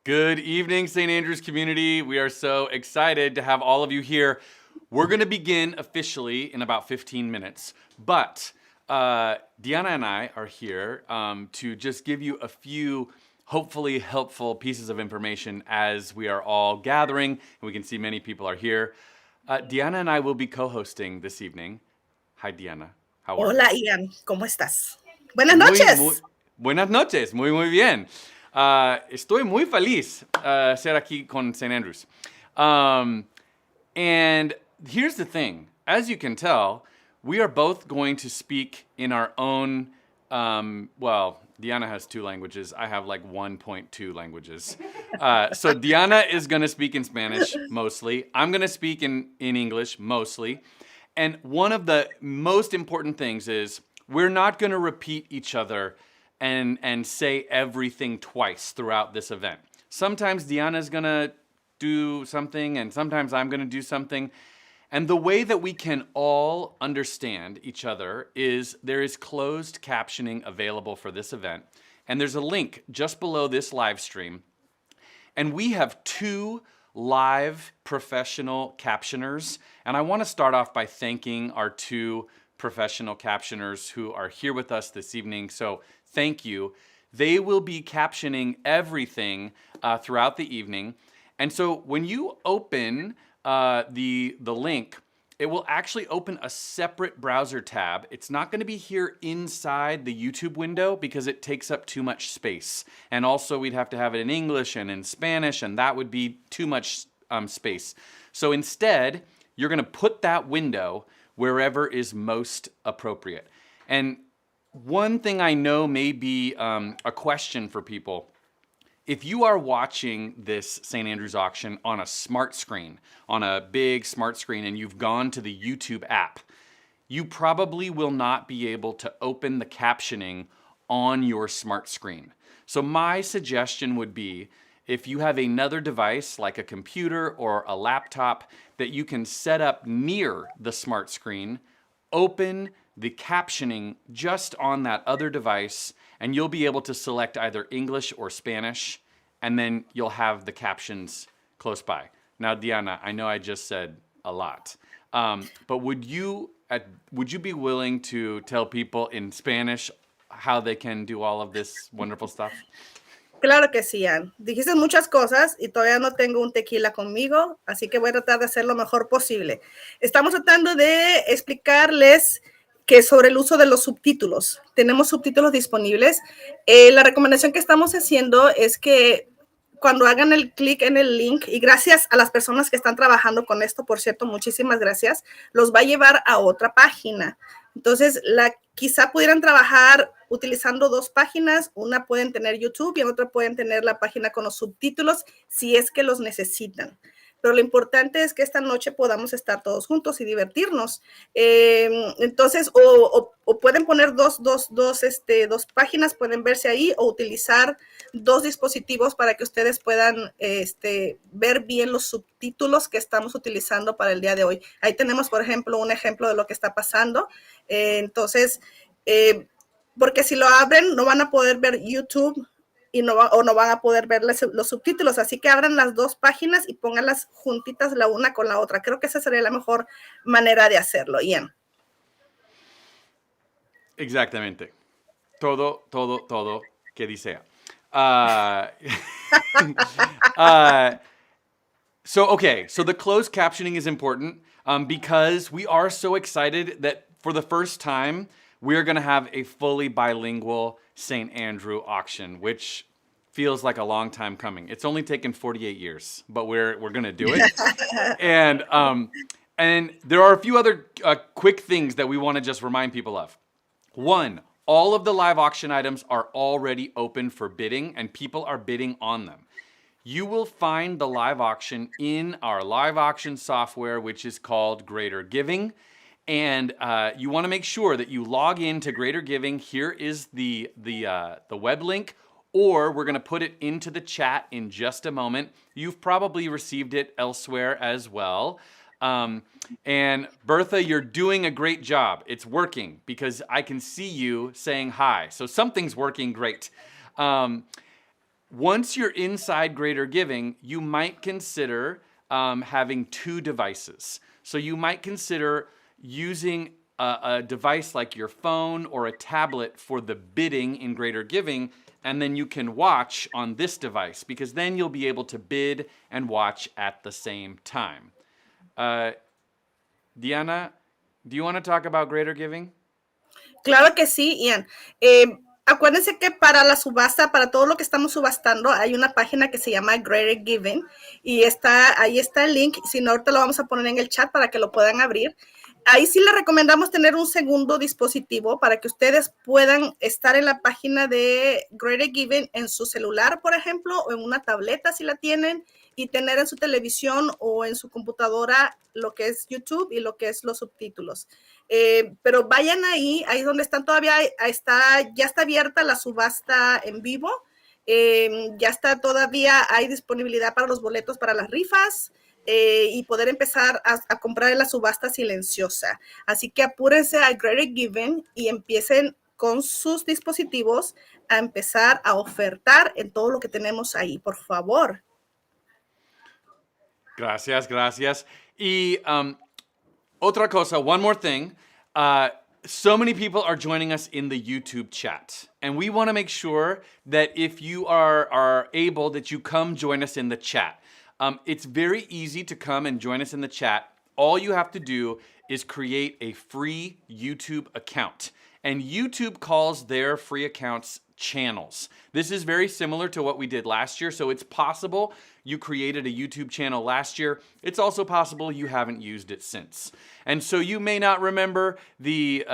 Good evening, St. Andrews community. We are so excited to have all of you here. We're going to begin officially in about 15 minutes, but Diana and I are here to just give you a few hopefully helpful pieces of information as we are all gathering, and we can see many people are here. Diana and I will be co-hosting this evening. Hi, Diana. How are you? Hola, Ian. ¿Cómo estás? Buenas noches. Buenas noches. Muy bien. Estoy muy feliz ser aquí con St. Andrews. And here's the thing. As you can tell, we are both going to speak in our own, well, Diana has 2 languages. I have like 1.2 languages. So Diana is going to speak in Spanish mostly. I'm going to speak in English mostly. And one of the most important things is we're not going to repeat each other and say everything twice throughout this event. Sometimes Diana's gonna do something and sometimes I'm gonna do something. And the way that we can all understand each other is there is closed captioning available for this event. And there's a link just below this live stream. And we have 2 live professional captioners. And I wanna start off by thanking our 2 professional captioners who are here with us this evening. So thank you. They will be captioning everything throughout the evening. And so when you open the link, it will actually open a separate browser tab. It's not going to be here inside the YouTube window because it takes up too much space. And also we'd have to have it in English and in Spanish, and that would be too much space. So instead, you're going to put that window wherever is most appropriate. And one thing I know may be a question for people. If you are watching this St. Andrews auction on a smart screen, on a big smart screen, and you've gone to the YouTube app, you probably will not be able to open the captioning on your smart screen. So my suggestion would be, if you have another device like a computer or a laptop that you can set up near the smart screen, open the captioning just on that other device, and you'll be able to select either English or Spanish, and then you'll have the captions close by. Now, Diana, I know I just said a lot, but would you would you be willing to tell people in Spanish how they can do all of this wonderful stuff? Claro que sí, Ann. Dijiste muchas cosas y todavía no tengo un tequila conmigo, así que voy a tratar de hacer lo mejor posible. Estamos tratando de explicarles que sobre el uso de los subtítulos. Tenemos subtítulos disponibles. La recomendación que estamos haciendo es que cuando hagan el clic en el link, y gracias a las personas que están trabajando con esto, por cierto, muchísimas gracias, los va a llevar a otra página. Entonces, quizá pudieran trabajar utilizando dos páginas. Una pueden tener YouTube y en otra pueden tener la página con los subtítulos si es que los necesitan. Pero lo importante es que esta noche podamos estar todos juntos y divertirnos. Entonces, o pueden poner dos páginas, pueden verse ahí, o utilizar dos dispositivos para que ustedes puedan ver bien los subtítulos que estamos utilizando para el día de hoy. Ahí tenemos, por ejemplo, un ejemplo de lo que está pasando. Entonces, porque si lo abren, no van a poder ver YouTube y no van a poder ver los subtítulos. Así que abran las dos páginas y pónganlas juntitas la una con la otra. Creo que esa sería la mejor manera de hacerlo. Ian. Exactamente. Todo que dice. So the closed captioning is important because we are so excited that for the first time, we're going to have a fully bilingual St. Andrew auction, which feels like a long time coming. It's only taken 48 years, but we're going to do it. And there are a few other quick things that we want to just remind people of. One, all of the live auction items are already open for bidding, and people are bidding on them. You will find the live auction in our live auction software, which is called Greater Giving. And you want to make sure that you log into Greater Giving. Here is the web link, or we're going to put it into the chat in just a moment. You've probably received it elsewhere as well. And Bertha, you're doing a great job. It's working because I can see you saying hi. So something's working great. Once you're inside Greater Giving, you might consider having two devices. So you might consider using a device like your phone or a tablet for the bidding in Greater Giving, and then you can watch on this device, because then you'll be able to bid and watch at the same time. Diana, do you want to talk about Greater Giving? Claro que sí, Ian. Acuérdense que para la subasta, para todo lo que estamos subastando, hay una página que se llama Greater Giving y ahí está el link. Si no, ahorita lo vamos a poner en el chat para que lo puedan abrir. Ahí sí les recomendamos tener un segundo dispositivo para que ustedes puedan estar en la página de Greater Giving en su celular, por ejemplo, o en una tableta si la tienen, y tener en su televisión o en su computadora lo que es YouTube y lo que es los subtítulos. Pero vayan ahí donde están todavía, ya está abierta la subasta en vivo, hay disponibilidad para los boletos para las rifas, y poder empezar a comprar en la subasta silenciosa. Así que apúrense a Greater Giving y empiecen con sus dispositivos a empezar a ofertar en todo lo que tenemos ahí, por favor. Gracias. Y otra cosa, one more thing. So many people are joining us in the YouTube chat. And we want to make sure that if you are able, that you come join us in the chat. It's very easy to come and join us in the chat. All you have to do is create a free YouTube account. And YouTube calls their free accounts channels. This is very similar to what we did last year. So it's possible you created a YouTube channel last year. It's also possible you haven't used it since. And so you may not remember the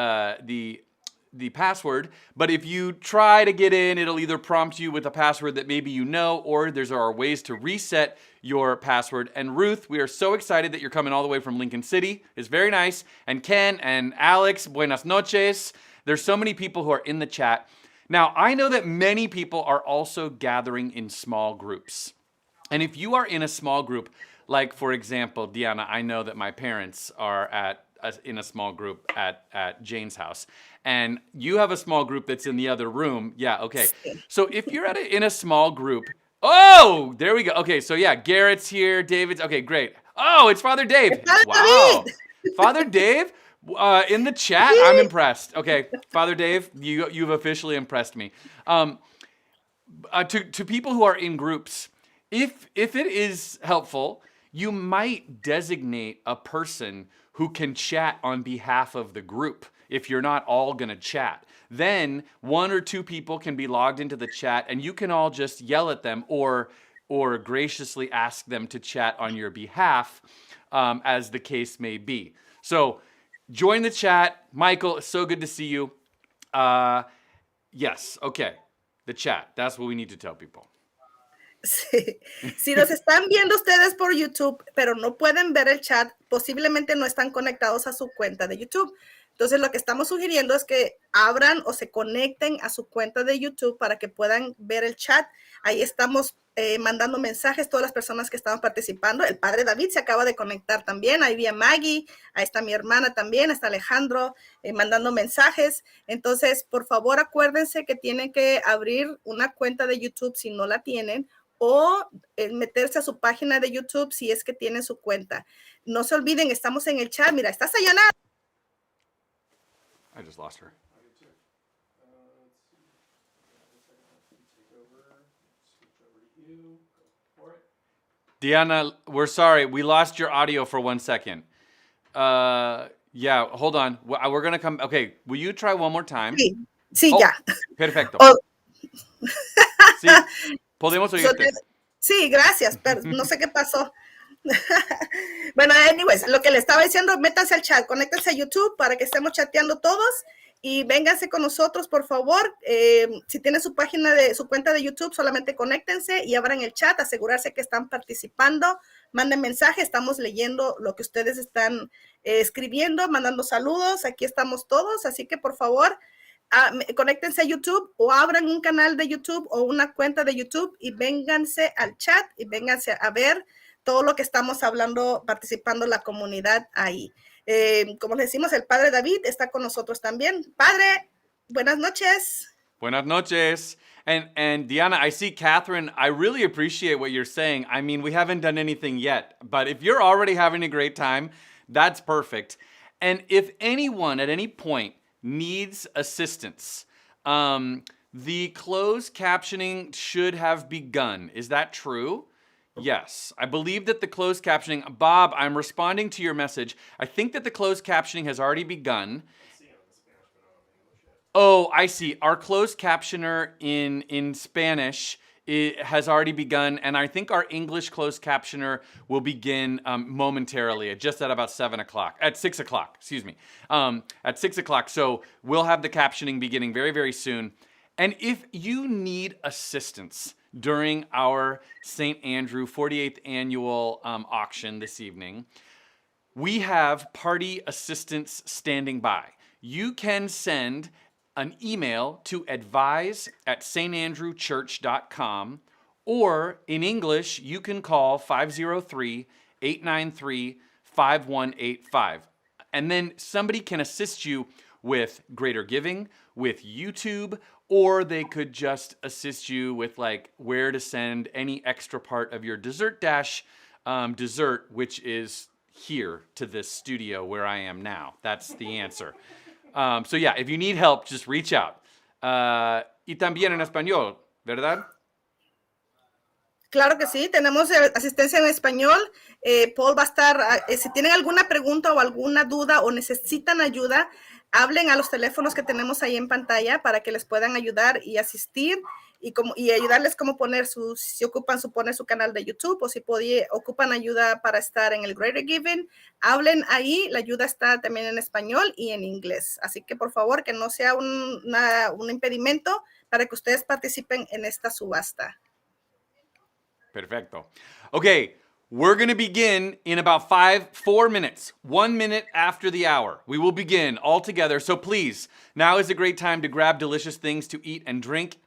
password, but if you try to get in, it'll either prompt you with a password that maybe you know, or there are ways to reset your password. And Ruth, we are so excited that you're coming all the way from Lincoln City. It's very nice. And Ken and Alex, buenas noches. There's so many people who are in the chat. Now, I know that many people are also gathering in small groups. And if you are in a small group, like for example, Diana, I know that my parents are in a small group at Jane's house. And you have a small group that's in the other room. Yeah, okay. So if you're in a small group, oh, there we go. Okay, so yeah, Garrett's here, David's, okay, great. Oh, it's Father Dave. Wow. Father Dave, In the chat, I'm impressed. Okay, Father Dave, you've officially impressed me. To people who are in groups, if it is helpful, you might designate a person who can chat on behalf of the group if you're not all going to chat. Then one or two people can be logged into the chat and you can all just yell at them or graciously ask them to chat on your behalf, as the case may be. So join the chat. Michael, it's so good to see you. Yes, okay. The chat. That's what we need to tell people. Sí. Si nos están viendo ustedes por YouTube, pero no pueden ver el chat, posiblemente no están conectados a su cuenta de YouTube. Entonces, lo que estamos sugiriendo es que abran o se conecten a su cuenta de YouTube para que puedan ver el chat. Ahí estamos mandando mensajes, todas las personas que estaban participando. El padre David se acaba de conectar también. Ahí vi a Maggie, ahí está mi hermana también, está Alejandro mandando mensajes. Entonces, por favor, acuérdense que tienen que abrir una cuenta de YouTube si no la tienen, o meterse a su página de YouTube si es que tienen su cuenta. No se olviden, estamos en el chat. Mira, está Sayana. I just lost her. Diana, we're sorry. We lost your audio for 1 second. Yeah, hold on. We're going to come. Okay, will you try one more time? Sí, sí, Oh, ya. Perfecto. Oh. Sí, podemos oírte. Sí, gracias, pero no sé qué pasó. Bueno, anyways, lo que le estaba diciendo, métanse al chat, conéctense a YouTube para que estemos chateando todos y vénganse con nosotros, por favor. Si tienen su página su cuenta de YouTube, solamente conéctense y abran el chat, asegurarse que están participando, manden mensaje, estamos leyendo lo que ustedes están escribiendo, mandando saludos, aquí estamos todos, así que por favor, conéctense a YouTube o abran un canal de YouTube o una cuenta de YouTube y vénganse al chat y vénganse a ver todo lo que estamos hablando, participando la comunidad ahí. Como les decimos, el padre David está con nosotros también. Padre, buenas noches. Buenas noches. And Diana, I see Catherine, I really appreciate what you're saying. I mean, we haven't done anything yet, but if you're already having a great time, that's perfect. And if anyone at any point needs assistance, the closed captioning should have begun. Is that true? Yes, I believe that the closed captioning, Bob, I'm responding to your message. I think that the closed captioning has already begun. Oh, I see. Our closed captioner in Spanish has already begun, and I think our English closed captioner will begin momentarily, just at about 7 o'clock, at 6 o'clock, excuse me, at 6 o'clock. So we'll have the captioning beginning very, very soon. And if you need assistance during our St. Andrew 48th annual auction this evening, we have party assistants standing by. You can send an email to advise@standrewchurch.com, or in English, you can call 503-893-5185. And then somebody can assist you with greater giving, with YouTube, or they could just assist you with like where to send any extra part of your dessert dash dessert, which is here to this studio where I am now. That's the answer. So yeah, if you need help, just reach out. Y también en español, ¿verdad? Claro que sí, tenemos asistencia en español. Paul va a estar, si tienen alguna pregunta o alguna duda o necesitan ayuda, hablen a los teléfonos que tenemos ahí en pantalla para que les puedan ayudar y asistir y ayudarles cómo poner si ocupan poner su canal de YouTube o si ocupan ayuda para estar en el Greater Giving, hablen ahí, la ayuda está también en español y en inglés. Así que por favor que no sea un impedimento para que ustedes participen en esta subasta. Perfecto. Okay, we're going to begin in about 4 minutes, 1 minute after the hour. We will begin all together. So please, now is a great time to grab delicious things to eat and drink.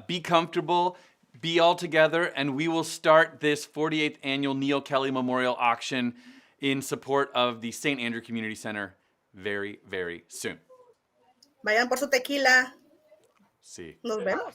Be comfortable, be all together, and we will start this 48th annual Neil Kelly Memorial Auction in support of the St. Andrew Community Center very, very soon. Vayan por su tequila. Sí. Nos vemos.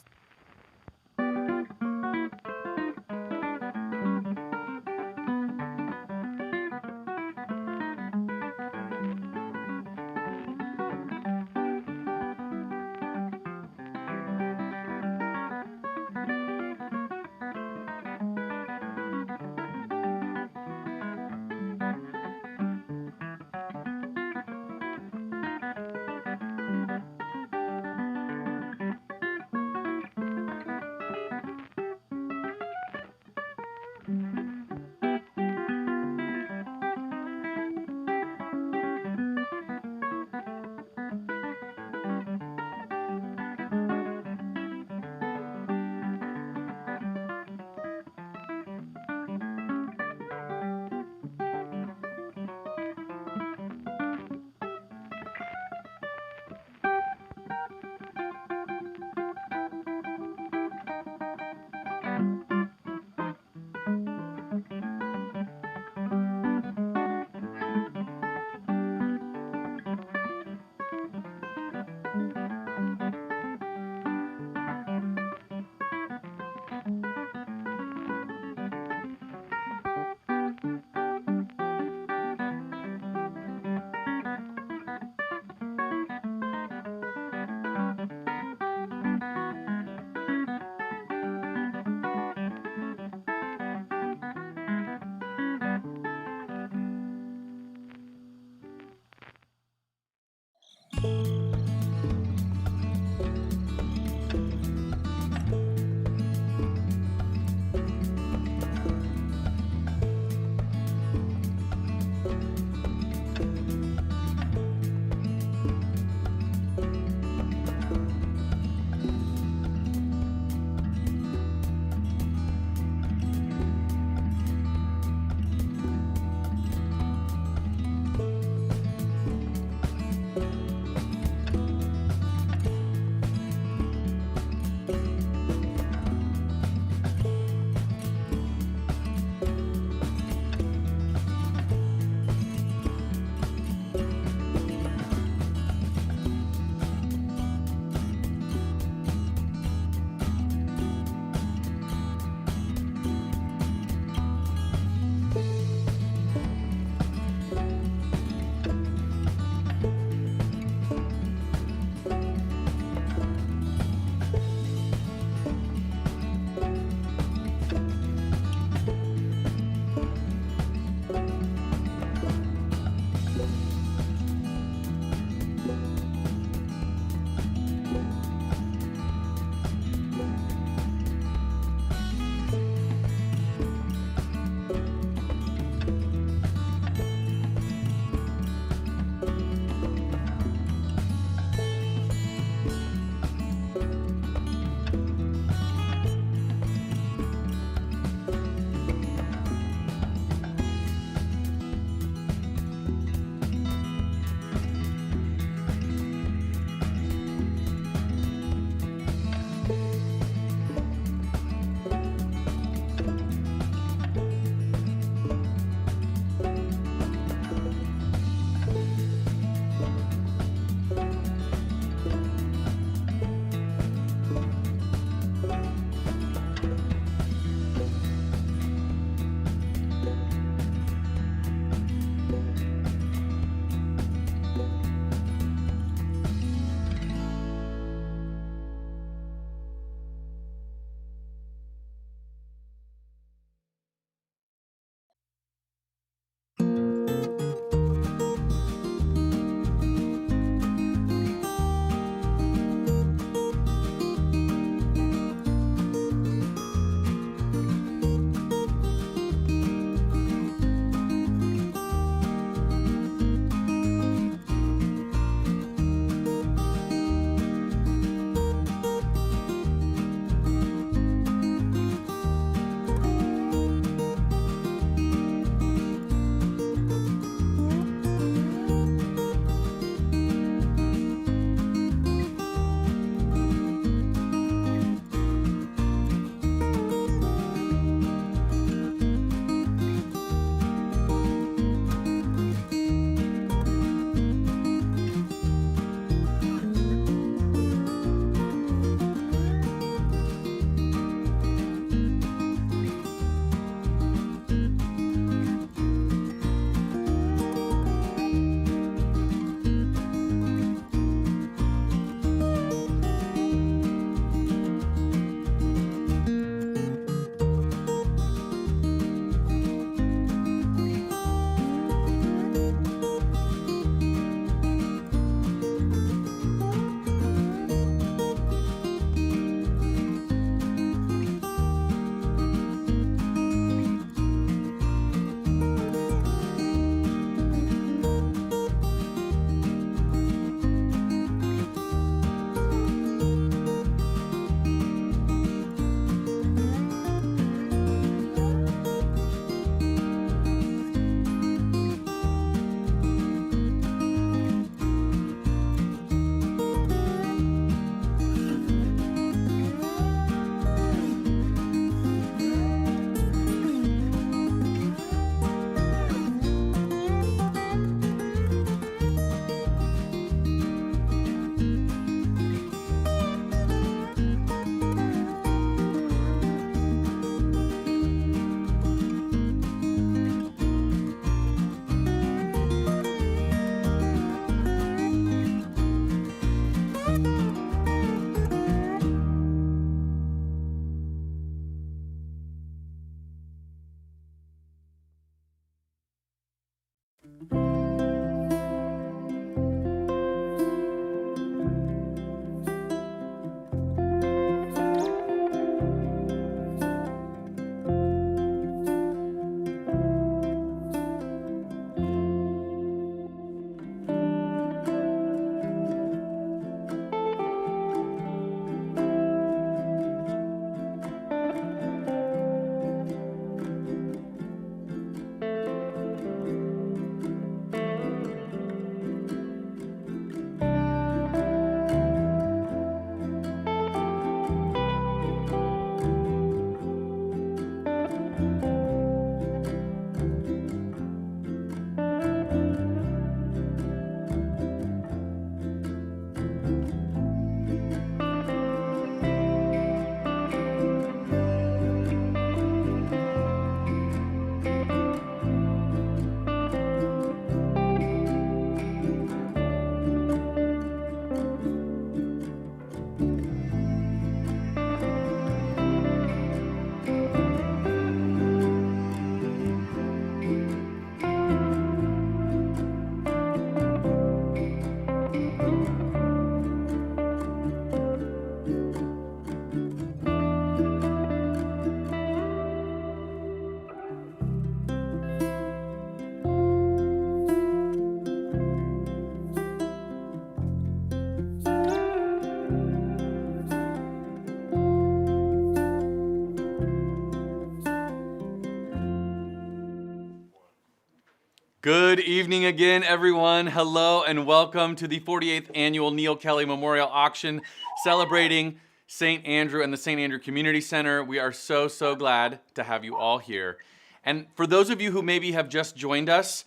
Good evening again, everyone. Hello and welcome to the 48th Annual Neil Kelly Memorial Auction celebrating St. Andrew and the St. Andrew Community Center. We are so glad to have you all here. And for those of you who maybe have just joined us,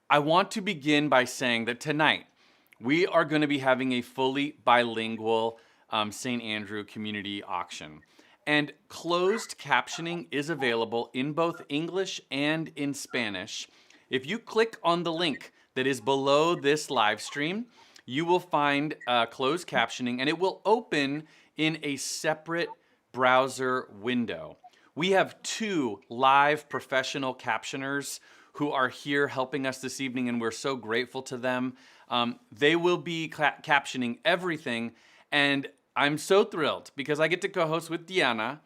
I want to begin by saying that tonight we are going to be having a fully bilingual St. Andrew Community Auction. And closed captioning is available in both English and in Spanish. If you click on the link that is below this live stream, you will find closed captioning, and it will open in a separate browser window. We have 2 live professional captioners who are here helping us this evening, and we're so grateful to them. They will be captioning everything, and I'm so thrilled because I get to co-host with Diana,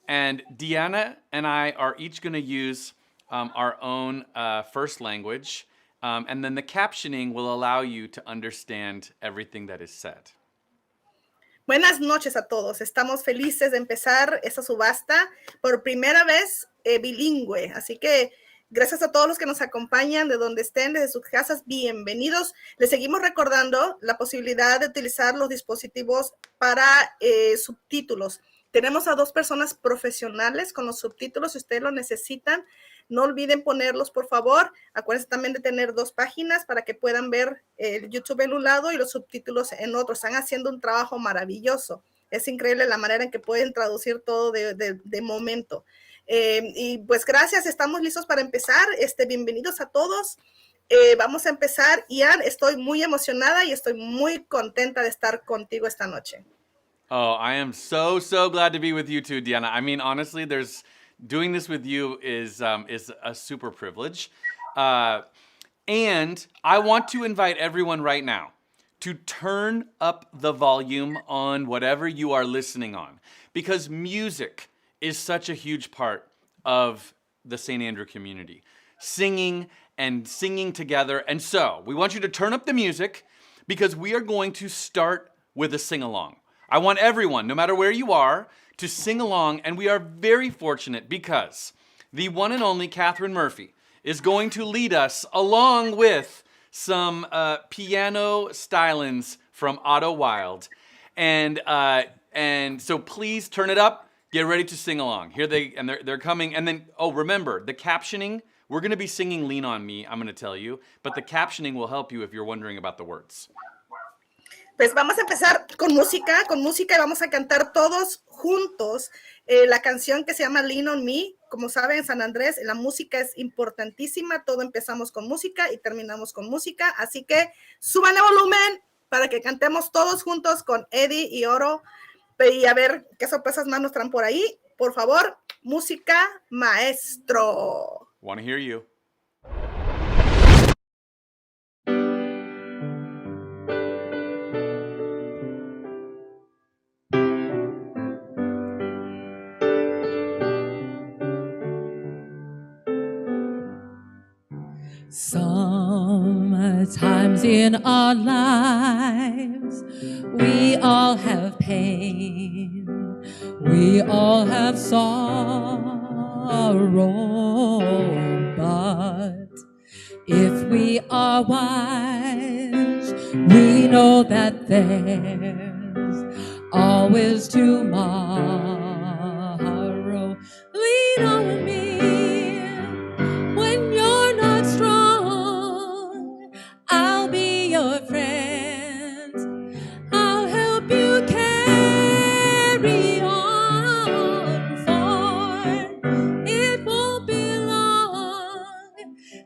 and Diana and I are each going to use our own first language, and then the captioning will allow you to understand everything that is said. Buenas noches a todos. Estamos felices de empezar esta subasta por primera vez bilingüe. Así que gracias a todos los que nos acompañan de donde estén, desde sus casas, bienvenidos. Les seguimos recordando la posibilidad de utilizar los dispositivos para subtítulos. Tenemos a 2 personas profesionales con los subtítulos. Si ustedes lo necesitan, no olviden ponerlos, por favor. Acuérdense también de tener 2 páginas para que puedan ver el YouTube en un lado y los subtítulos en otro. Están haciendo un trabajo maravilloso. Es increíble la manera en que pueden traducir todo de momento. Y pues gracias, estamos listos para empezar. Bienvenidos a todos. Vamos a empezar. Ian, estoy muy emocionada y estoy muy contenta de estar contigo esta noche. Oh, I am so glad to be with you too, Diana. I mean, honestly, doing this with you is a super privilege. And I want to invite everyone right now to turn up the volume on whatever you are listening on, because music is such a huge part of the St. Andrew community. Singing together. And so we want you to turn up the music because we are going to start with a sing-along. I want everyone, no matter where you are, to sing along, and we are very fortunate because the one and only Catherine Murphy is going to lead us along with some piano stylings from Otto Wild. And so please turn it up, get ready to sing along. They're coming, and then, remember, the captioning, we're gonna be singing Lean On Me, I'm gonna tell you, but the captioning will help you if you're wondering about the words. Pues vamos a empezar con música y vamos a cantar todos juntos la canción que se llama Lean on Me. Como saben, en San Andrés la música es importantísima, todo empezamos con música y terminamos con música, así que suban el volumen para que cantemos todos juntos con Eddie y Otto y a ver qué sorpresas más nos traen por ahí. Por favor, música, maestro. Want to hear you. Sometimes in our lives, we all have pain, we all have sorrow, but if we are wise, we know that there's always tomorrow. Lean on me.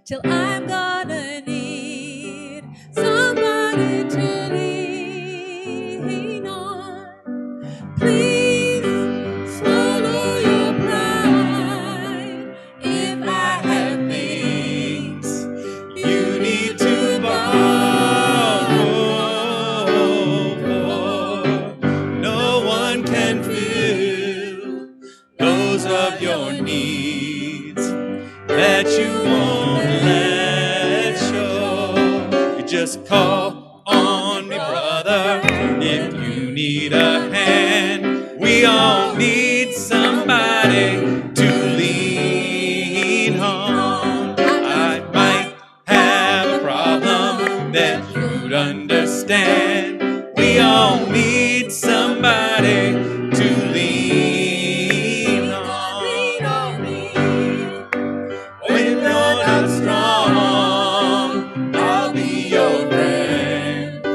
Till I'm gonna need somebody to lean on. Please swallow your pride. If I have things you need to borrow, for no one can fill those of your needs that you want. Just call on me, brother, if you need a hand. We all need somebody to lean on. I might have you're not strong, I'll be your friend.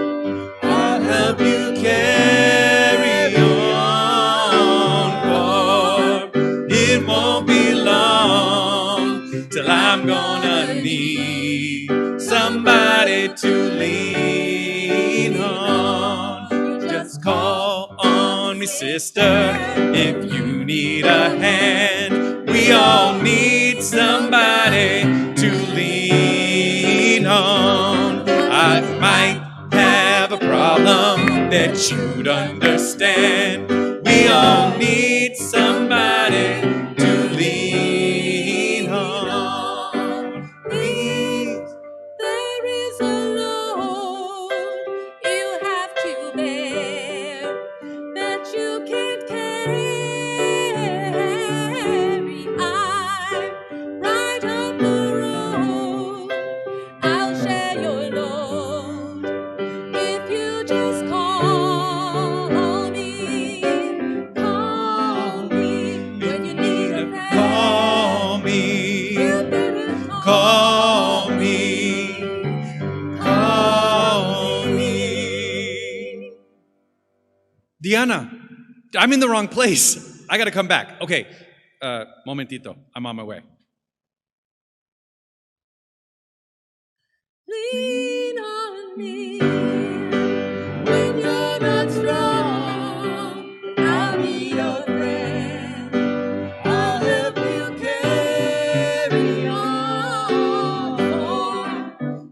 I'll help you carry on, for it won't be long till I'm gonna need somebody to lean on. Just call on me, sister, if you need a hand. We all need somebody to lean on. I might have a problem that you'd understand. We all need somebody to lean on. Please, there is a load you have to bear that you can't carry. I'm right up the road. I'll share your load if you just call me. Call me when you need a friend. Call me, You better call me, call me. Diana, I'm in the wrong place. I gotta come back. Okay, momentito, I'm on my way. Lean on me when you're not strong. I'll be your friend. I'll help you carry on.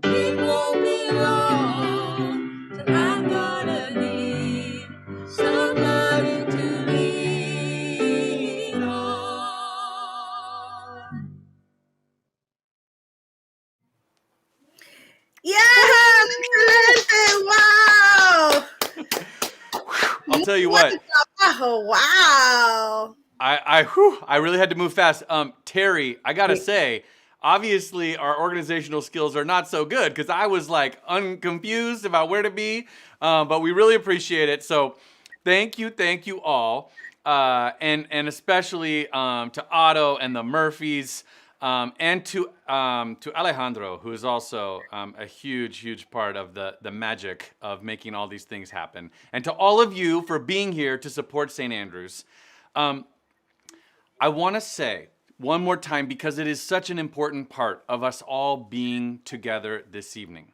It won't be long till I'm gonna need somebody to lean on. ¡Yeah! ¡Excelente! ¡Wow! I'll tell you what. Buen trabajo. ¡Wow! I really had to move fast. Terry, I gotta say, obviously our organizational skills are not so good because I was like unconfused about where to be, but we really appreciate it. So thank you all, and especially to Otto and the Murphys, and to Alejandro, who is also a huge part of the magic of making all these things happen, and to all of you for being here to support St. Andrews. I want to say one more time, because it is such an important part of us all being together this evening.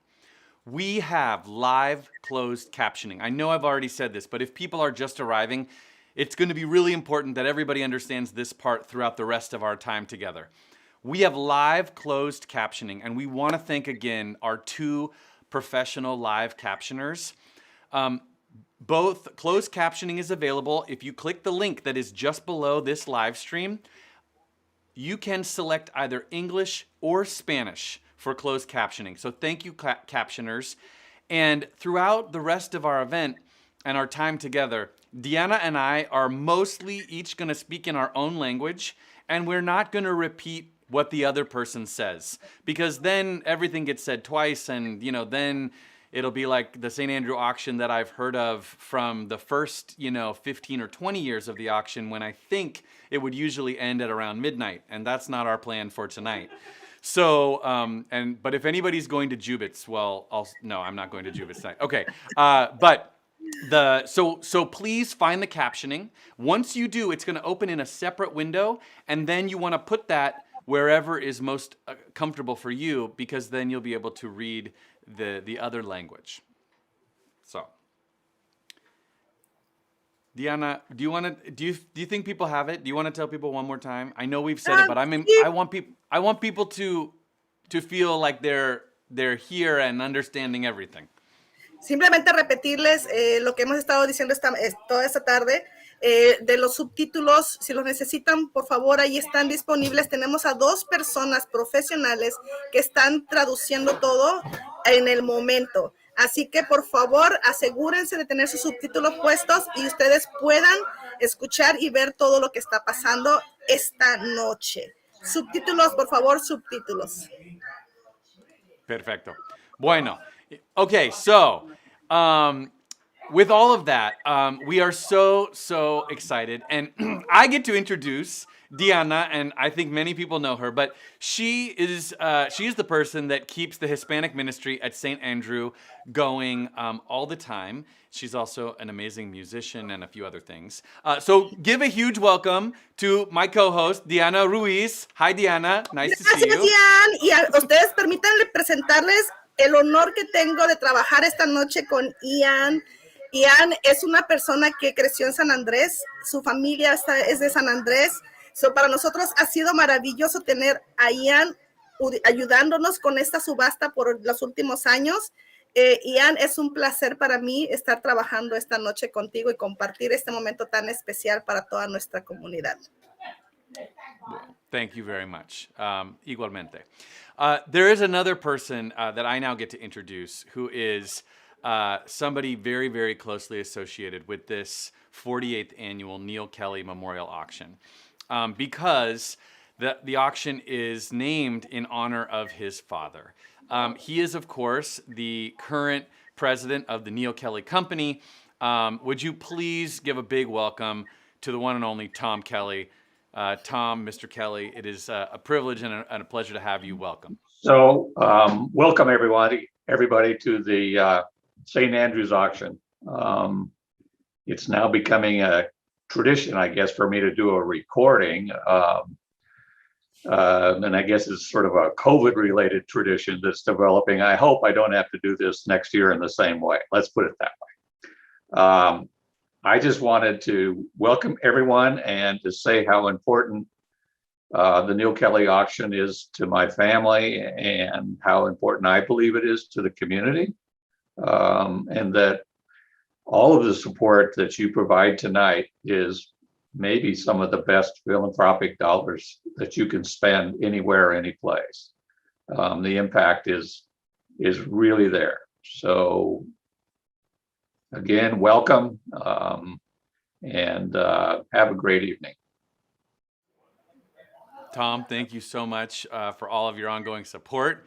We have live closed captioning. I know I've already said this, but if people are just arriving, it's going to be really important that everybody understands this part throughout the rest of our time together. We have live closed captioning, and we want to thank again our two professional live captioners. Both closed captioning is available. If you click the link that is just below this live stream, you can select either English or Spanish for closed captioning. So thank you, captioners. And throughout the rest of our event and our time together, Diana and I are mostly each going to speak in our own language, and we're not going to repeat what the other person says, because then everything gets said twice, and then it'll be like the St. Andrew auction that I've heard of from the first 15 or 20 years of the auction, when I think it would usually end at around midnight, and that's not our plan for tonight. So, but if anybody's going to Jubit's, well, no, I'm not going to Jubit's tonight. Okay, so please find the captioning. Once you do, it's going to open in a separate window, and then you want to put that wherever is most comfortable for you, because then you'll be able to read the other language. So, Diana, do you think people have it? Do you want to tell people one more time? I know we've said it, but I want people to feel like they're here and understanding everything. Simplemente repetirles lo que hemos estado diciendo toda esta tarde. De los subtítulos, si los necesitan, por favor, ahí están disponibles. Tenemos a 2 personas profesionales que están traduciendo todo en el momento. Así que, por favor, asegúrense de tener sus subtítulos puestos y ustedes puedan escuchar y ver todo lo que está pasando esta noche. Subtítulos, por favor, subtítulos. Perfecto. Bueno, okay, so with all of that, we are so excited, and I get to introduce Diana, and I think many people know her, but she is the person that keeps the Hispanic ministry at St. Andrew going all the time. She's also an amazing musician and a few other things. So give a huge welcome to my co-host, Diana Ruiz. Hi, Diana. Nice to see Gracias, you. Ian. Y a ustedes permítanle presentarles el honor que tengo de trabajar esta noche con Ian. Ian es una persona que creció en San Andrés. Su familia es de San Andrés. So, para nosotros ha sido maravilloso tener a Ian ayudándonos con esta subasta por los últimos años. Ian, es un placer para mí estar trabajando esta noche contigo y compartir este momento tan especial para toda nuestra comunidad. Well, thank you very much. Igualmente. There is another person that I now get to introduce who is somebody very, very closely associated with this 48th annual Neil Kelly Memorial Auction, because the auction is named in honor of his father. He is, of course, the current president of the Neil Kelly Company. Would you please give a big welcome to the one and only Tom Kelly? Tom, Mr. Kelly, it is a privilege and a pleasure to have you. Welcome. So, welcome everybody to the St. Andrews auction. It's now becoming a tradition, I guess, for me to do a recording. And I guess it's sort of a COVID-related tradition that's developing. I hope I don't have to do this next year in the same way. Let's put it that way. I just wanted to welcome everyone and to say how important the Neil Kelly auction is to my family and how important I believe it is to the community. And that all of the support that you provide tonight is maybe some of the best philanthropic dollars that you can spend anywhere, any place. The impact is really there. So again, welcome, and have a great evening. Tom, thank you so much for all of your ongoing support.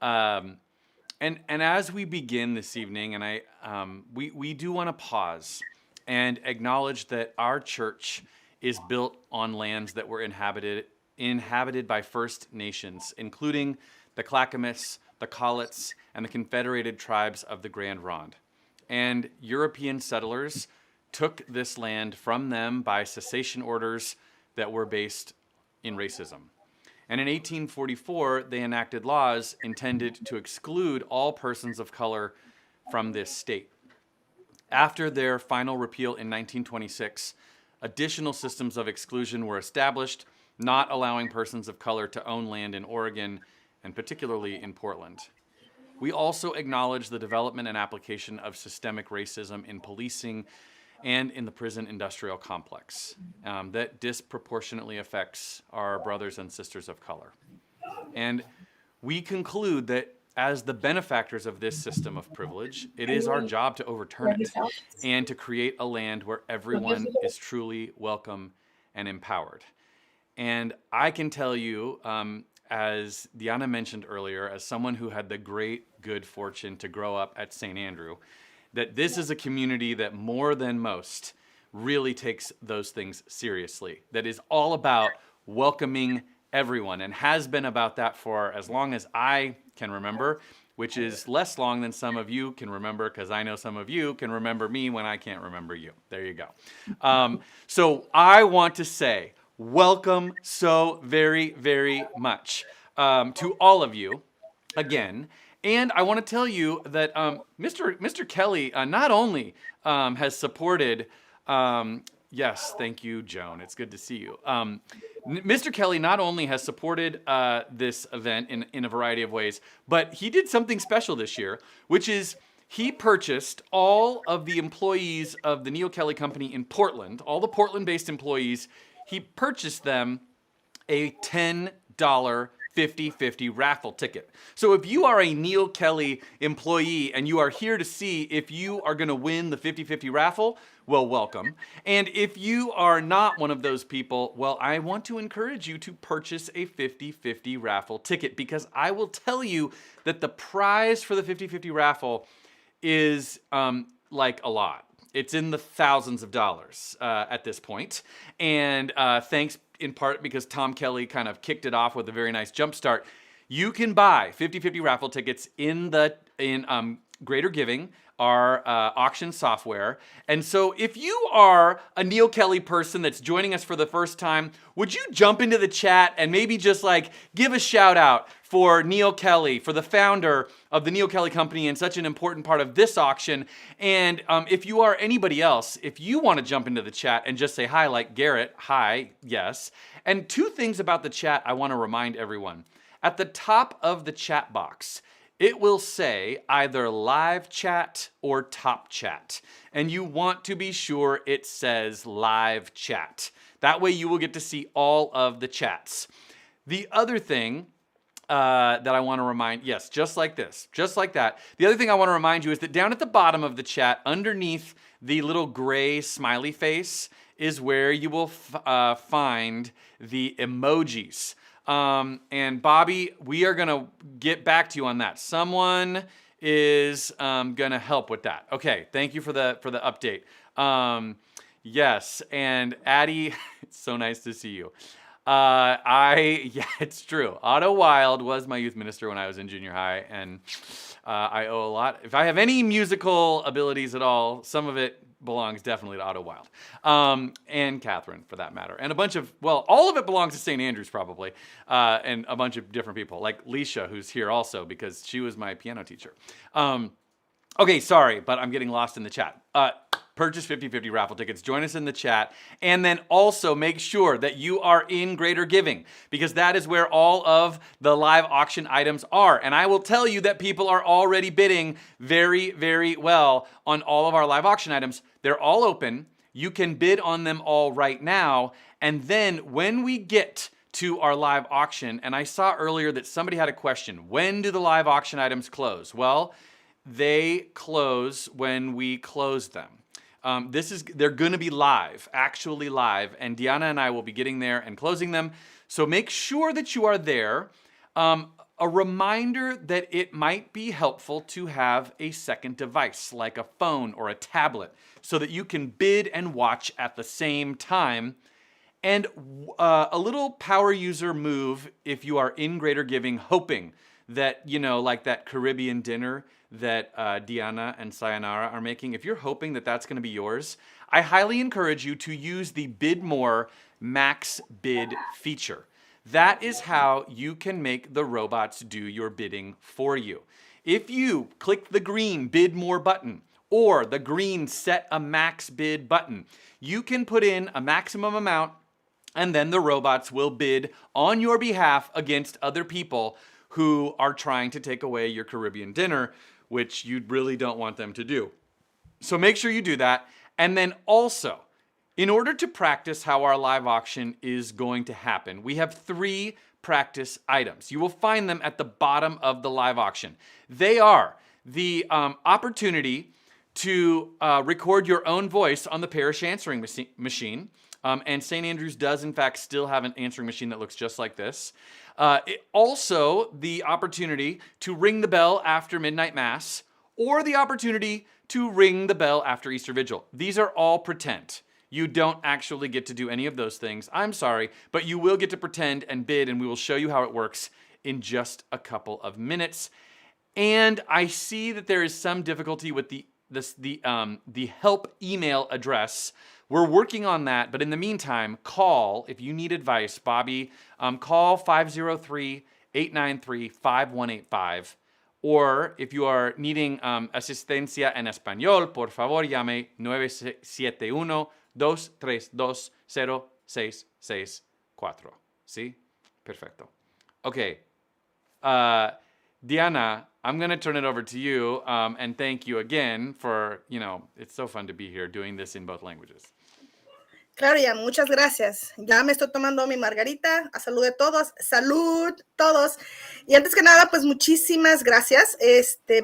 And as we begin this evening, and we do want to pause and acknowledge that our church is built on lands that were inhabited by First Nations, including the Clackamas, the Cowlitz, and the Confederated Tribes of the Grand Ronde. And European settlers took this land from them by cessation orders that were based in racism. And in 1844, they enacted laws intended to exclude all persons of color from this state. After their final repeal in 1926, additional systems of exclusion were established, not allowing persons of color to own land in Oregon, and particularly in Portland. We also acknowledge the development and application of systemic racism in policing and in the prison industrial complex that disproportionately affects our brothers and sisters of color. And we conclude that as the benefactors of this system of privilege, it is our job to overturn it and to create a land where everyone is truly welcome and empowered. And I can tell you, as Diana mentioned earlier, as someone who had the great good fortune to grow up at St. Andrew, that this is a community that more than most really takes those things seriously, that is all about welcoming everyone and has been about that for as long as I can remember, which is less long than some of you can remember, because I know some of you can remember me when I can't remember you. There you go. So I want to say welcome so very, very much to all of you again. And I want to tell you that Mr. Kelly not only has supported, yes, thank you, Joan. It's good to see you. Mr. Kelly not only has supported this event in a variety of ways, but he did something special this year, which is he purchased all of the employees of the Neil Kelly Company in Portland, all the Portland-based employees. He purchased them a $10 50-50 raffle ticket. So if you are a Neil Kelly employee and you are here to see if you are going to win the 50-50 raffle, well, welcome. And if you are not one of those people, well, I want to encourage you to purchase a 50-50 raffle ticket, because I will tell you that the prize for the 50-50 raffle is like a lot. It's in the thousands of dollars at this point. And thanks in part because Tom Kelly kind of kicked it off with a very nice jump start. You can buy 50/50 raffle tickets in Greater Giving, our auction software. And so if you are a Neil Kelly person that's joining us for the first time, would you jump into the chat and maybe just like give a shout out for Neil Kelly, for the founder of the Neil Kelly Company and such an important part of this auction. And if you are anybody else, if you want to jump into the chat and just say hi, like Garrett, hi, yes. And two things about the chat I want to remind everyone. At the top of the chat box, it will say either live chat or top chat. And you want to be sure it says live chat. That way you will get to see all of the chats. The other thing that I want to remind, yes, just like this, just like that. The other thing I want to remind you is that down at the bottom of the chat, underneath the little gray smiley face, is where you will find the emojis. And Bobby, we are gonna get back to you on that. Someone is gonna help with that. Okay, thank you for the update. Yes, and Addie, it's so nice to see you. Yeah, it's true. Otto Wild was my youth minister when I was in junior high, and I owe a lot. If I have any musical abilities at all, some of it belongs definitely to Otto Wild, and Catherine for that matter, and a bunch of, well, all of it belongs to St. Andrews probably, and a bunch of different people, like Leisha, who's here also because she was my piano teacher. Okay, sorry, but I'm getting lost in the chat. Purchase 50/50 raffle tickets, join us in the chat, and then also make sure that you are in Greater Giving, because that is where all of the live auction items are. And I will tell you that people are already bidding very, very well on all of our live auction items. They're all open. You can bid on them all right now. And then when we get to our live auction, and I saw earlier that somebody had a question, when do the live auction items close? Well, they close when we close them. They're gonna be live, actually live, and Diana and I will be getting there and closing them. So make sure that you are there. A reminder that it might be helpful to have a second device, like a phone or a tablet, so that you can bid and watch at the same time. And a little power user move if you are in Greater Giving, hoping that, you know, like that Caribbean dinner that Diana and Sayonara are making, if you're hoping that that's going to be yours, I highly encourage you to use the Bid More Max Bid feature. That is how you can make the robots do your bidding for you. If you click the green Bid More button or the green Set a Max Bid button, you can put in a maximum amount and then the robots will bid on your behalf against other people who are trying to take away your Caribbean dinner, which you really don't want them to do. So make sure you do that. And then also, in order to practice how our live auction is going to happen, we have 3 practice items. You will find them at the bottom of the live auction. They are the opportunity to record your own voice on the parish answering machine. And St. Andrews does, in fact, still have an answering machine that looks just like this. Also, the opportunity to ring the bell after midnight mass, or the opportunity to ring the bell after Easter Vigil. These are all pretend. You don't actually get to do any of those things. I'm sorry, but you will get to pretend and bid, and we will show you how it works in just a couple of minutes. And I see that there is some difficulty with the help email address. We're working on that, but in the meantime, call, if you need advice, Bobby, call 503-893-5185. Or if you are needing asistencia en español, por favor, llame 971-232-0664. ¿Sí? Perfecto. Okay. Diana, I'm going to turn it over to you, and thank you again for, it's so fun to be here doing this in both languages. Claro, ya, muchas gracias. Ya me estoy tomando mi margarita. A salud de todos. Salud, todos. Y antes que nada, pues muchísimas gracias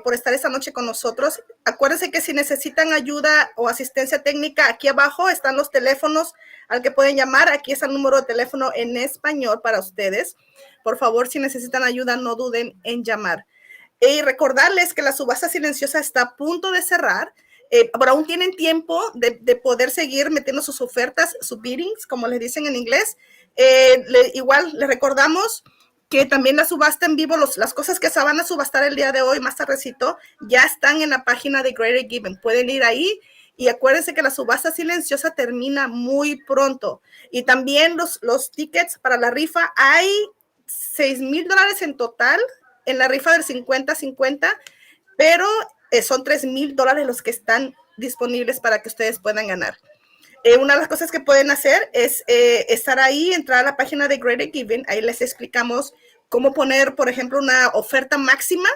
por estar esta noche con nosotros. Acuérdense que si necesitan ayuda o asistencia técnica, aquí abajo están los teléfonos al que pueden llamar. Aquí está el número de teléfono en español para ustedes. Por favor, si necesitan ayuda, no duden en llamar. Y recordarles que la subasta silenciosa está a punto de cerrar. Pero aún tienen tiempo de poder seguir metiendo sus ofertas, sus biddings, como les dicen en inglés. Igual le recordamos que también la subasta en vivo, las cosas que se van a subastar el día de hoy, más tardecito, ya están en la página de Greater Given. Pueden ir ahí y acuérdense que la subasta silenciosa termina muy pronto. Y también los tickets para la rifa, hay $6,000 en total en la rifa del 50-50, pero son $3,000 los que están disponibles para que ustedes puedan ganar. Una de las cosas que pueden hacer es estar ahí, entrar a la página de Greater Giving. Ahí les explicamos cómo poner, por ejemplo, una oferta máxima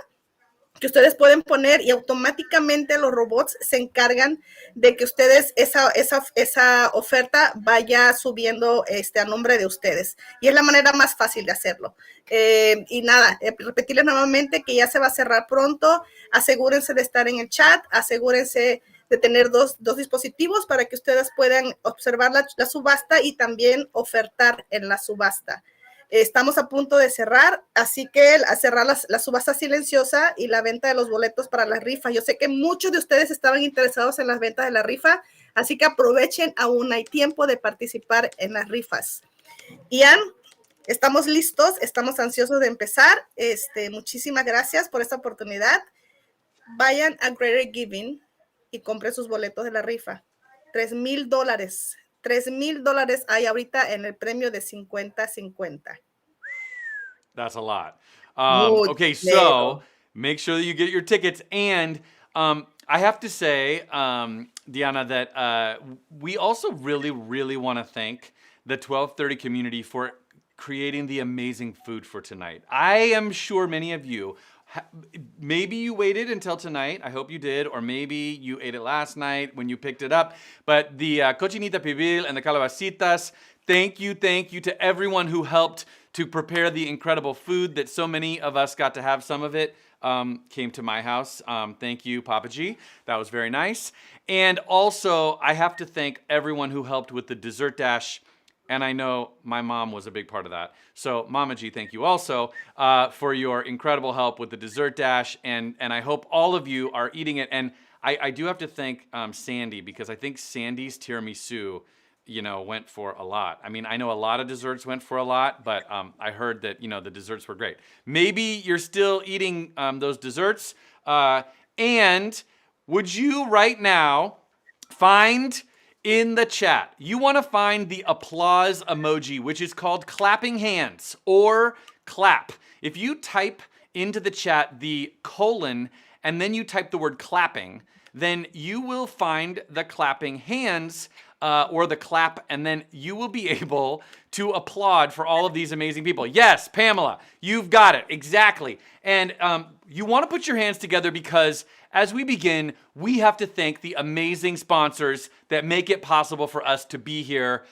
que ustedes pueden poner y automáticamente los robots se encargan de que ustedes esa oferta vaya subiendo a nombre de ustedes. Y es la manera más fácil de hacerlo. Y nada, repetirles nuevamente que ya se va a cerrar pronto. Asegúrense de estar en el chat, asegúrense de tener dos dispositivos para que ustedes puedan observar la subasta y también ofertar en la subasta. Estamos a punto de cerrar, así que a cerrar la subasta silenciosa y la venta de los boletos para la rifa. Yo sé que muchos de ustedes estaban interesados en las ventas de la rifa, así que aprovechen, aún hay tiempo de participar en las rifas. Ian, estamos listos, estamos ansiosos de empezar. Muchísimas gracias por esta oportunidad. Vayan a Greater Giving y compren sus boletos de la rifa. $3,000. $3,000 hay ahorita en el premio de 50-50. That's a lot. Mucho Okay, so dinero. make sure that you get your tickets. And I have to say, Diana, that we also really, really want to thank the 1230 community for creating the amazing food for tonight. I am sure many of you, maybe you waited until tonight, I hope you did, or maybe you ate it last night when you picked it up, but the cochinita pibil and the calabacitas, thank you to everyone who helped to prepare the incredible food that so many of us got to have. Some of it came to my house. Thank you, Papa G. That was very nice. And also, I have to thank everyone who helped with the dessert dash. And I know my mom was a big part of that. So Mama G, thank you also for your incredible help with the dessert dash. And I hope all of you are eating it. And I do have to thank Sandy, because I think Sandy's tiramisu, went for a lot. I mean, I know a lot of desserts went for a lot, but I heard that, the desserts were great. Maybe you're still eating those desserts. And would you right now find in the chat, you want to find the applause emoji, which is called clapping hands or clap. If you type into the chat the colon and then you type the word clapping, then you will find the clapping hands or the clap, and then you will be able to applaud for all of these amazing people. Yes, Pamela, you've got it, exactly. And you want to put your hands together because as we begin, we have to thank the amazing sponsors that make it possible for us to be here.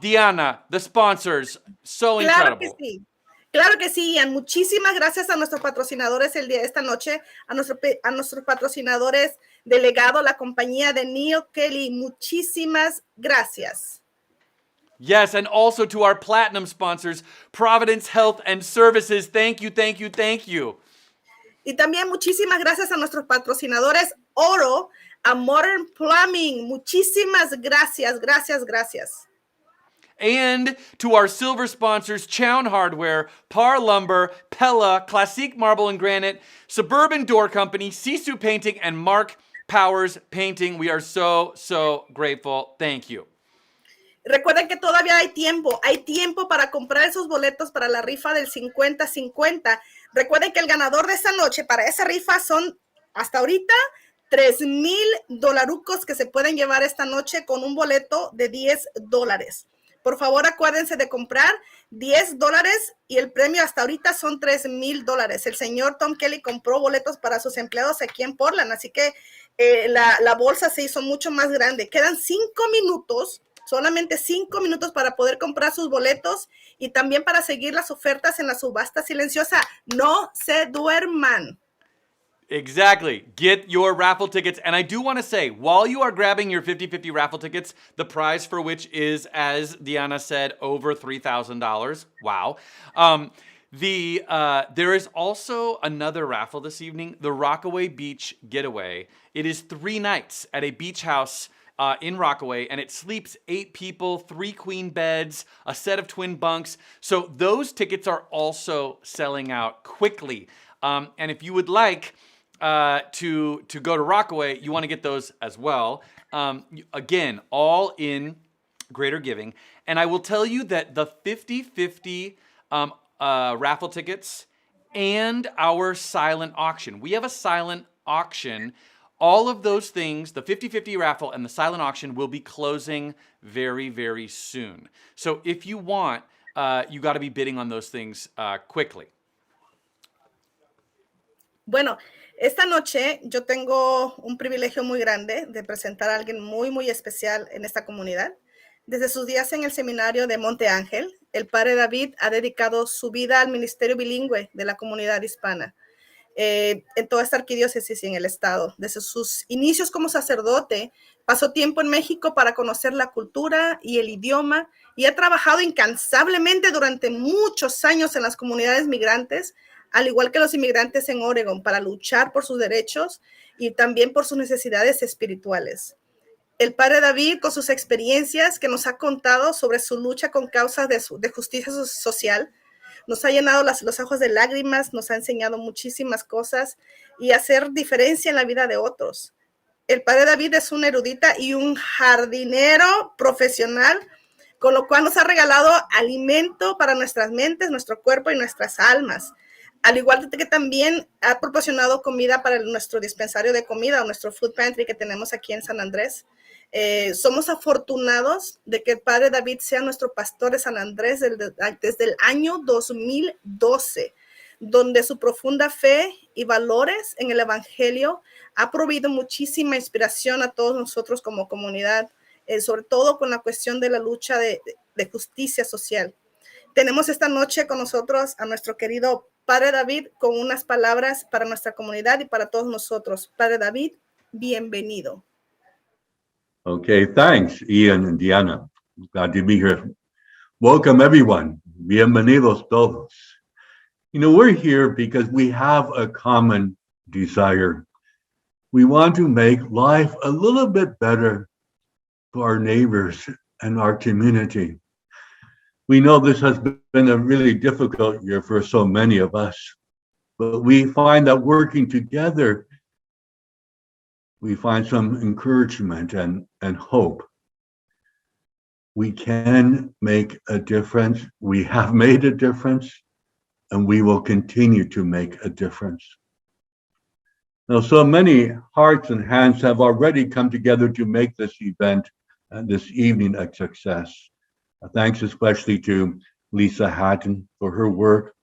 Diana, the sponsors, so incredible. Claro que sí. Claro que sí, Ian. Muchísimas gracias a nuestros patrocinadores el día de esta noche, a nuestros patrocinadores delegado, la compañía de Neil Kelly. Muchísimas gracias. Yes, and also to our platinum sponsors, Providence Health and Services. Thank you. Y también muchísimas gracias a nuestros patrocinadores Oro, a Modern Plumbing. Muchísimas gracias. And to our silver sponsors, Chown Hardware, Par Lumber, Pella, Classique Marble and Granite, Suburban Door Company, Sisu Painting, and Mark Powers Painting. We are so grateful. Thank you. Recuerden que todavía hay tiempo para comprar esos boletos para la rifa del 50-50. Recuerden que el ganador de esta noche para esa rifa son, hasta ahorita, $3,000 que se pueden llevar esta noche con un boleto de $10. Por favor, acuérdense de comprar $10 y el premio hasta ahorita son $3,000. El señor Tom Kelly compró boletos para sus empleados aquí en Portland, así que la bolsa se hizo mucho más grande. Quedan 5 minutos, solamente 5 minutos para poder comprar sus boletos y también para seguir las ofertas en la subasta silenciosa. No se duerman. Exactly. Get your raffle tickets. And I do want to say, while you are grabbing your 50-50 raffle tickets, the prize for which is, as Diana said, over $3,000. Wow. There is also another raffle this evening, the Rockaway Beach Getaway. It is 3 nights at a beach house in Rockaway, and it sleeps 8 people, 3 queen beds, a set of twin bunks. So those tickets are also selling out quickly. And if you would like to go to Rockaway, you want to get those as well. Again, all in Greater Giving. And I will tell you that the 50/50 raffle tickets and our silent auction. We have a silent auction. All of those things, the 50/50 raffle and the silent auction, will be closing very, very soon. So if you want, you got to be bidding on those things quickly. Bueno, esta noche yo tengo un privilegio muy grande de presentar a alguien muy, muy especial en esta comunidad. Desde sus días en el seminario de Monte Ángel, el padre David ha dedicado su vida al ministerio bilingüe de la comunidad hispana. En toda esta arquidiócesis y en el estado. Desde sus inicios como sacerdote, pasó tiempo en México para conocer la cultura y el idioma y ha trabajado incansablemente durante muchos años en las comunidades migrantes, al igual que los inmigrantes en Oregon, para luchar por sus derechos y también por sus necesidades espirituales. El padre David, con sus experiencias que nos ha contado sobre su lucha con causas de justicia social, nos ha llenado los ojos de lágrimas, nos ha enseñado muchísimas cosas y hacer diferencia en la vida de otros. El padre David es un erudita y un jardinero profesional, con lo cual nos ha regalado alimento para nuestras mentes, nuestro cuerpo y nuestras almas. Al igual que también ha proporcionado comida para nuestro dispensario de comida o nuestro food pantry que tenemos aquí en San Andrés. Somos afortunados de que el padre David sea nuestro pastor de San Andrés desde el año 2012, donde su profunda fe y valores en el evangelio ha provisto muchísima inspiración a todos nosotros como comunidad, sobre todo con la cuestión de la lucha de justicia social. Tenemos esta noche con nosotros a nuestro querido padre David con unas palabras para nuestra comunidad y para todos nosotros. Padre David, bienvenido. Okay, thanks, Ian and Diana. Glad to be here. Welcome, everyone. Bienvenidos todos. You know, we're here because we have a common desire. We want to make life a little bit better for our neighbors and our community. We know this has been a really difficult year for so many of us, but we find that working together, we find some encouragement and hope. We can make a difference. We have made a difference, and we will continue to make a difference. Now, so many hearts and hands have already come together to make this event and this evening a success. Thanks especially to Lisa Hatton for her work,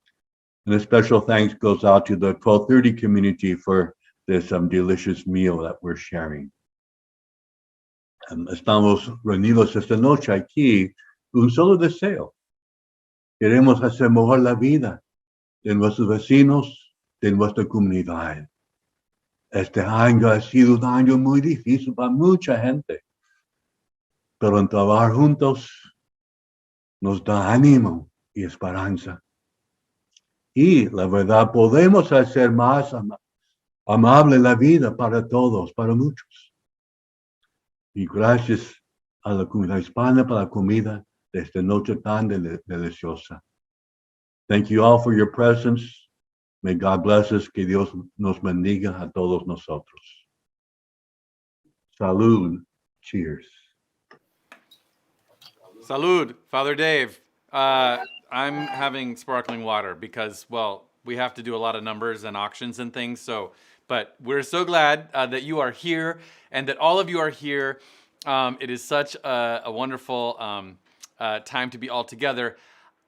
and a special thanks goes out to the 1230 community for this delicious meal that we're sharing. Estamos reunidos esta noche aquí con un solo deseo. Queremos hacer mejor la vida de nuestros vecinos, de nuestra comunidad. Este año ha sido un año muy difícil para mucha gente, pero en trabajar juntos nos da ánimo y esperanza. Y la verdad, podemos hacer más amable la vida para todos, para muchos. Y gracias a la comunidad hispana por la comida de esta noche tan deliciosa. Thank you all for your presence. May God bless us. Que Dios nos bendiga a todos nosotros. Salud. Cheers. Salud, Father Dave. I'm having sparkling water because, well, we have to do a lot of numbers and auctions and things. So, but we're so glad that you are here and that all of you are here. It is such a wonderful time to be all together.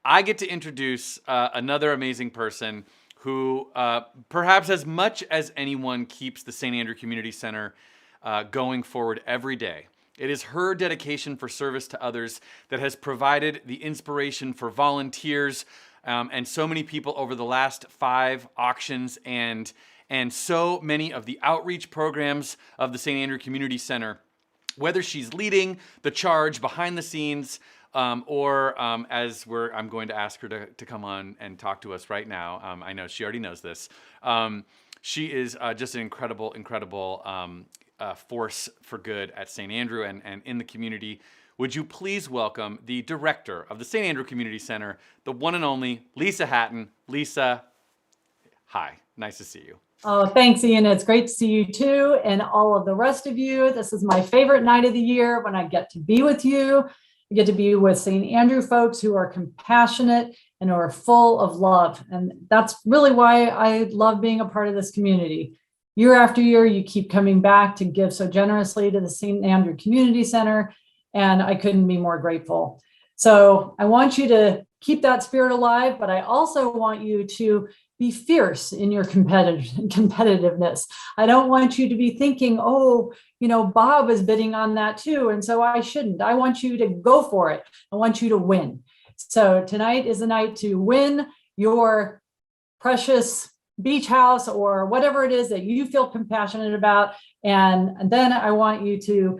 I get to introduce another amazing person who perhaps as much as anyone keeps the St. Andrew Community Center going forward every day. It is her dedication for service to others that has provided the inspiration for volunteers and so many people over the last 5 auctions and so many of the outreach programs of the St. Andrew Community Center. Whether she's leading the charge behind the scenes or as I'm going to ask her to come on and talk to us right now. I know she already knows this. She is just an incredible force for good at St. Andrew and in the community. Would you please welcome the director of the St. Andrew Community Center, the one and only Lisa Hatton. Lisa, hi, nice to see you. Oh, thanks, Ian. It's great to see you too, and all of the rest of you. This is my favorite night of the year when I get to be with you. I get to be with St. Andrew folks who are compassionate and who are full of love. And that's really why I love being a part of this community. Year after year, you keep coming back to give so generously to the St. Andrew Community Center, and I couldn't be more grateful. So I want you to keep that spirit alive, but I also want you to be fierce in your competitiveness. I don't want you to be thinking, oh, Bob is bidding on that too, and so I shouldn't. I want you to go for it. I want you to win. So tonight is the night to win your precious beach house or whatever it is that you feel compassionate about. And then I want you to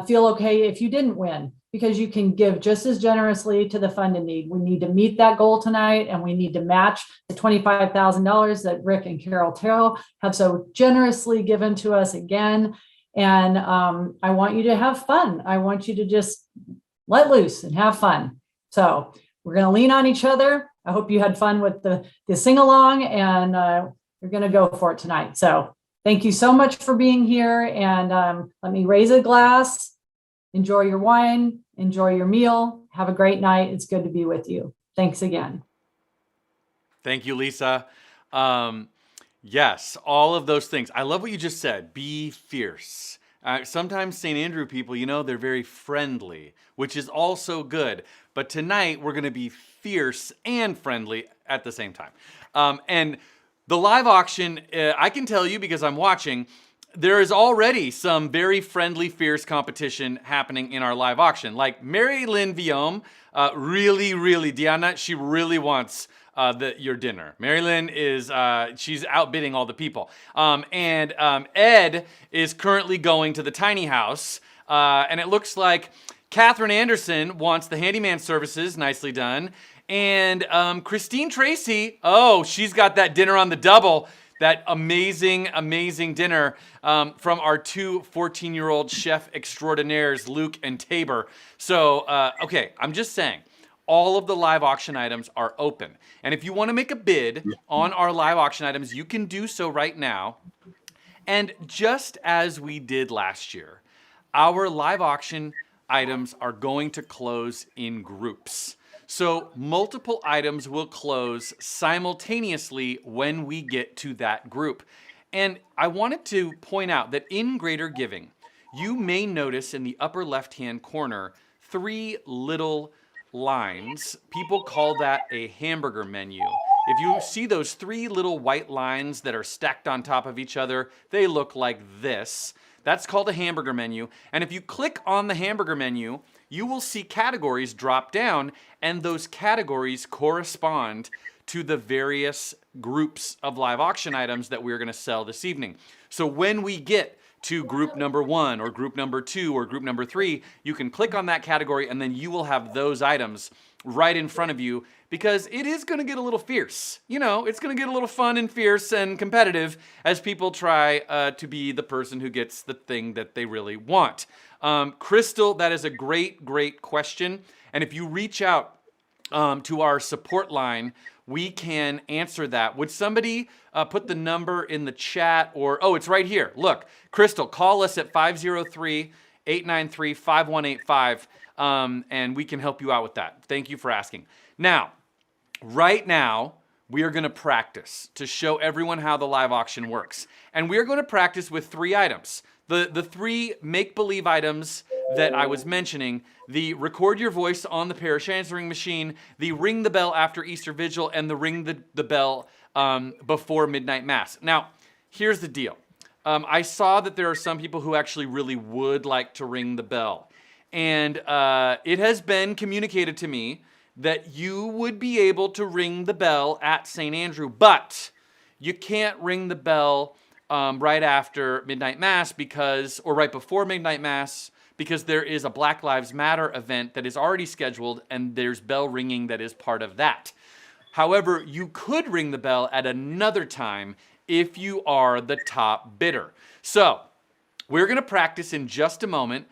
feel okay if you didn't win, because you can give just as generously to the fund in need. We need to meet that goal tonight, and we need to match the $25,000 that Rick and Carol Terrell have so generously given to us again. And I want you to have fun. I want you to just let loose and have fun. So we're going to lean on each other. I hope you had fun with the sing-along, and we're going to go for it tonight. So thank you so much for being here. And let me raise a glass. Enjoy your wine, enjoy your meal, have a great night. It's good to be with you. Thanks again. Thank you, Lisa. Yes, all of those things. I love what you just said. Be fierce. Sometimes St. Andrew people, they're very friendly, which is also good. But tonight we're going to be fierce and friendly at the same time. And the live auction, I can tell you because I'm watching, there is already some very friendly, fierce competition happening in our live auction. Like Mary Lynn Viome, really, Diana, she really wants your dinner. Mary Lynn she's outbidding all the people. And Ed is currently going to the tiny house, and it looks like Catherine Anderson wants the handyman services, nicely done. And Christine Tracy, she's got that dinner on the double. That amazing dinner from our two 14-year-old chef extraordinaires, Luke and Tabor. So, okay, I'm just saying, all of the live auction items are open. And if you want to make a bid on our live auction items, you can do so right now. And just as we did last year, our live auction items are going to close in groups. So multiple items will close simultaneously when we get to that group. And I wanted to point out that in Greater Giving, you may notice in the upper left-hand corner 3 little lines. People call that a hamburger menu. If you see those 3 little white lines that are stacked on top of each other, they look like this. That's called a hamburger menu. And if you click on the hamburger menu, you will see categories drop down, and those categories correspond to the various groups of live auction items that we're going to sell this evening. So when we get to group number 1 or group number 2 or group number 3, you can click on that category, and then you will have those items right in front of you, because it is going to get a little fierce. It's going to get a little fun and fierce and competitive as people try to be the person who gets the thing that they really want. Crystal, that is a great question. And if you reach out to our support line, we can answer that. Would somebody put the number in the chat? Or, it's right here. Look, Crystal, call us at 503-893-5185, and we can help you out with that. Thank you for asking. Now, right now, we are going to practice to show everyone how the live auction works. And we are going to practice with 3 items. The 3 make-believe items that I was mentioning: the record your voice on the parish answering machine, the ring the bell after Easter Vigil, and the ring the bell before midnight mass. Now, here's the deal. I saw that there are some people who actually really would like to ring the bell. And it has been communicated to me that you would be able to ring the bell at St. Andrew, but you can't ring the bell right after midnight mass or right before midnight mass, because there is a Black Lives Matter event that is already scheduled, and there's bell ringing that is part of that. However, you could ring the bell at another time if you are the top bidder. So We're going to practice in just a moment.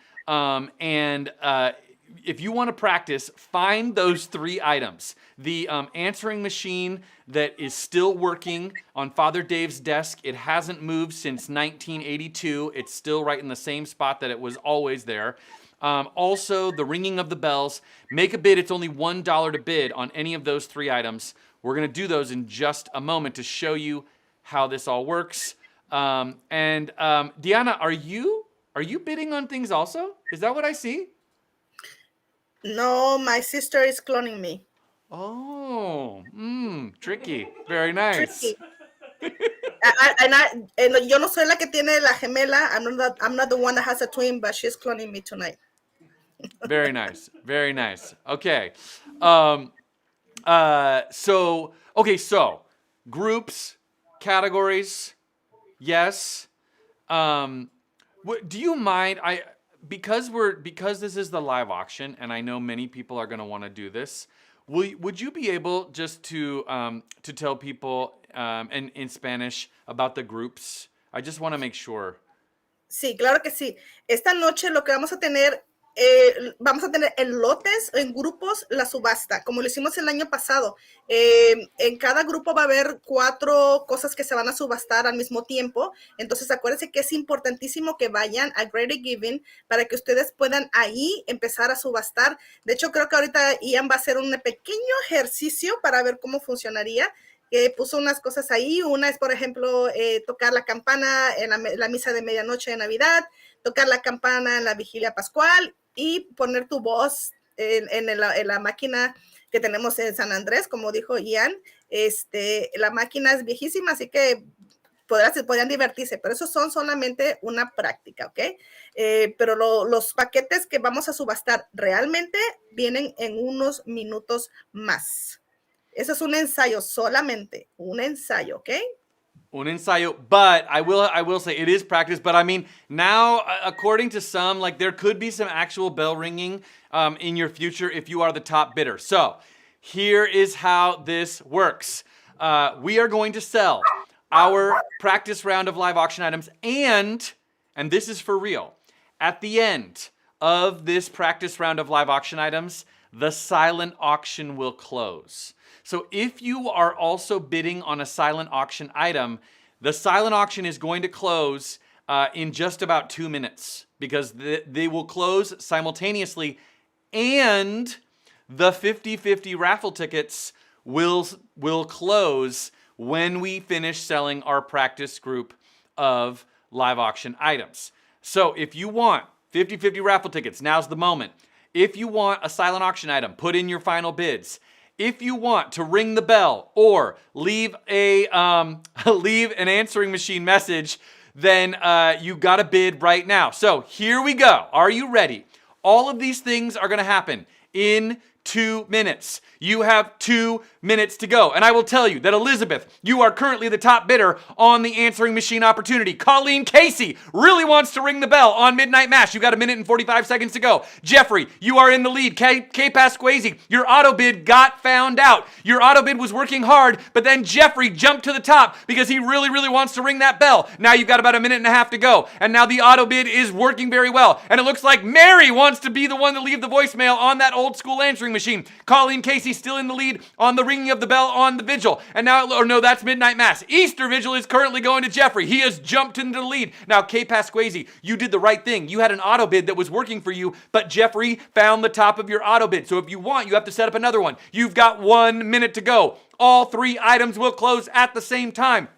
If you want to practice, find those 3 items. The answering machine that is still working on Father Dave's desk. It hasn't moved since 1982. It's still right in the same spot that it was always there. Also, the ringing of the bells. Make a bid. It's only $1 to bid on any of those 3 items. We're going to do those in just a moment to show you how this all works. Diana, are you bidding on things also? Is that what I see? No, my sister is cloning me. Oh, tricky. Very nice. Tricky. Yo no soy la que tiene la gemela. I'm not the one that has a twin, but she's cloning me tonight. Very nice. Very nice. Okay. So groups, categories, yes. Do you mind? Because this is the live auction, and I know many people are going to want to do this. Would you be able just to tell people in Spanish about the groups? I just want to make sure. Sí, claro que sí. Esta noche lo que vamos a tener en lotes, en grupos, la subasta, como lo hicimos el año pasado. En cada grupo va a haber 4 cosas que se van a subastar al mismo tiempo. Entonces, acuérdense que es importantísimo que vayan a Greater Giving para que ustedes puedan ahí empezar a subastar. De hecho, creo que ahorita Ian va a hacer un pequeño ejercicio para ver cómo funcionaría. Puso unas cosas ahí. Una es, por ejemplo, tocar la campana en la misa de medianoche de Navidad, tocar la campana en la vigilia pascual y poner tu voz en la máquina que tenemos en San Andrés, como dijo Ian. La máquina es viejísima, así que podrían divertirse, pero eso son solamente una práctica, ¿ok? Pero los paquetes que vamos a subastar realmente vienen en unos minutos más. Eso es un ensayo, solamente un ensayo, ¿ok? Un ensayo, but I will say it is practice. But I mean, now according to some, like there could be some actual bell ringing in your future if you are the top bidder. So here is how this works. We are going to sell our practice round of live auction items, and this is for real. At the end of this practice round of live auction items, the silent auction will close. So if you are also bidding on a silent auction item, the silent auction is going to close in just about 2 minutes because they will close simultaneously, and the 50-50 raffle tickets will close when we finish selling our practice group of live auction items. So if you want 50-50 raffle tickets, now's the moment. If you want a silent auction item, put in your final bids. If you want to ring the bell or leave an answering machine message, then you got to bid right now. So here we go. Are you ready? All of these things are going to happen in 2 minutes. You have 2 minutes to go. And I will tell you that Elizabeth, you are currently the top bidder on the answering machine opportunity. Colleen Casey really wants to ring the bell on Midnight Mass. You got 1 minute and 45 seconds to go. Jeffrey, you are in the lead. Kay Pasquazi, your auto bid got found out. Your auto bid was working hard, but then Jeffrey jumped to the top because he really, really wants to ring that bell. Now you've got about 1.5 minutes to go. And now the auto bid is working very well. And it looks like Mary wants to be the one to leave the voicemail on that old school answering machine. Colleen Casey still in the lead on the ringing of the bell on the vigil. And now, or no, that's Midnight Mass. Easter Vigil is currently going to Jeffrey. He has jumped into the lead. Now, Kay Pasquazi, you did the right thing. You had an auto bid that was working for you, but Jeffrey found the top of your auto bid. So if you want, you have to set up another one. You've got 1 minute to go. All 3 items will close at the same time,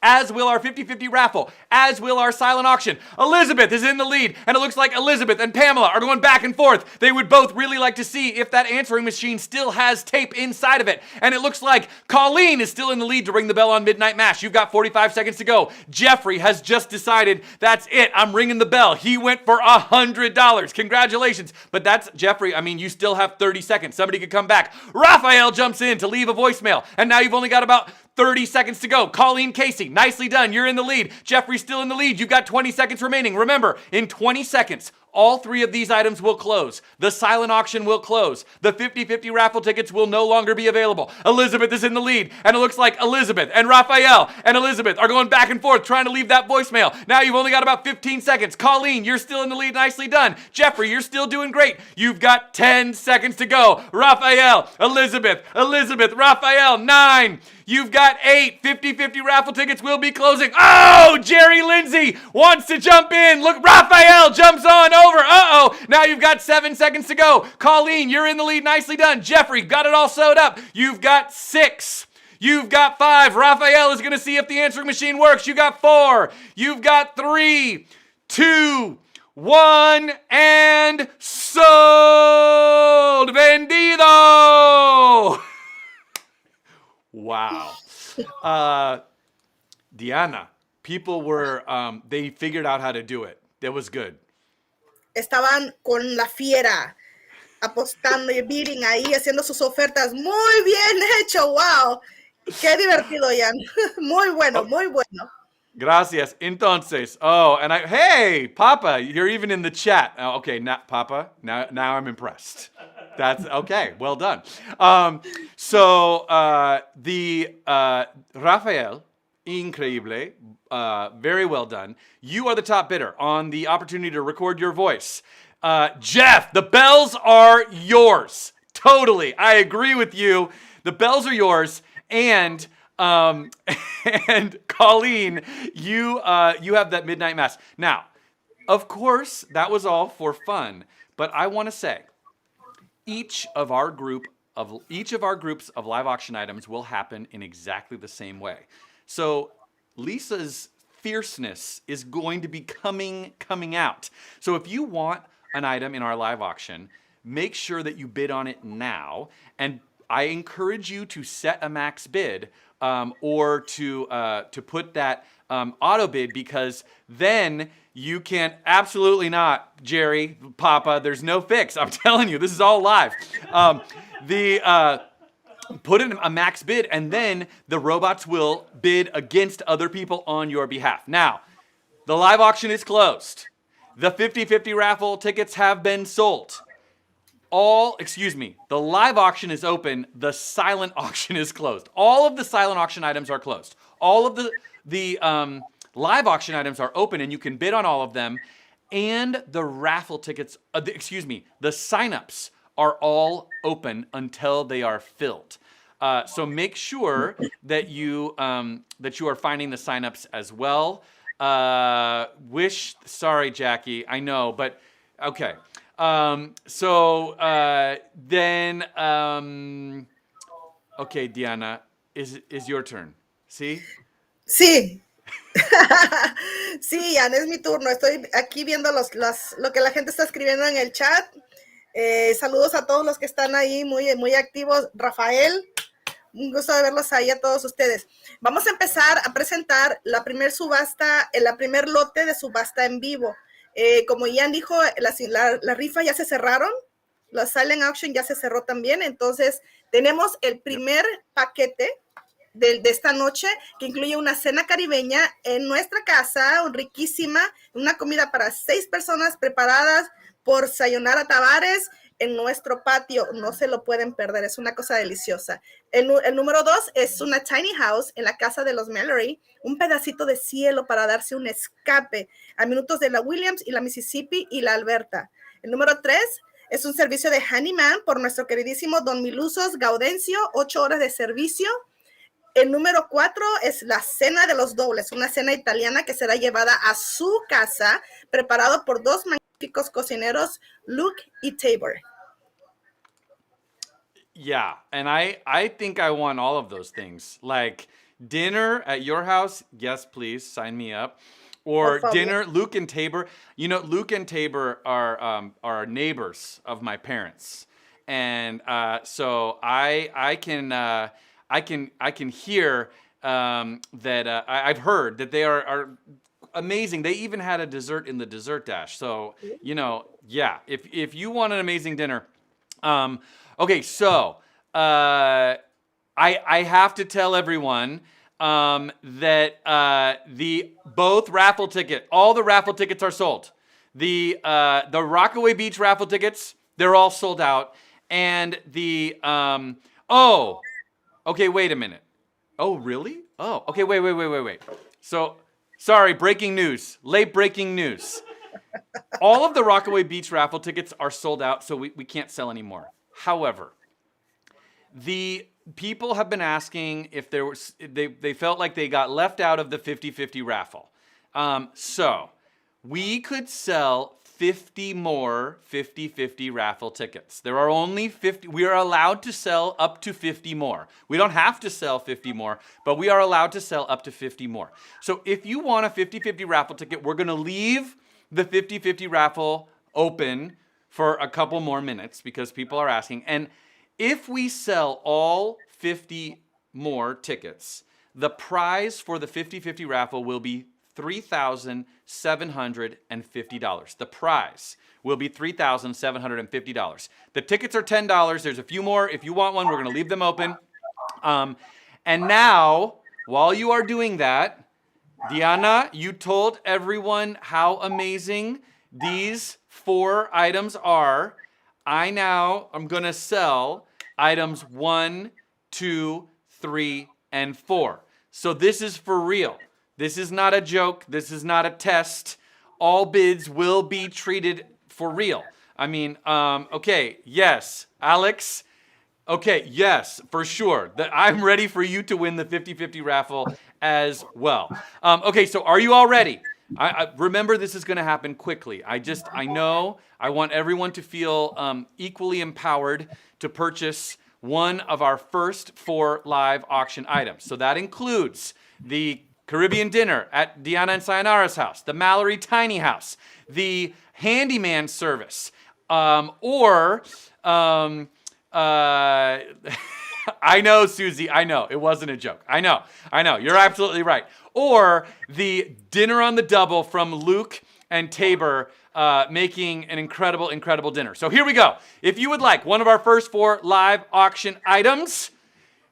as will our 50-50 raffle, as will our silent auction. Elizabeth is in the lead, and it looks like Elizabeth and Pamela are going back and forth. They would both really like to see if that answering machine still has tape inside of it. And it looks like Colleen is still in the lead to ring the bell on Midnight Mass. You've got 45 seconds to go. Jeffrey has just decided, that's it, I'm ringing the bell. He went for $100. Congratulations. But that's Jeffrey. I mean, you still have 30 seconds. Somebody could come back. Raphael jumps in to leave a voicemail, and now you've only got about 30 seconds to go. Colleen Casey, nicely done. You're in the lead. Jeffrey's still in the lead. You've got 20 seconds remaining. Remember, in 20 seconds, All 3 of these items will close. The silent auction will close. The 50-50 raffle tickets will no longer be available. Elizabeth is in the lead, and it looks like Elizabeth and Raphael and Elizabeth are going back and forth trying to leave that voicemail. Now you've only got about 15 seconds. Colleen, you're still in the lead. Nicely done. Jeffrey, you're still doing great. You've got 10 seconds to go. Raphael, Elizabeth, Raphael, 9. You've got 8. 50-50 raffle tickets will be closing. Oh, Jerry Lindsay wants to jump in. Look, Raphael jumps on over. Uh-oh. Now you've got 7 seconds to go. Colleen, you're in the lead. Nicely done. Jeffrey, got it all sewed up. You've got 6. You've got 5. Raphael is going to see if the answering machine works. You got 4. You've got 3, 2, 1, and sold. Vendido. Wow. Diana, people were, they figured out how to do it. That was good. Estaban con la fiera, apostando y bidding ahí, haciendo sus ofertas. Muy bien hecho, wow. Qué divertido, Ian. Muy bueno, muy bueno. Gracias. Entonces, hey, Papa, you're even in the chat. Okay, not Papa. Now I'm impressed. That's okay. Well done. Rafael, increíble, very well done. You are the top bidder on the opportunity to record your voice. Jeff, the bells are yours. Totally, I agree with you. The bells are yours, and Colleen, you have that midnight mass. Now, of course, that was all for fun, but I want to say, each of our groups of live auction items will happen in exactly the same way. So Lisa's fierceness is going to be coming out. So if you want an item in our live auction, make sure that you bid on it now. And I encourage you to set a max bid or to put that auto bid, because then you can absolutely not, Jerry, Papa, there's no fix. I'm telling you, this is all live. Put in a max bid, and then the robots will bid against other people on your behalf. Now, the live auction is closed. The 50-50 raffle tickets have been sold. The live auction is open. The silent auction is closed. All of the silent auction items are closed. All of the live auction items are open, and you can bid on all of them. And the raffle tickets, the signups are all open until they are filled. So make sure that you are finding the signups as well. Sorry, Jackie, I know, but okay. Okay, Diana, is your turn. ¿Sí? Sí. Sí, Ian, es mi turno. Estoy aquí viendo lo que la gente está escribiendo en el chat. Saludos a todos los que están ahí muy activos. Rafael, un gusto de verlos ahí a todos ustedes. Vamos a empezar a presentar la primer subasta, la primer lote de subasta en vivo. Como Ian dijo, la rifa ya se cerraron, la silent auction ya se cerró también, entonces tenemos el primer paquete de esta noche, que incluye una cena caribeña en nuestra casa, riquísima, una comida para 6 personas preparadas por Sayonara Tavares en nuestro patio. No se lo pueden perder, es una cosa deliciosa. El número 2 es una tiny house en la casa de los Mallory, un pedacito de cielo para darse un escape a minutos de la Williams y la Mississippi y la Alberta. El número 3 es un servicio de handyman por nuestro queridísimo Don Milusos Gaudencio, 8 horas de servicio. El número 4 es la cena de los dobles, una cena italiana que será llevada a su casa, preparado por 2 magníficos cocineros, Luke y Tabor. Yeah, and I think I want all of those things. Like dinner at your house, yes, please, sign me up. Or dinner, Luke and Tabor. You know, Luke and Tabor are neighbors of my parents. And so I can hear that I've heard that they are amazing. They even had a dessert in the dessert dash. So, you know, yeah, if you want an amazing dinner. Okay, so I have to tell everyone that all the raffle tickets are sold. The Rockaway Beach raffle tickets, they're all sold out. And the, okay, wait a minute. Oh, really? Oh, okay, wait. So, sorry, breaking news, late breaking news. All of the Rockaway Beach raffle tickets are sold out, so we can't sell anymore. However, the people have been asking if there was, they felt like they got left out of the 50-50 raffle. So we could sell 50 more 50-50 raffle tickets. There are only 50, we are allowed to sell up to 50 more. We don't have to sell 50 more, but we are allowed to sell up to 50 more. So if you want a 50-50 raffle ticket, we're gonna leave the 50-50 raffle open for a couple more minutes because people are asking. And if we sell all 50 more tickets, the prize for the 50-50 raffle will be $3,750. The prize will be $3,750. The tickets are $10. There's a few more. If you want one, we're going to leave them open. And now, while you are doing that, Diana, you told everyone how amazing these 4 items are. I now am going to sell items 1, 2, 3, and 4. So this is for real. This is not a joke. This is not a test. All bids will be treated for real. I mean, okay, yes, Alex. Okay, yes, for sure. I'm ready for you to win the 50-50 raffle as well. Okay, so are you all ready? I remember this is going to happen quickly. I know I want everyone to feel equally empowered to purchase one of our first 4 live auction items. So that includes the Caribbean dinner at Deanna and Sayonara's house, the Mallory tiny house, the handyman service, I know, Susie, I know, it wasn't a joke. I know, you're absolutely right. Or the dinner on the double from Luke and Tabor, making an incredible dinner. So here we go. If you would like one of our first 4 live auction items,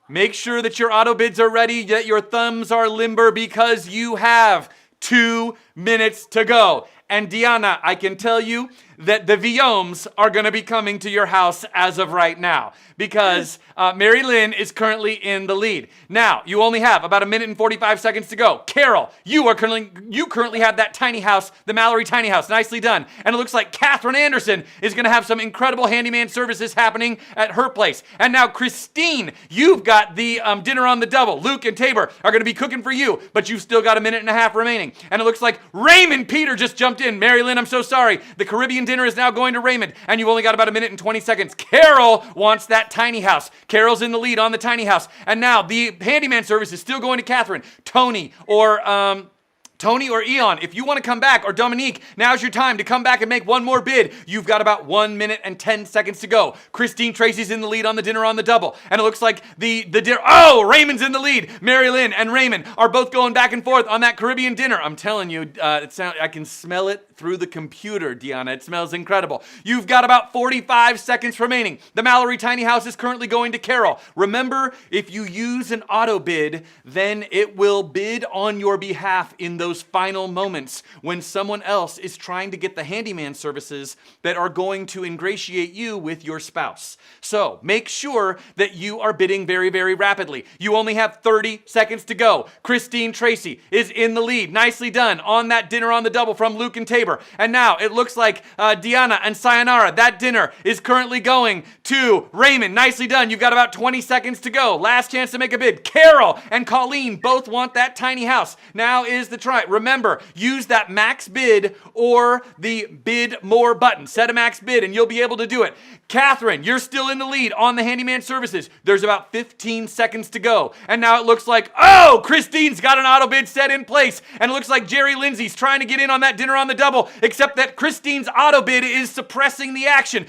make sure that your auto bids are ready, that your thumbs are limber because you have 2 minutes to go. And Diana, I can tell you that the Viomes are going to be coming to your house as of right now because Mary Lynn is currently in the lead. Now, you only have about 1 minute and 45 seconds to go. Carol, you currently have that tiny house, the Mallory tiny house. Nicely done. And it looks like Catherine Anderson is going to have some incredible handyman services happening at her place. And now, Christine, you've got the dinner on the double. Luke and Tabor are going to be cooking for you, but you've still got 1.5 minutes remaining. And it looks like Raymond Peter just jumped in. Mary Lynn, I'm so sorry. The Caribbean dinner is now going to Raymond, and you've only got about 1 minute and 20 seconds. Carol wants that tiny house. Carol's in the lead on the tiny house. And now the handyman service is still going to Catherine. Tony or Eon, if you want to come back, or Dominique, now's your time to come back and make one more bid. You've got about 1 minute and 10 seconds to go. Christine Tracy's in the lead on the dinner on the double. And it looks like the dinner, Raymond's in the lead. Mary Lynn and Raymond are both going back and forth on that Caribbean dinner. I'm telling you, I can smell it through the computer, Deanna. It smells incredible. You've got about 45 seconds remaining. The Mallory tiny house is currently going to Carol. Remember, if you use an auto bid, then it will bid on your behalf in those final moments when someone else is trying to get the handyman services that are going to ingratiate you with your spouse. So make sure that you are bidding very, very rapidly. You only have 30 seconds to go. Christine Tracy is in the lead. Nicely done on that dinner on the double from Luke and Tabor. And now it looks like Deanna and Sayonara, that dinner is currently going to Raymond. Nicely done. You've got about 20 seconds to go. Last chance to make a bid. Carol and Colleen both want that tiny house. Now is the try. Remember, use that max bid or the bid more button. Set a max bid and you'll be able to do it. Catherine, you're still in the lead on the handyman services. There's about 15 seconds to go. And now it looks like, Christine's got an auto bid set in place. And it looks like Jerry Lindsay's trying to get in on that dinner on the double, except that Christine's auto bid is suppressing the action.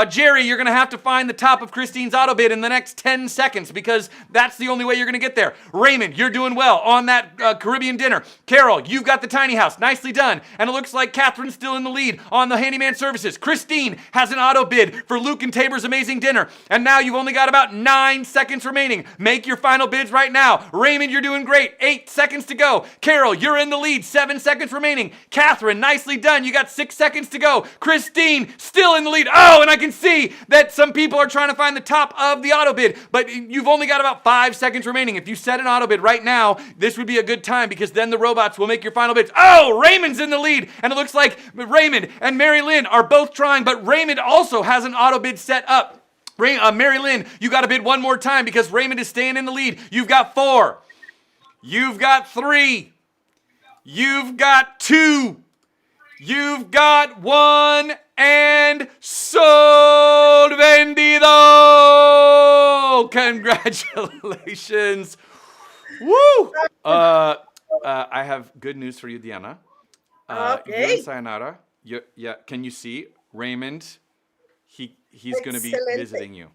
Jerry, you're going to have have to find the top of Christine's auto bid in the next 10 seconds because that's the only way you're going to get there. Raymond, you're doing well on that Caribbean dinner. Carol, you've got the tiny house. Nicely done. And it looks like Catherine's still in the lead on the handyman services. Christine has an auto bid for Luke and Tabor's amazing dinner. And now you've only got about 9 seconds remaining. Make your final bids right now. Raymond, you're doing great. 8 seconds to go. Carol, you're in the lead. 7 seconds remaining. Catherine, nicely done. You got 6 seconds to go. Christine, still in the lead. Oh, and I can see that some people are trying to find the top of the auto bid, but you've only got about 5 seconds remaining. If you set an auto bid right now, this would be a good time because then the robots will make your final bids. Oh, Raymond's in the lead, and it looks like Raymond and Mary Lynn are both trying, but Raymond also has an auto bid set up. Mary Lynn, you got to bid one more time because Raymond is staying in the lead. You've got 4. You've got 3. You've got 2. You've got 1. And sold vendido! Congratulations! Woo! I have good news for you, Diana. Okay. You're in Sayonara. Yeah, can you see Raymond? He's going to be Excelente. visiting you.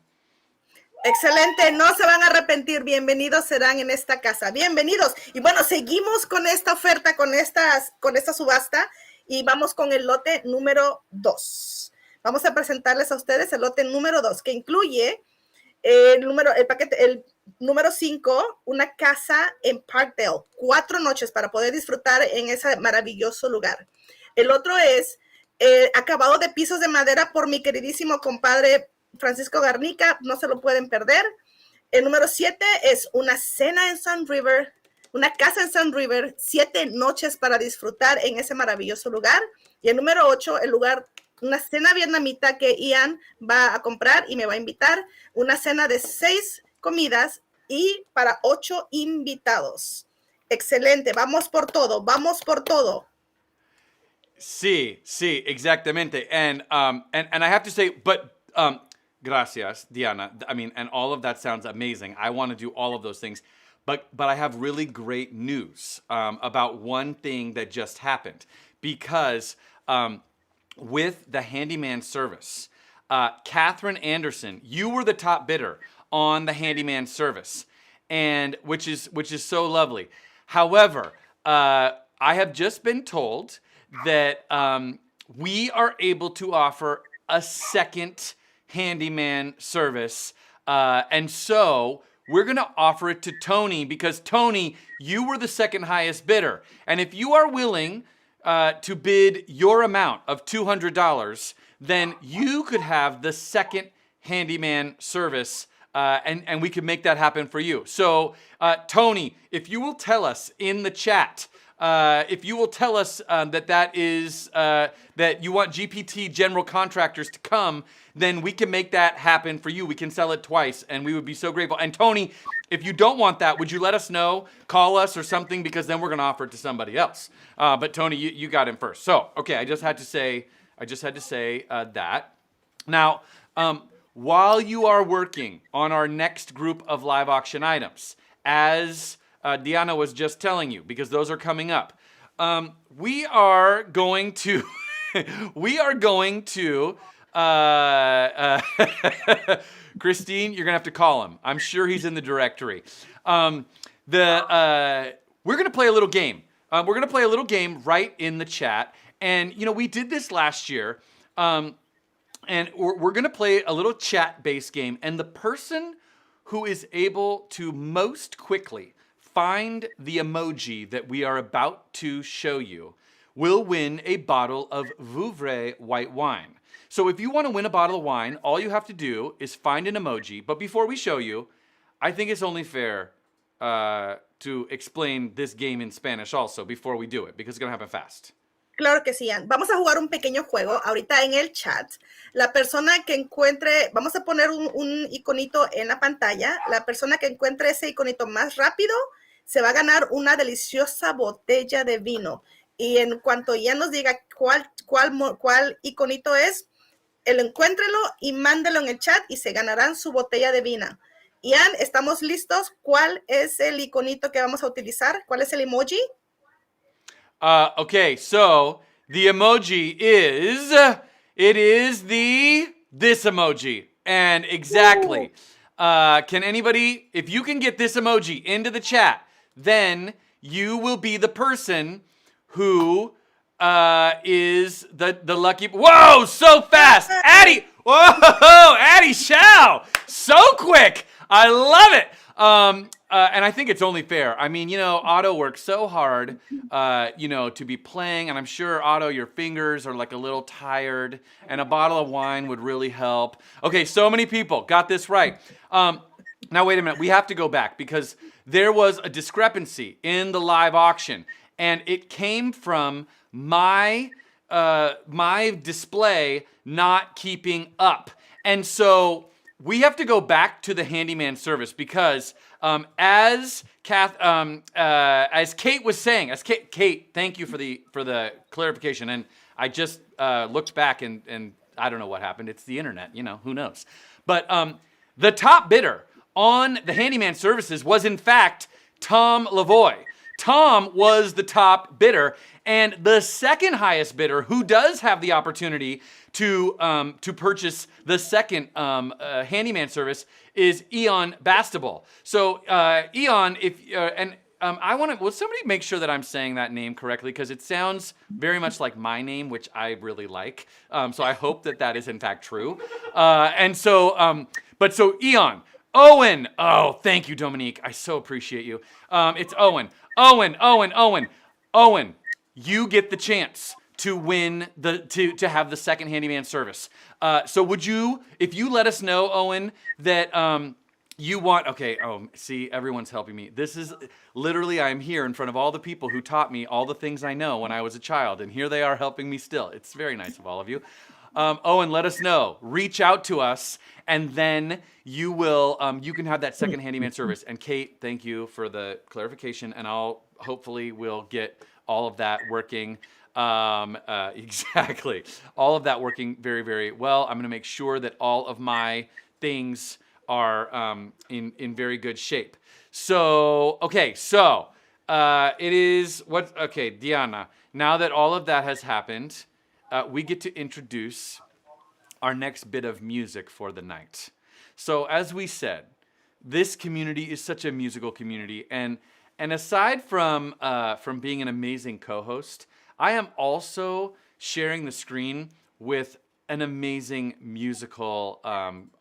Excelente, no se van a arrepentir, bienvenidos serán en esta casa, bienvenidos. Y bueno, seguimos con esta oferta, con esta subasta y vamos con el lote número 2. Vamos a presentarles a ustedes el lote número 2, que incluye el número 5, una casa en Parkdale, 4 noches para poder disfrutar en ese maravilloso lugar. El otro es acabado de pisos de madera por mi queridísimo compadre Francisco Garnica, no se lo pueden perder. El número 7 es una cena en Sun River, una casa en Sun River, 7 noches para disfrutar en ese maravilloso lugar. Y el número 8, el lugar, una cena vietnamita que Ian va a comprar y me va a invitar, una cena de 6 comidas y para 8 invitados. Excelente, vamos por todo, vamos por todo. Sí, exactamente. And I have to say, but gracias, Diana. I mean, and all of that sounds amazing. I want to do all of those things. But I have really great news about one thing that just happened. Because with the handyman service, Catherine Anderson, you were the top bidder on the handyman service, and which is so lovely. However, I have just been told that we are able to offer a second handyman service, and so we're going to offer it to Tony because Tony, you were the second highest bidder, and if you are willing to bid your amount of $200, then you could have the second handyman service, and we could make that happen for you. So, Tony, if you will tell us in the chat, if you will tell us that you want GPT General Contractors to come, then we can make that happen for you. We can sell it twice, and we would be so grateful. And Tony, if you don't want that, would you let us know? Call us or something, because then we're going to offer it to somebody else. But Tony, you got him first. So, okay, I just had to say that. Now, while you are working on our next group of live auction items, as Diana was just telling you, because those are coming up, we are going to Christine, you're gonna have to call him. I'm sure he's in the directory. We're gonna play a little game. We're gonna play a little game right in the chat, and we did this last year, and we're gonna play a little chat-based game, and the person who is able to most quickly find the emoji that we are about to show you will win a bottle of Vouvray white wine. So if you want to win a bottle of wine, all you have to do is find an emoji. But before we show you, I think it's only fair to explain this game in Spanish also before we do it, because it's going to happen fast. Claro que sí, Ian. Vamos a jugar un pequeño juego ahorita en el chat. La persona que encuentre, vamos a poner un iconito en la pantalla. La persona que encuentre ese iconito más rápido se va a ganar una deliciosa botella de vino. Y en cuanto ya nos diga cuál iconito es, encuéntrelo y mándelo en el chat y se ganarán su botella de vino. Ian, ¿estamos listos? ¿Cuál es el iconito que vamos a utilizar? ¿Cuál es el emoji? Okay, so the emoji is this emoji. And exactly. Can anybody, if you can get this emoji into the chat, then you will be the person who is the lucky. Whoa, so fast. Addie. Whoa, Addie Chow. So quick. I love it. And I think it's only fair. I mean, Otto works so hard, to be playing. And I'm sure, Otto, your fingers are like a little tired. And a bottle of wine would really help. Okay, so many people got this right. Now, wait a minute. We have to go back because there was a discrepancy in the live auction. And it came from my display not keeping up. And so we have to go back to the handyman service because as Kate was saying, Kate, thank you for the clarification. And I just looked back and I don't know what happened. It's the internet, who knows. But the top bidder on the handyman services was in fact Tom Lavoie. Tom was the top bidder, and the second highest bidder, who does have the opportunity to purchase the second handyman service, is Eon Bastable. So Eon, will somebody make sure that I'm saying that name correctly, because it sounds very much like my name, which I really like. So I hope that is in fact true. So Eon. Owen. Oh, thank you, Dominique. I so appreciate you. It's Owen. Owen, you get the chance to win to have the second handyman service. So would you, if you let us know, Owen, that you want, okay, see, everyone's helping me. This is literally, I'm here in front of all the people who taught me all the things I know when I was a child, and here they are helping me still. It's very nice of all of you. Owen, let us know. Reach out to us, and then you will. You can have that second handyman service. And Kate, thank you for the clarification, and hopefully we'll get all of that working. Exactly, all of that working very, very well. I'm going to make sure that all of my things are in very good shape. So okay, it is what? Okay, Diana. Now that all of that has happened. We get to introduce our next bit of music for the night. So as we said, this community is such a musical community, and aside from being an amazing co-host, I am also sharing the screen with an amazing musical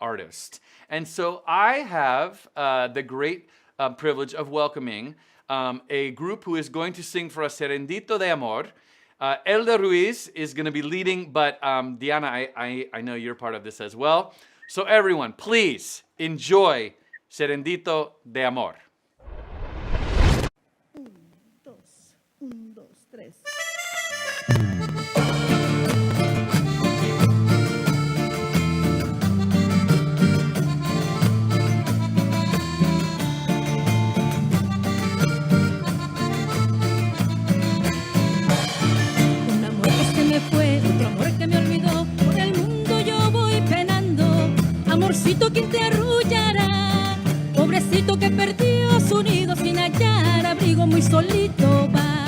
artist. And so I have the great privilege of welcoming a group who is going to sing for us Serendito de Amor. Elder Ruiz is going to be leading, but Diana, I know you're part of this as well. So everyone, please enjoy Serendito de Amor. 1, 2, 1, 2, 3. Amorcito, ¿quién te arrullará? Pobrecito que perdió su nido sin hallar abrigo, muy solito va.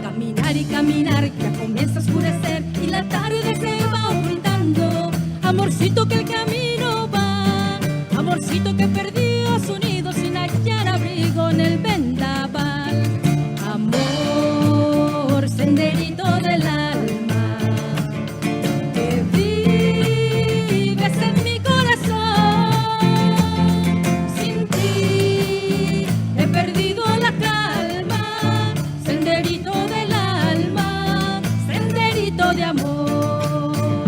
Caminar y caminar, ya comienza a oscurecer y la tarde se va ocultando. Amorcito que el camino va, amorcito que perdió su nido sin hallar abrigo en el vendaval. Amor, senderito del alma, que vives en mi de amor.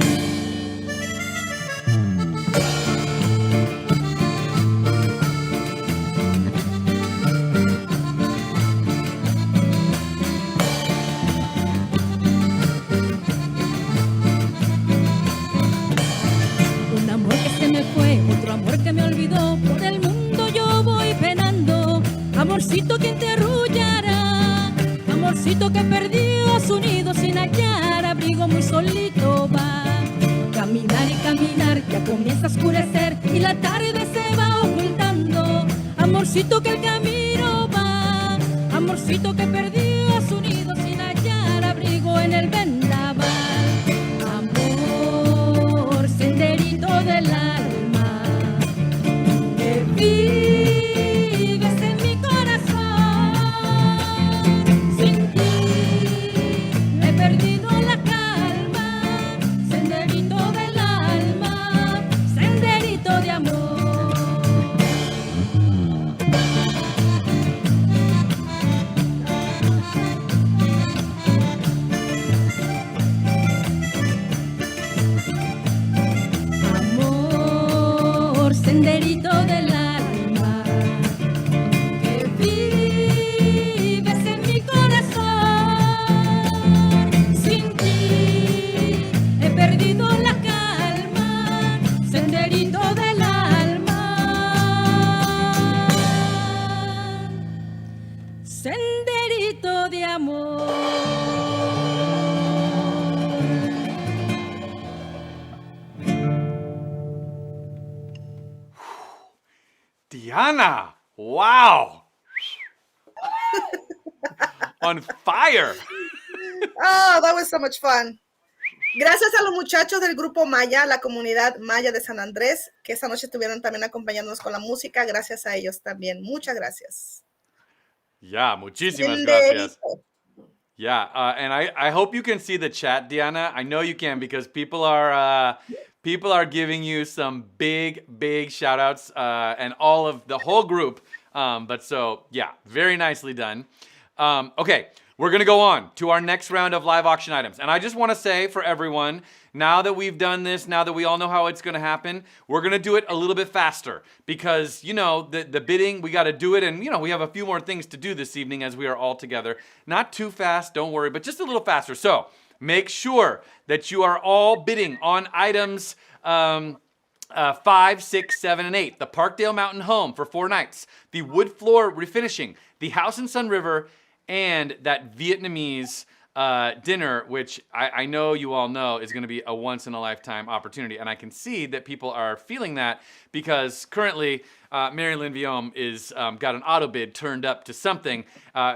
Un amor que se me fue, otro amor que me olvidó, por el mundo yo voy penando. Amorcito, ¿quién te arrullará? Amorcito que perdió su nido sin hallar abrigo, muy solito va. Caminar y caminar, ya comienza a oscurecer y la tarde se va ocultando. Amorcito que el camino va, amorcito que perdió su nido sin hallar abrigo en el vendaval. Amor, senderito del alma, Diana, wow. On fire. Oh, that was so much fun. Gracias a los muchachos del grupo Maya, la comunidad Maya de San Andrés, que esa noche estuvieron también acompañándonos con la música. Gracias a ellos también. Muchas gracias. Yeah, muchísimas gracias. Yeah, and I hope you can see the chat, Diana. I know you can because people are giving you some big shout outs and all of the whole group. But so, yeah, very nicely done. Okay, we're going to go on to our next round of live auction items. And I just want to say for everyone, now that we've done this, now that we all know how it's going to happen, we're going to do it a little bit faster because, you know, the bidding, we got to do it. And, you know, we have a few more things to do this evening as we are all together. Not too fast, don't worry, but just a little faster. So make sure that you are all bidding on items 5, 6, 7, and 8. The Parkdale Mountain Home for 4 nights. The wood floor refinishing. The house in Sun River. And that Vietnamese dinner, which I know you all know is going to be a once-in-a-lifetime opportunity. And I can see that people are feeling that because currently Mary Lynn Viome is got an auto bid turned up to something.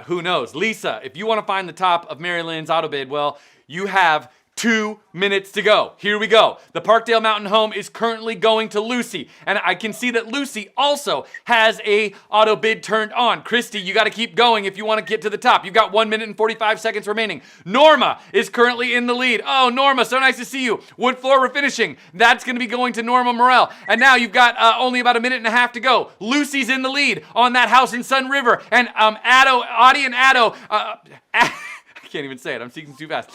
Who knows? Lisa, if you want to find the top of Mary Lynn's auto bid, well, you have 2 minutes to go. Here we go. The Parkdale Mountain Home is currently going to Lucy. And I can see that Lucy also has a auto bid turned on. Christy, you got to keep going if you want to get to the top. You've got 1 minute and 45 seconds remaining. Norma is currently in the lead. Oh, Norma, so nice to see you. Wood floor refinishing. That's going to be going to Norma Morell. And now you've got only about 1.5 minutes to go. Lucy's in the lead on that house in Sun River. And Audie and Addo... I can't even say it. I'm speaking too fast.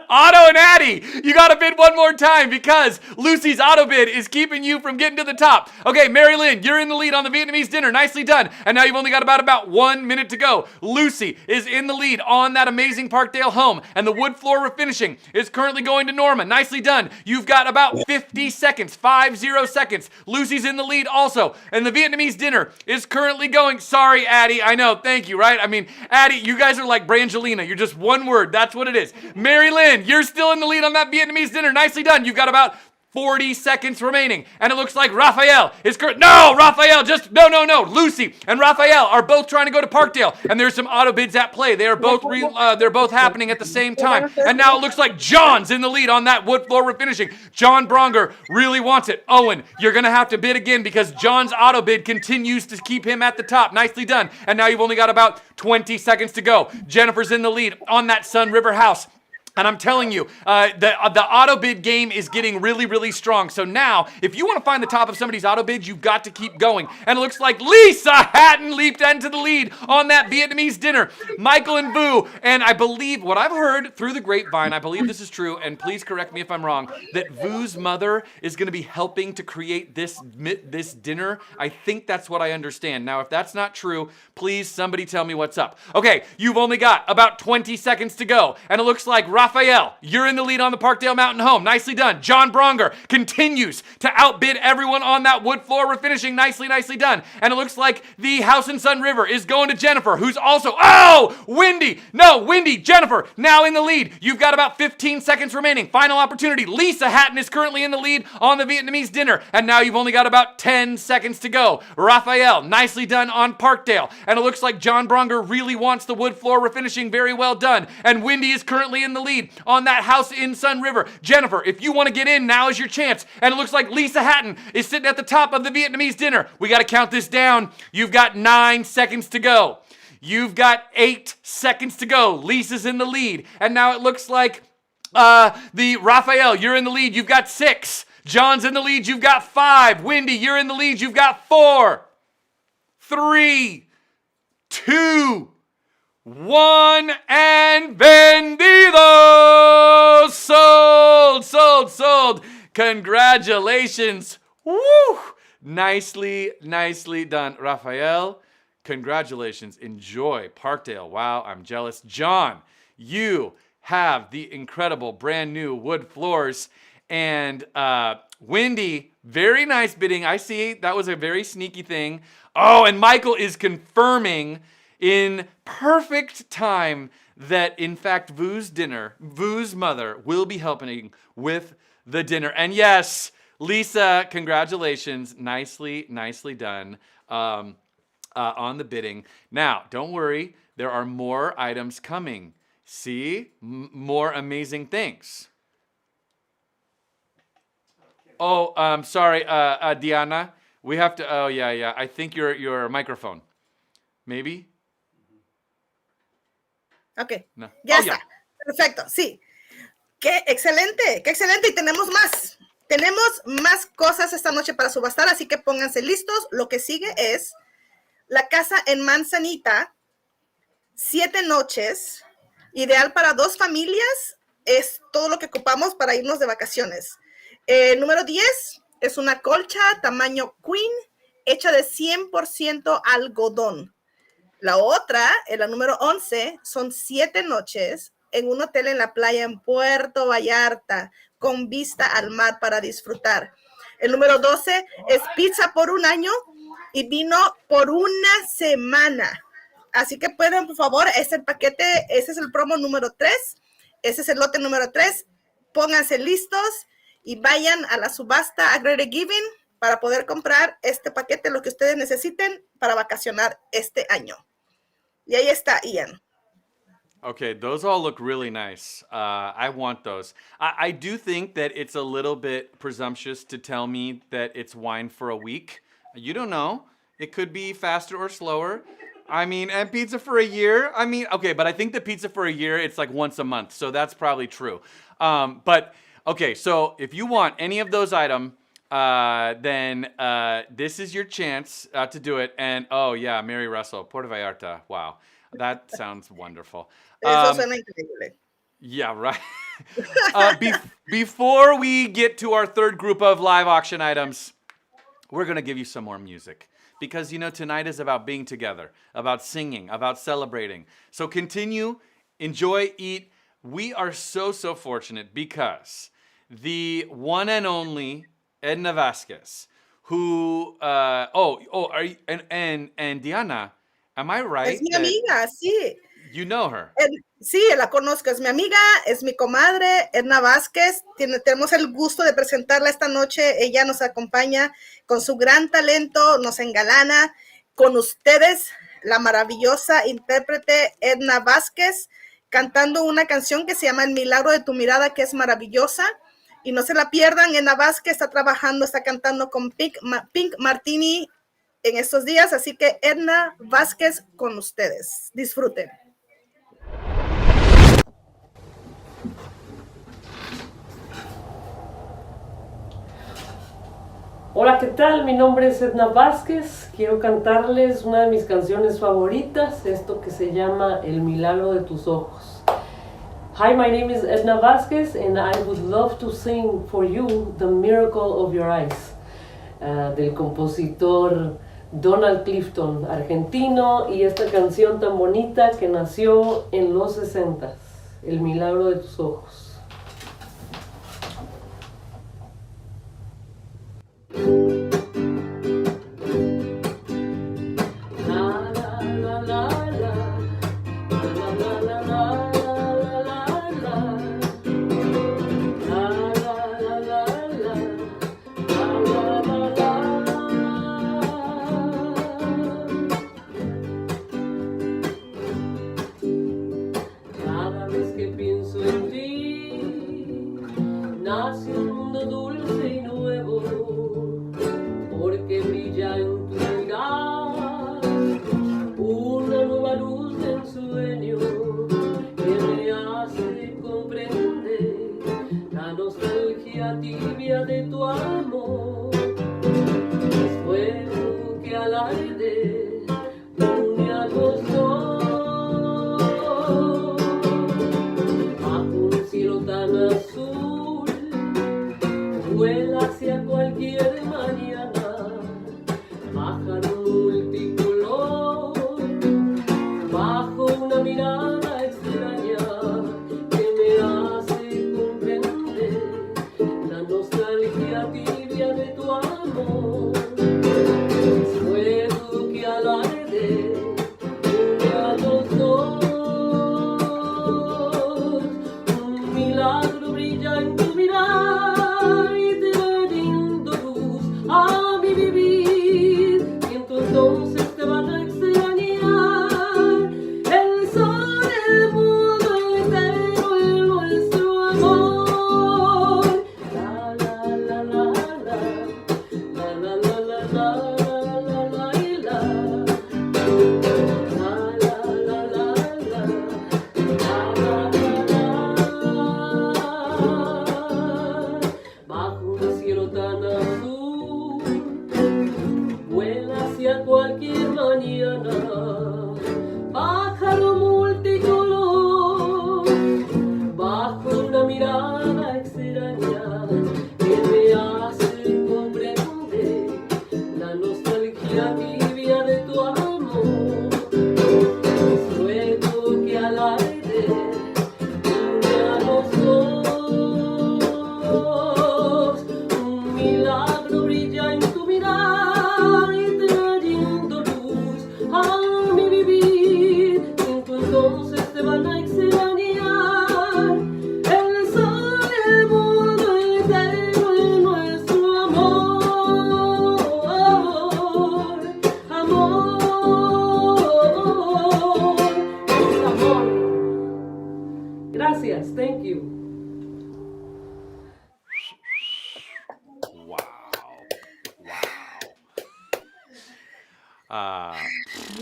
Otto and Addie, you got to bid one more time because Lucy's auto bid is keeping you from getting to the top. Okay, Mary Lynn, you're in the lead on the Vietnamese dinner. Nicely done. And now you've only got about 1 minute to go. Lucy is in the lead on that amazing Parkdale home. And the wood floor refinishing is currently going to Norma. Nicely done. You've got about 50 seconds, 50 seconds. Lucy's in the lead also. And the Vietnamese dinner is currently going. Sorry, Addie. I know. Thank you, right? I mean, Addie, you guys are like Brangelina. You're just one word. That's what it is. Mary Lynn, you're still in the lead on that Vietnamese dinner. Nicely done. You've got about 40 seconds remaining. And it looks like Raphael is No. Lucy and Raphael are both trying to go to Parkdale. And there's some auto bids at play. They are both they're both happening at the same time. And now it looks like John's in the lead on that wood floor refinishing. John Bronger really wants it. Owen, you're going to have to bid again because John's auto bid continues to keep him at the top. Nicely done. And now you've only got about 20 seconds to go. Jennifer's in the lead on that Sun River house. And I'm telling you, the auto bid game is getting really strong. So now, if you want to find the top of somebody's auto bid, you've got to keep going. And it looks like Lisa Hatton leaped into the lead on that Vietnamese dinner. Michael and Vu, and I believe what I've heard through the grapevine, I believe this is true, and please correct me if I'm wrong, that Vu's mother is going to be helping to create this dinner. I think that's what I understand. Now, if that's not true, please somebody tell me what's up. Okay, you've only got about 20 seconds to go, and it looks like Raphael, you're in the lead on the Parkdale Mountain Home. Nicely done. John Bronger continues to outbid everyone on that wood floor refinishing. Nicely done. And it looks like the house in Sun River is going to Jennifer, who's also, Wendy, Jennifer, now in the lead. You've got about 15 seconds remaining. Final opportunity. Lisa Hatton is currently in the lead on the Vietnamese dinner. And now you've only got about 10 seconds to go. Raphael, nicely done on Parkdale. And it looks like John Bronger really wants the wood floor refinishing. Very well done. And Wendy is currently in the lead on that house in Sun River. Jennifer, if you want to get in, now is your chance. And it looks like Lisa Hatton is sitting at the top of the Vietnamese dinner. We got to count this down. You've got 9 seconds to go. You've got 8 seconds to go. Lisa's in the lead. And now it looks like the Raphael, you're in the lead. You've got 6. John's in the lead. You've got 5. Wendy, you're in the lead. You've got 4, 3, 2, 1, and vendido! Sold! Congratulations. Woo! Nicely done. Raphael, congratulations. Enjoy Parkdale. Wow, I'm jealous. John, you have the incredible brand new wood floors. And Wendy, very nice bidding. I see that was a very sneaky thing. Oh, and Michael is confirming in perfect time that, in fact, Vu's mother will be helping with the dinner. And yes, Lisa, congratulations. Nicely done on the bidding. Now, don't worry. There are more items coming. See? More amazing things. Oh, sorry, Diana. We have to, oh, yeah. I think your microphone. Maybe? Ok, No. ya Oh, está. yeah. Perfecto, sí. Qué excelente. Y tenemos más. Tenemos más cosas esta noche para subastar, así que pónganse listos. Lo que sigue es la casa en Manzanita, 7 noches, ideal para 2 familias, es todo lo que ocupamos para irnos de vacaciones. Número 10 es una colcha tamaño queen, hecha de 100% algodón. La otra, la número 11, son 7 noches en un hotel en la playa en Puerto Vallarta, con vista al mar para disfrutar. El número 12 es pizza por un año y vino por una semana. Así que pueden, por favor, ese es el promo número 3, ese es el lote número 3. Pónganse listos y vayan a la subasta a Greater Giving para poder comprar este paquete, lo que ustedes necesiten para vacacionar este año. Y ahí está, Ian. Okay, those all look really nice. I want those. I do think that it's a little bit presumptuous to tell me that it's wine for a week. You don't know. It could be faster or slower. I mean, and pizza for a year. I mean, okay, but I think the pizza for a year, it's like once a month. So that's probably true. But, okay, so if you want any of those items, then this is your chance to do it. And, oh, yeah, Mary Russell, Puerto Vallarta. Wow. That sounds wonderful. Eso suena increíble. Yeah, right. Before we get to our third group of live auction items, we're going to give you some more music. Because, you know, tonight is about being together, about singing, about celebrating. So continue, enjoy, eat. We are so fortunate because the one and only Edna Vazquez, who, are you, and Diana, am I right? Es mi amiga, sí. You know her. Sí, la conozco, es mi amiga, es mi comadre, Edna Vazquez. Tenemos el gusto de presentarla esta noche. Ella nos acompaña con su gran talento, nos engalana. Con ustedes, la maravillosa intérprete Edna Vazquez, cantando una canción que se llama El milagro de tu mirada, que es maravillosa. Y no se la pierdan, Edna Vazquez está trabajando, está cantando con Pink Martini en estos días. Así que Edna Vazquez con ustedes. Disfruten. Hola, ¿qué tal? Mi nombre es Edna Vazquez. Quiero cantarles una de mis canciones favoritas, esto que se llama El milagro de tus ojos. Hi, my name is Edna Vazquez and I would love to sing for you The Miracle of Your Eyes, del compositor Donald Clifton, argentino, y esta canción tan bonita que nació en los 60, El milagro de tus ojos. Cada vez que pienso en ti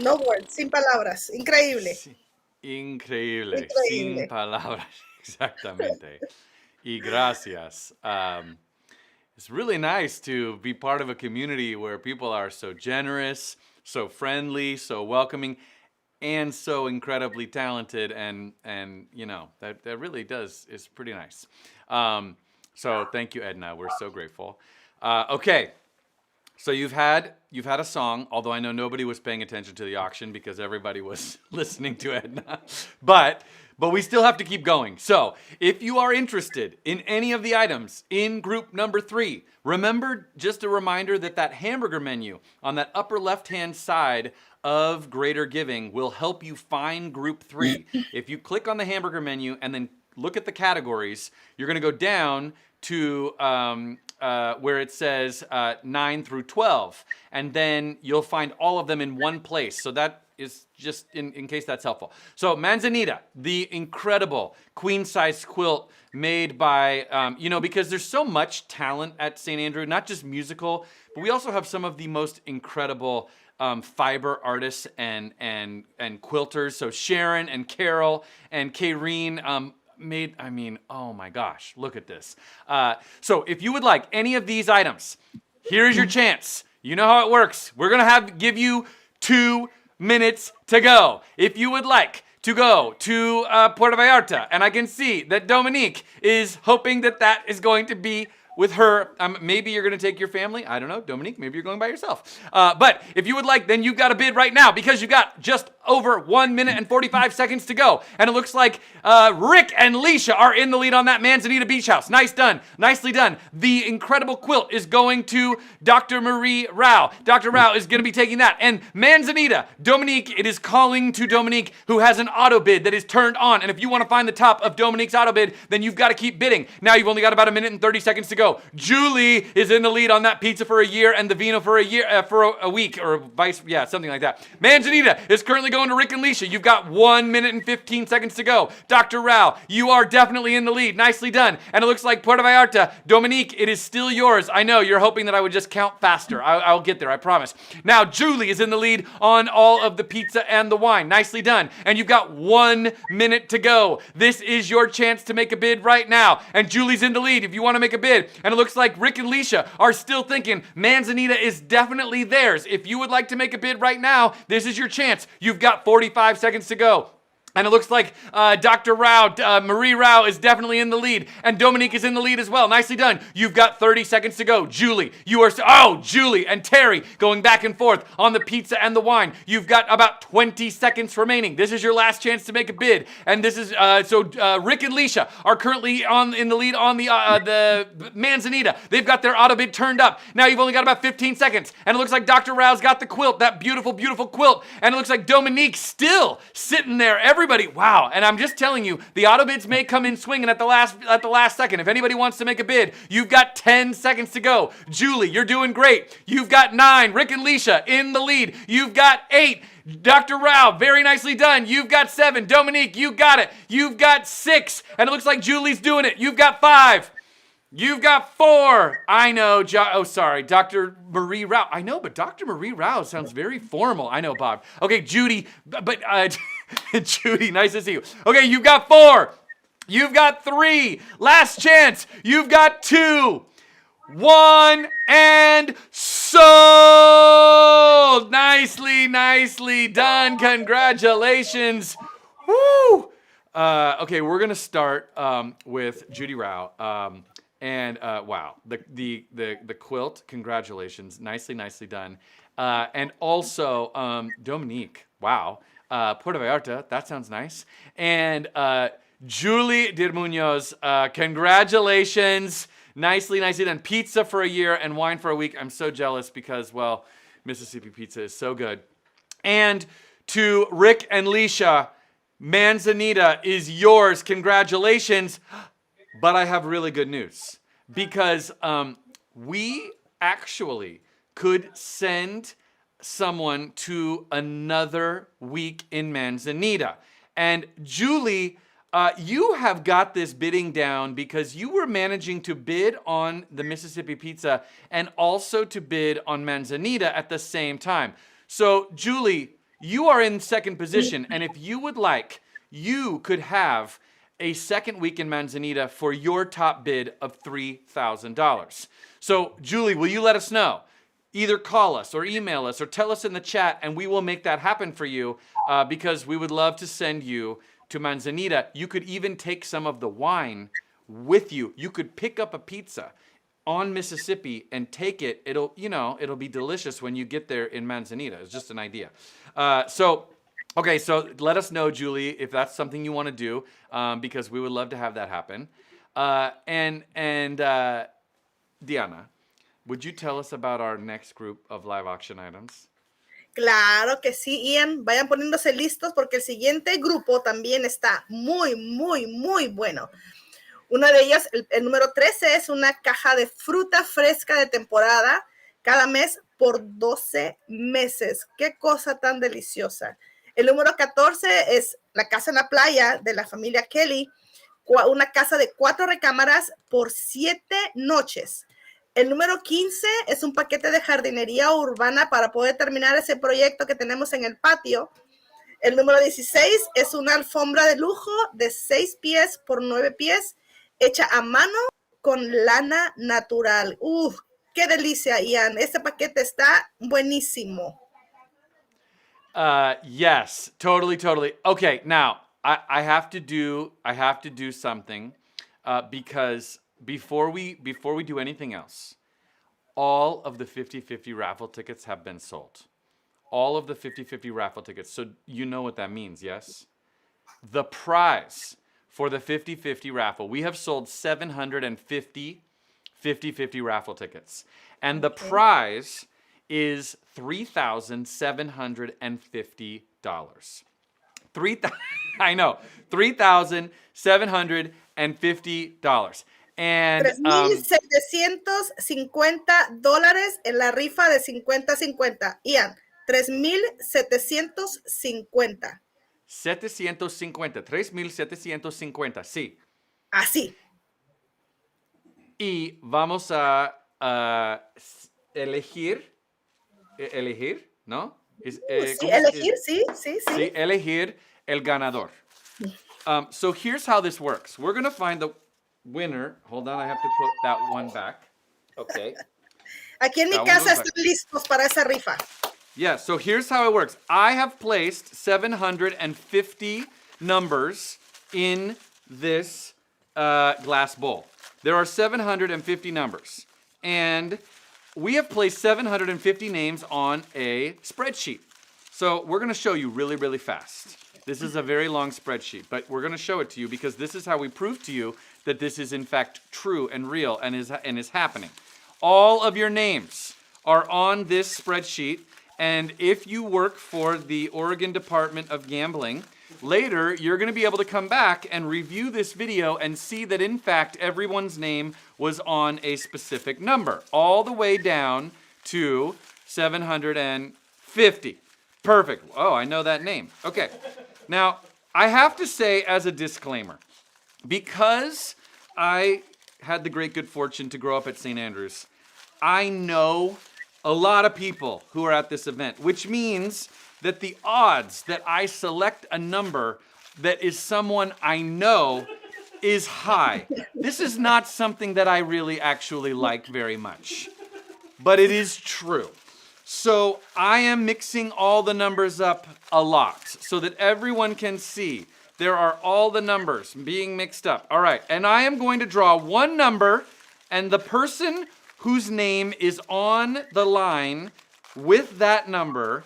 No words, sin palabras. Increíble. Sí. Increíble, Increíble. sin palabras, exactamente. Y gracias. It's really nice to be part of a community where people are so generous, so friendly, so welcoming, and so incredibly talented, and you know, that really is pretty nice. So thank you, Edna. We're so grateful. Okay. So you've had a song, although I know nobody was paying attention to the auction because everybody was listening to Edna. But we still have to keep going. So if you are interested in any of the items in group number 3, remember, just a reminder, that hamburger menu on that upper left-hand side of Greater Giving will help you find group 3. If you click on the hamburger menu and then look at the categories, you're going to go down to where it says 9 through 12, and then you'll find all of them in one place. So that is just in case that's helpful. So Manzanita, the incredible queen-size quilt made by, because there's so much talent at St. Andrew, not just musical, but we also have some of the most incredible fiber artists and quilters. So Sharon and Carol and Kayreen oh my gosh, look at this. So if you would like any of these items, here's your chance. You know how it works. We're gonna give you 2 minutes to go. If you would like to go to Puerto Vallarta, and I can see that Dominique is hoping that is going to be with her. Maybe you're going to take your family. I don't know, Dominique, maybe you're going by yourself. But if you would like, then you've got to bid right now because you've got just over 1 minute and 45 seconds to go. And it looks like Rick and Leisha are in the lead on that Manzanita Beach House. Nice done. Nicely done. The incredible quilt is going to Dr. Marie Rao. Dr. Rao is going to be taking that. And Manzanita, Dominique, it is calling to Dominique, who has an auto bid that is turned on. And if you want to find the top of Dominique's auto bid, then you've got to keep bidding. Now you've only got about 1 minute and 30 seconds to go. Julie is in the lead on that pizza for a year and the vino for a week, or something like that. Manzanita is currently going to Rick and Leisha. You've got 1 minute and 15 seconds to go. Dr. Rao, you are definitely in the lead. Nicely done. And it looks like Puerto Vallarta, Dominique, it is still yours. I know you're hoping that I would just count faster. I'll get there, I promise. Now Julie is in the lead on all of the pizza and the wine. Nicely done. And you've got 1 minute to go. This is your chance to make a bid right now. And Julie's in the lead if you want to make a bid. And it looks like Rick and Leisha are still thinking Manzanita is definitely theirs. If you would like to make a bid right now, this is your chance. You've got 45 seconds to go. And it looks like Dr. Rao, Marie Rao is definitely in the lead. And Dominique is in the lead as well. Nicely done. You've got 30 seconds to go. Julie, Julie and Terry going back and forth on the pizza and the wine. You've got about 20 seconds remaining. This is your last chance to make a bid. And this is, Rick and Leisha are currently in the lead on the Manzanita. They've got their auto bid turned up. Now you've only got about 15 seconds. And it looks like Dr. Rao's got the quilt, that beautiful, beautiful quilt. And it looks like Dominique still sitting there. Everybody, wow. And I'm just telling you, the auto bids may come in swinging at the last second. If anybody wants to make a bid, you've got 10 seconds to go. Julie, you're doing great. You've got 9. Rick and Leisha in the lead. You've got 8. Dr. Rao, very nicely done. You've got 7. Dominique, you got it. You've got 6. And it looks like Julie's doing it. You've got 5. You've got 4. I know. Dr. Marie Rao. I know, but Dr. Marie Rao sounds very formal. I know, Bob. Okay, Judy, but Judy, nice to see you. Okay, you've got 4. You've got 3. Last chance. You've got 2. 1 and sold. Nicely done. Congratulations. Woo. Okay, we're gonna start with Judy Rao. And wow, the quilt, congratulations, nicely done. And also Dominique, wow, Puerto Vallarta, that sounds nice. And Julie Dir Munoz, congratulations, nicely done. Pizza for a year and wine for a week. I'm so jealous because, well, Mississippi pizza is so good. And to Rick and Leisha, Manzanita is yours, congratulations. But I have really good news because we actually could send someone to another week in Manzanita. And Julie, you have got this bidding down because you were managing to bid on the Mississippi Pizza and also to bid on Manzanita at the same time. So Julie, you are in second position, and if you would like, you could have a second week in Manzanita for your top bid of $3,000. So, Julie, will you let us know? Either call us or email us or tell us in the chat, and we will make that happen for you because we would love to send you to Manzanita. You could even take some of the wine with you. You could pick up a pizza on Mississippi and take it. It'll be delicious when you get there in Manzanita. It's just an idea. Okay, so let us know, Julie, if that's something you want to do, because we would love to have that happen. Diana, would you tell us about our next group of live auction items? Claro que sí, Ian. Vayan poniéndose listos porque el siguiente grupo también está muy, muy, muy bueno. Una de ellas, el número 13, es una caja de fruta fresca de temporada cada mes por 12 meses. ¡Qué cosa tan deliciosa! El número 14 es la casa en la playa de la familia Kelly, una casa de 4 recámaras por 7 noches. El número 15 es un paquete de jardinería urbana para poder terminar ese proyecto que tenemos en el patio. El número 16 es una alfombra de lujo de 6 pies por 9 pies, hecha a mano con lana natural. ¡Qué delicia, Ian! Este paquete está buenísimo. Yes, totally. Okay, now I have to do something because before we do anything else, all of the 50-50 raffle tickets have been sold. All of the 50-50 raffle tickets. So you know what that means, yes? The prize for the 50-50 raffle, we have sold 750 50-50 raffle tickets. And the prize is $3,750. I know, $3,750. And $3,750 en la rifa de 50-50. Ian, 3,750. 3,750, sí. Así. Y vamos a elegir, ¿no? Sí, elegir, sí. Sí, elegir el ganador. So here's how this works. We're going to find the winner. Hold on, I have to put that one back. Okay. Aquí en mi casa están listos para esa rifa. Yeah, so here's how it works. I have placed 750 numbers in this glass bowl. There are 750 numbers. And we have placed 750 names on a spreadsheet. So we're going to show you really, really fast. This is a very long spreadsheet, but we're going to show it to you because this is how we prove to you that this is in fact true and real and is happening. All of your names are on this spreadsheet, and if you work for the Oregon Department of Gambling, later you're going to be able to come back and review this video and see that in fact everyone's name was on a specific number, all the way down to 750. Perfect. Oh, I know that name. Okay. Now, I have to say as a disclaimer, because I had the great good fortune to grow up at St. Andrews, I know a lot of people who are at this event, which means that the odds that I select a number that is someone I know is high. This is not something that I really actually like very much, but it is true. So I am mixing all the numbers up a lot so that everyone can see there are all the numbers being mixed up. All right, and I am going to draw one number, and the person whose name is on the line with that number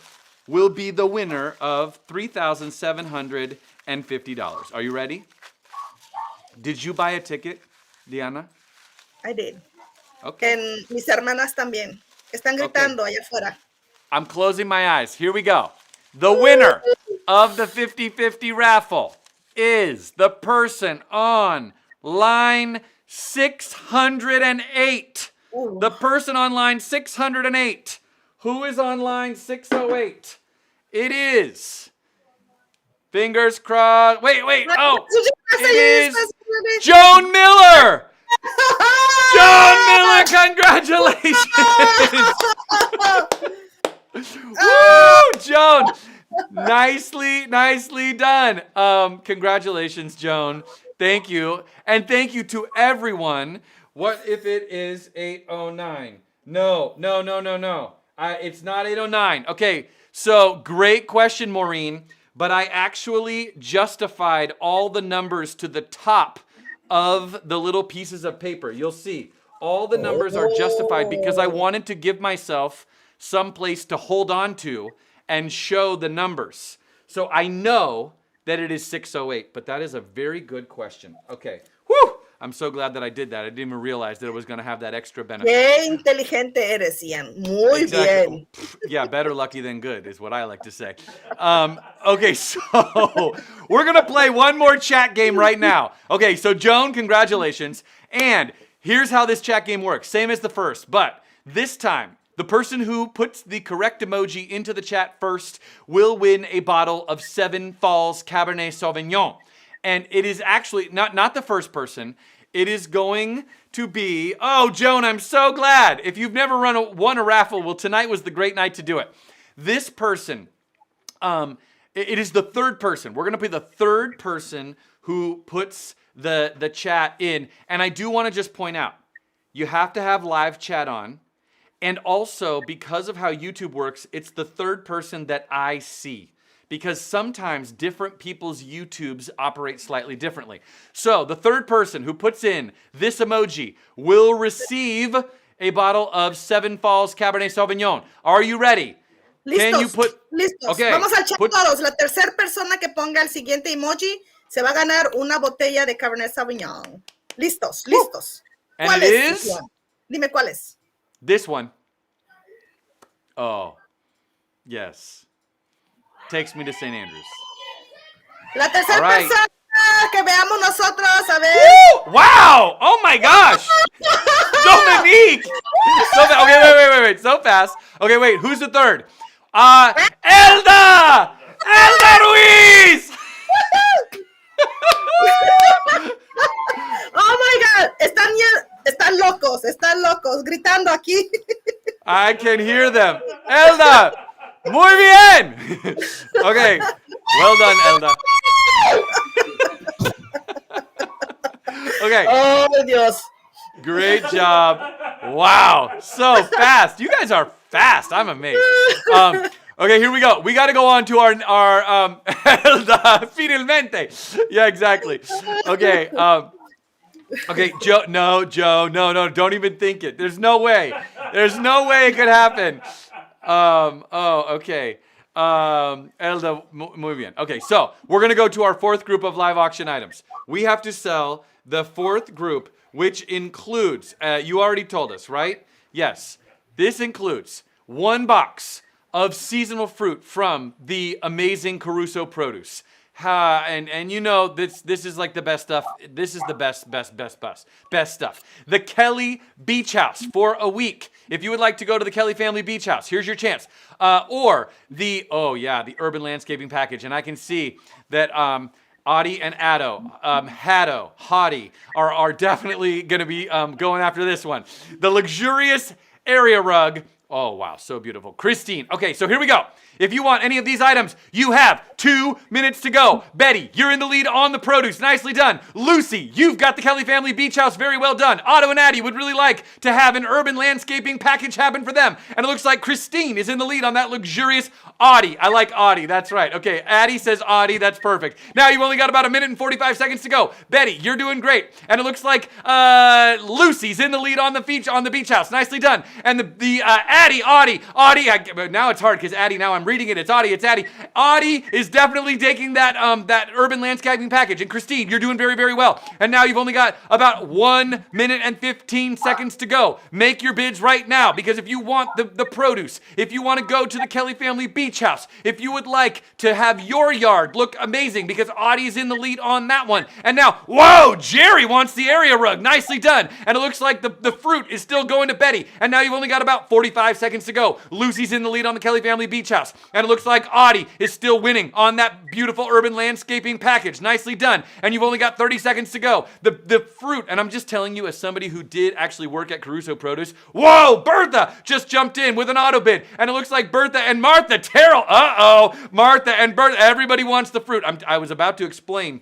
will be the winner of $3,750. Are you ready? Did you buy a ticket, Diana? I did. Okay. And mis hermanas también. Están gritando allá afuera. I'm closing my eyes. Here we go. The winner of the 50-50 raffle is the person on line 608. The person on line 608. Who is on line 608? It is. Fingers crossed. Wait. Oh, it is Joan Miller. Joan Miller, congratulations. Woo, Joan. Nicely done. Congratulations, Joan. Thank you. And thank you to everyone. What if it is 809? No. It's not 809. Okay, so great question, Maureen. But I actually justified all the numbers to the top of the little pieces of paper. You'll see. All the numbers are justified because I wanted to give myself some place to hold on to and show the numbers. So I know that it is 608, but that is a very good question. Okay. Whew! I'm so glad that I did that. I didn't even realize that it was going to have that extra benefit. Qué inteligente eres, Ian. Muy bien. Yeah, better lucky than good is what I like to say. Okay, so we're going to play one more chat game right now. Okay, so Joan, congratulations. And here's how this chat game works. Same as the first, but this time, the person who puts the correct emoji into the chat first will win a bottle of Seven Falls Cabernet Sauvignon. And it is actually not the first person. It is going to be, oh, Joan, I'm so glad. If you've never won a raffle, well, tonight was the great night to do it. This person, it is the third person. We're going to be the third person who puts the chat in. And I do want to just point out, you have to have live chat on. And also, because of how YouTube works, it's the third person that I see. Because sometimes different people's YouTubes operate slightly differently. So the third person who puts in this emoji will receive a bottle of Seven Falls Cabernet Sauvignon. Are you ready? Listos, Can you put... listos. Okay. Vamos al chat todos. La tercera persona que ponga el siguiente emoji se va a ganar una botella de Cabernet Sauvignon. Listos. And ¿Cuál it es? is? Dime cuál es. This one. Oh, yes. Takes me to St. Andrews. La tercera All right. persona que veamos nosotros, a ver. Woo! Wow! Oh my gosh! Dominique! So wait. So fast. Okay, wait. Who's the third? Elda! Elda Ruiz! Oh my God! Están locos, gritando aquí. I can hear them. Elda! Muy bien! Okay. Well done, Elda. Okay. Oh, Dios. Great job. Wow. So fast. You guys are fast. I'm amazed. Okay, here we go. We got to go on to our Elda, finalmente. Yeah, exactly. Okay. Okay, Joe, no, don't even think it. There's no way it could happen. Okay. Elda, muy bien. Okay, so we're going to go to our fourth group of live auction items. We have to sell the fourth group, which includes, you already told us, right? Yes. This includes one box of seasonal fruit from the amazing Caruso produce. And you know, this is like the best stuff. This is the best stuff. The Kelly Beach House for a week. If you would like to go to the Kelly Family Beach House, here's your chance. Or the Urban Landscaping Package. And I can see that Audie and Hottie are definitely going to be going after this one. The luxurious area rug. Oh, wow, so beautiful. Christine. Okay, so here we go. If you want any of these items, you have 2 minutes to go. Betty, you're in the lead on the produce. Nicely done. Lucy, you've got the Kelly Family Beach House. Very well done. Otto and Addie would really like to have an urban landscaping package happen for them. And it looks like Christine is in the lead on that luxurious Audie. I like Audie. That's right. Okay, Addie says Audie. That's perfect. Now you've only got about 1 minute and 45 seconds to go. Betty, you're doing great. And it looks like Lucy's in the lead on the beach house. Nicely done. And the Addie, now it's hard because Addie, now I'm reading it. It's Audie. Audie is definitely taking that urban landscaping package. And Christine, you're doing very, very well. And now you've only got about 1 minute and 15 seconds to go. Make your bids right now, because if you want the produce, if you want to go to the Kelly Family Beach House, if you would like to have your yard look amazing, because Audie's in the lead on that one. And now, whoa, Jerry wants the area rug. Nicely done. And it looks like the fruit is still going to Betty. And now you've only got about 45 5 seconds to go. Lucy's in the lead on the Kelly Family Beach House. And it looks like Audie is still winning on that beautiful urban landscaping package. Nicely done. And you've only got 30 seconds to go. The fruit, and I'm just telling you as somebody who did actually work at Caruso Produce, whoa, Bertha just jumped in with an auto bid. And it looks like Bertha and Martha Terrell, Martha and Bertha, everybody wants the fruit. I was about to explain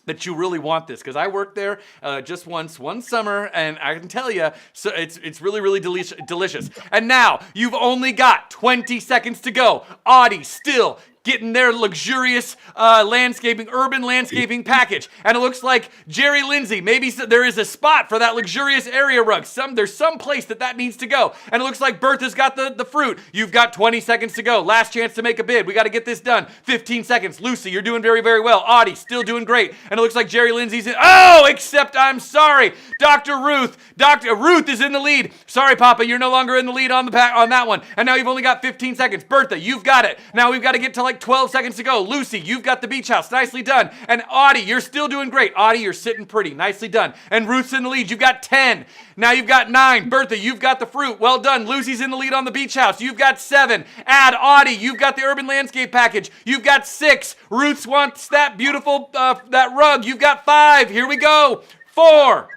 that you really want this, because I worked there just once, one summer, and I can tell you, so it's really, really delicious. And now, you've only got 20 seconds to go. Audie still getting their luxurious urban landscaping package. And it looks like Jerry Lindsay, maybe there is a spot for that luxurious area rug. There's some place that needs to go. And it looks like Bertha's got the fruit. You've got 20 seconds to go. Last chance to make a bid. We got to get this done. 15 seconds. Lucy, you're doing very, very well. Audie, still doing great. And it looks like Jerry Lindsay's except I'm sorry. Dr. Ruth is in the lead. Sorry, Papa, you're no longer in the lead on that one. And now you've only got 15 seconds. Bertha, you've got it. Now we've got to get to like 12 seconds to go. Lucy, you've got the beach house. Nicely done. And Audie, you're still doing great. Audie, you're sitting pretty. Nicely done. And Ruth's in the lead. You've got 10. Now you've got 9. Bertha, you've got the fruit. Well done. Lucy's in the lead on the beach house. You've got 7. Add Audie. You've got the urban landscape package. You've got 6. Ruth wants that beautiful, that rug. You've got 5. Here we go. 4,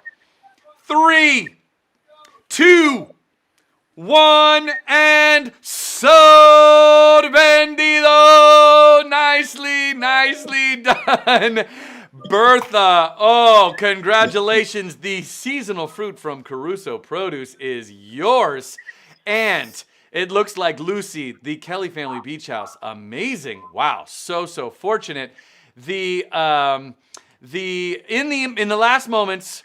3, 2, 1, and sold, vendido. Nicely done. Bertha, congratulations. The seasonal fruit from Caruso Produce is yours. And it looks like Lucy, the Kelly Family Beach House, amazing. Wow, so fortunate. In the last moments,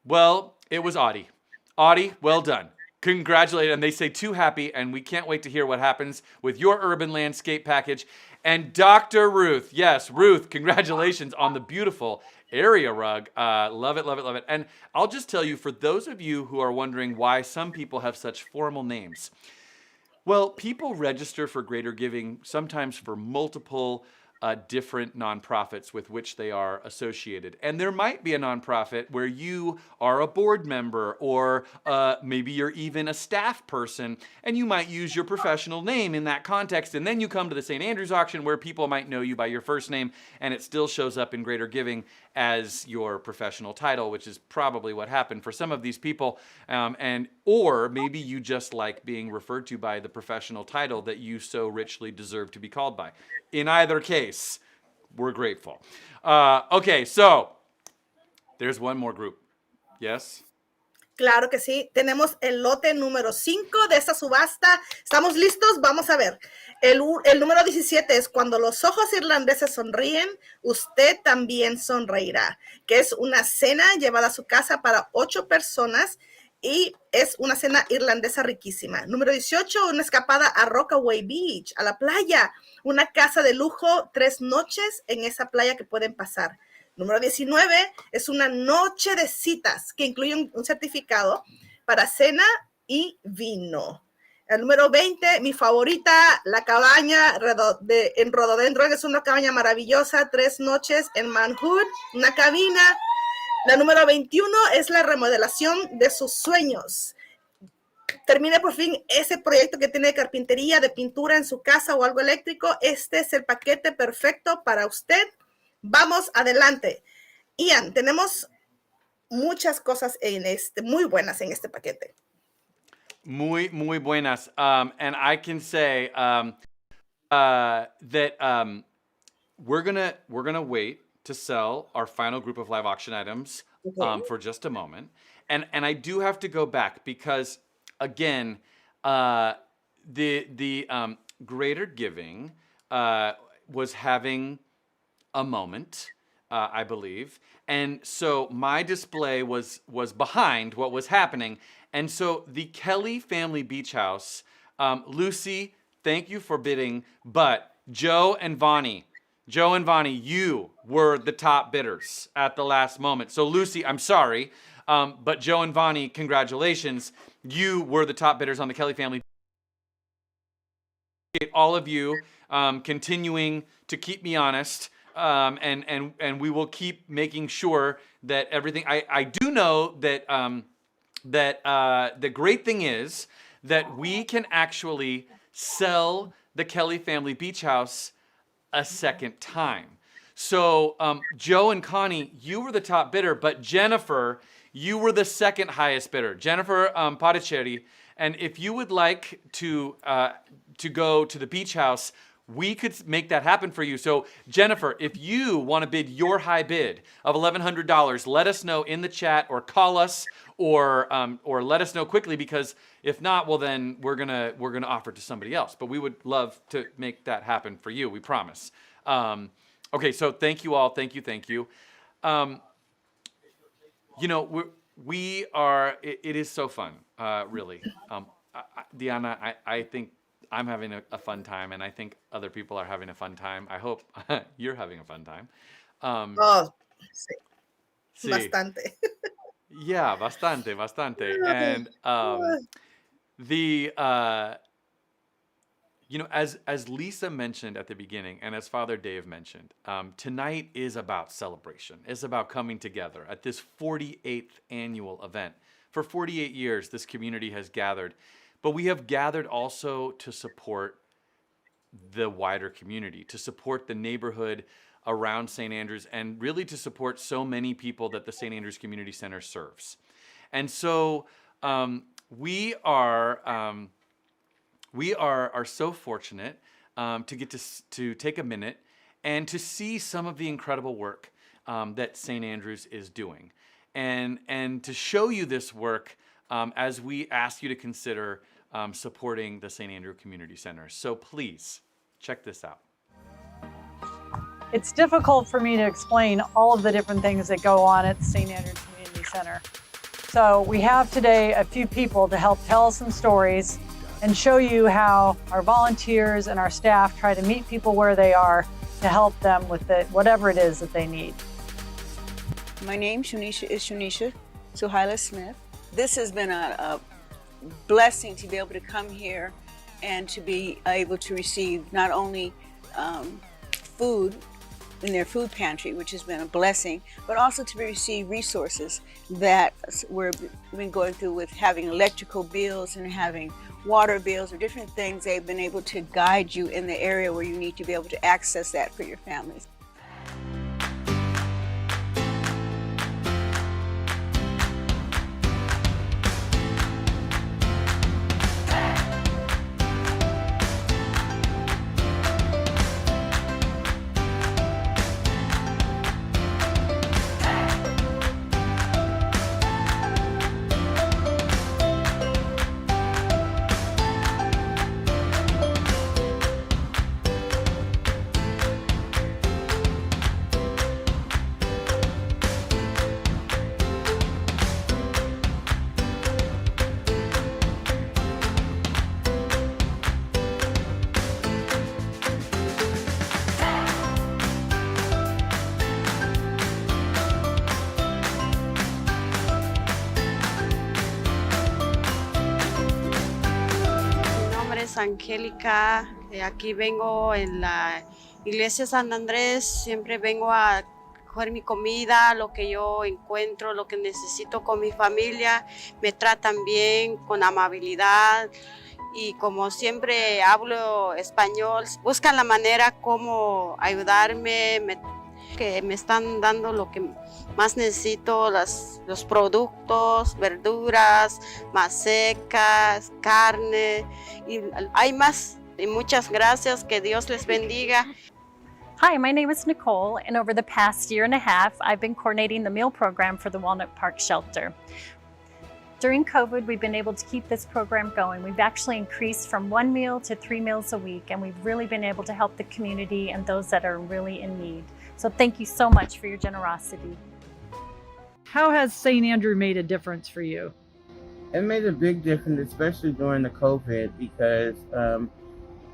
well, it was Audie. Audie, well done. Congratulations. And they say too happy, and we can't wait to hear what happens with your urban landscape package. And Dr. Ruth, yes, Ruth, congratulations on the beautiful area rug. Love it. And I'll just tell you, for those of you who are wondering why some people have such formal names, well, people register for Greater Giving sometimes for multiple different nonprofits with which they are associated. And there might be a nonprofit where you are a board member, or maybe you're even a staff person, and you might use your professional name in that context. And then you come to the St. Andrews auction where people might know you by your first name, and it still shows up in Greater Giving as your professional title, which is probably what happened for some of these people. Or maybe you just like being referred to by the professional title that you so richly deserve to be called by. In either case, we're grateful. Okay, so there's one more group. Yes? Claro que sí. Tenemos el lote número 5 de esta subasta. ¿Estamos listos? Vamos a ver. El número 17 es: cuando los ojos irlandeses sonríen, usted también sonreirá. Que es una cena llevada a su casa para 8 personas y es una cena irlandesa riquísima. Número 18, una escapada a Rockaway Beach, a la playa. Una casa de lujo, 3 noches en esa playa que pueden pasar. Número 19 es una noche de citas que incluye un certificado para cena y vino. El número 20, mi favorita, la cabaña en Rhododendron, es una cabaña maravillosa, 3 noches en Manhood, una cabina. La número 21 es la remodelación de sus sueños. Termine por fin ese proyecto que tiene de carpintería, de pintura en su casa o algo eléctrico. Este es el paquete perfecto para usted. Vamos adelante. Ian, tenemos muchas cosas muy buenas en este paquete. Muy buenas. And I can say that we're gonna wait to sell our final group of live auction items for just a moment. And I do have to go back because, again, the Greater Giving was having a moment, I believe. And so my display was behind what was happening. And so the Kelly Family Beach House, Lucy, thank you for bidding, but Joe and Vonnie, you were the top bidders at the last moment. So Lucy, I'm sorry, but Joe and Vonnie, congratulations. You were the top bidders on the Kelly Family. All of you continuing to keep me honest, and we will keep making sure that everything. I do know that the great thing is that we can actually sell the Kelly family beach house a second time. So Joe and Connie, you were the top bidder, but Jennifer, you were the second highest bidder. Jennifer Paticeri, and if you would like to go to the beach house, we could make that happen for you. So Jennifer, if you want to bid your high bid of $1,100, let us know in the chat or call us or let us know quickly, because if not, well then we're gonna offer it to somebody else. But we would love to make that happen for you. We promise. Okay, so thank you all. Thank you. You know, we are. It is so fun, really. Diana, I think I'm having a fun time, and I think other people are having a fun time. I hope you're having a fun time. Oh, sí. Sí. Bastante. Yeah, bastante. And you know, as Lisa mentioned at the beginning, and as Father Dave mentioned, tonight is about celebration. It's about coming together at this 48th annual event. For 48 years, this community has gathered. But we have gathered also to support the wider community, to support the neighborhood around St. Andrews, and really to support so many people that the St. Andrews Community Center serves. And so we are so fortunate to get to take a minute and to see some of the incredible work that St. Andrews is doing, and to show you this work as we ask you to consider supporting the St. Andrew Community Center. So please, check this out. It's difficult for me to explain all of the different things that go on at the St. Andrew Community Center. So we have today a few people to help tell some stories and show you how our volunteers and our staff try to meet people where they are to help them with whatever it is that they need. My name is Shunisha Suhaila Smith. This has been a blessing to be able to come here and to be able to receive not only food in their food pantry, which has been a blessing, but also to receive resources that we've been going through with having electrical bills and having water bills or different things. They've been able to guide you in the area where you need to be able to access that for your families. Angélica, aquí vengo en la iglesia San Andrés, siempre vengo a coger mi comida, lo que yo encuentro, lo que necesito con mi familia, me tratan bien, con amabilidad, y como siempre hablo español, buscan la manera como ayudarme, que me están dando lo que más necesito, los productos, verduras, macecas, carne, y hay más. Y muchas gracias, que Dios les bendiga. Hi, my name is Nicole, and over the past year and a half, I've been coordinating the meal program for the Walnut Park Shelter. During COVID, we've been able to keep this program going. We've actually increased from 1 meal to 3 meals a week, and we've really been able to help the community and those that are really in need. So thank you so much for your generosity. How has St. Andrew made a difference for you? It made a big difference, especially during the COVID, because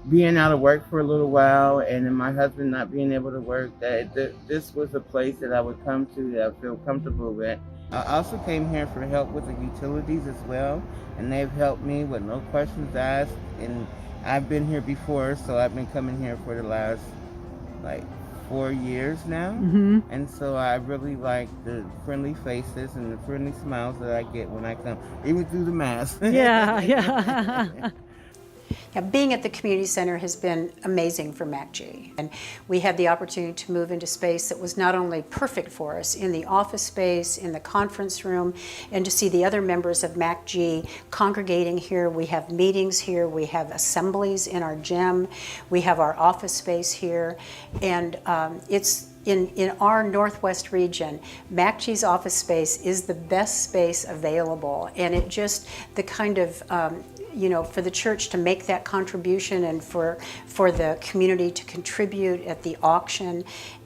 being out of work for a little while and then my husband not being able to work, this was a place that I would come to that I feel comfortable with. I also came here for help with the utilities as well, and they've helped me with no questions asked. And I've been here before, so I've been coming here for the last 4 years now. Mhm. And so I really like the friendly faces and the friendly smiles that I get when I come, even through the mask. Yeah, yeah. Yeah, being at the community center has been amazing for MACG. And we had the opportunity to move into space that was not only perfect for us in the office space, in the conference room, and to see the other members of MACG congregating here. We have meetings here, we have assemblies in our gym, we have our office space here, and it's in our Northwest region, MACG's office space is the best space available, and it just, the kind of for the church to make that contribution and for the community to contribute at the auction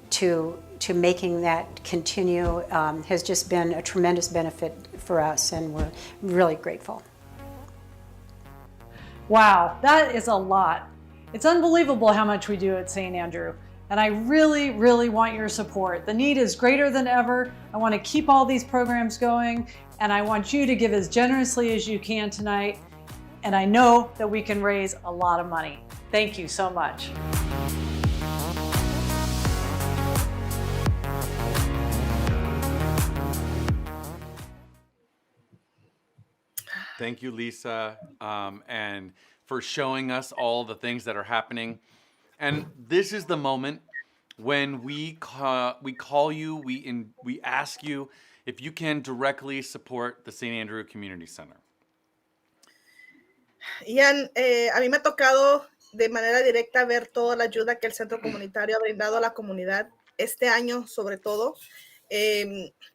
to making that continue has just been a tremendous benefit for us, and we're really grateful. Wow, that is a lot. It's unbelievable how much we do at St. Andrew. And I really, really want your support. The need is greater than ever. I want to keep all these programs going, and I want you to give as generously as you can tonight. And I know that we can raise a lot of money. Thank you so much. Thank you, Lisa, and for showing us all the things that are happening. And this is the moment when we call you, we ask you if you can directly support the St. Andrew Community Center. Ian, a mí me ha tocado de manera directa ver toda la ayuda que el centro comunitario ha brindado a la comunidad este año, sobre todo,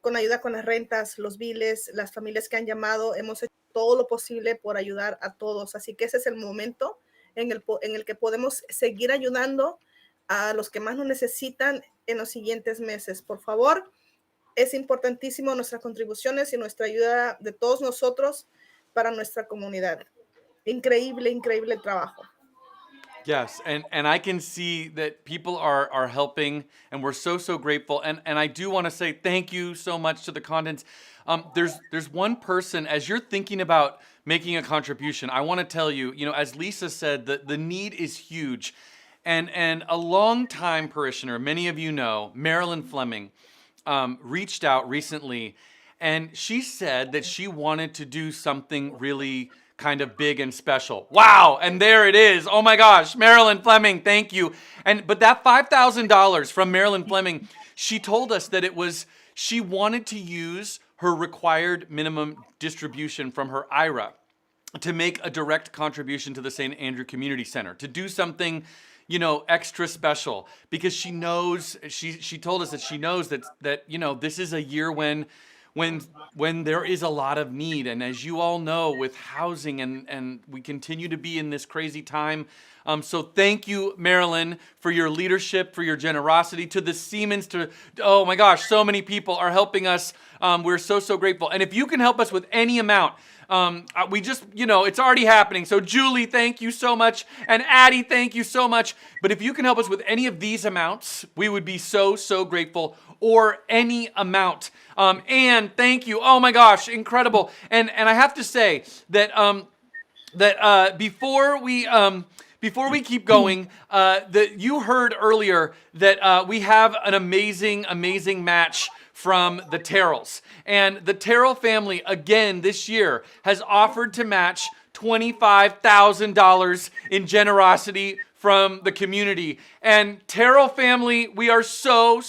con ayuda con las rentas, los biles, las familias que han llamado. Hemos hecho todo lo posible por ayudar a todos. Así que ese es el momento en el que podemos seguir ayudando a los que más nos necesitan en los siguientes meses. Por favor, es importantísimo nuestras contribuciones y nuestra ayuda de todos nosotros para nuestra comunidad. Increíble, increíble trabajo. Yes, and I can see that people are helping, and we're so grateful. And I do want to say thank you so much to the Condons. There's one person, as you're thinking about making a contribution, I want to tell you, as Lisa said, the need is huge. And a longtime parishioner, many of you know, Marilyn Fleming, reached out recently, and she said that she wanted to do something really kind of big and special. Wow, and there it is. Oh my gosh, Marilyn Fleming, thank you. But that $5,000 from Marilyn Fleming, she told us that she wanted to use her required minimum distribution from her IRA to make a direct contribution to the St. Andrew Community Center, to do something extra special, because she knows, she told us that she knows that this is a year when there is a lot of need. And as you all know, with housing and we continue to be in this crazy time. So thank you, Marilyn, for your leadership, for your generosity, to the Siemens, oh my gosh, so many people are helping us. We're so grateful. And if you can help us with any amount, we just, it's already happening. So Julie, thank you so much. And Addie, thank you so much. But if you can help us with any of these amounts, we would be so grateful, or any amount. And thank you. Oh my gosh, incredible. And I have to say that before we keep going, that you heard earlier that we have an amazing match from the Terrells. And the Terrell family, again, this year, has offered to match $25,000 in generosity from the community. And Terrell family, we are so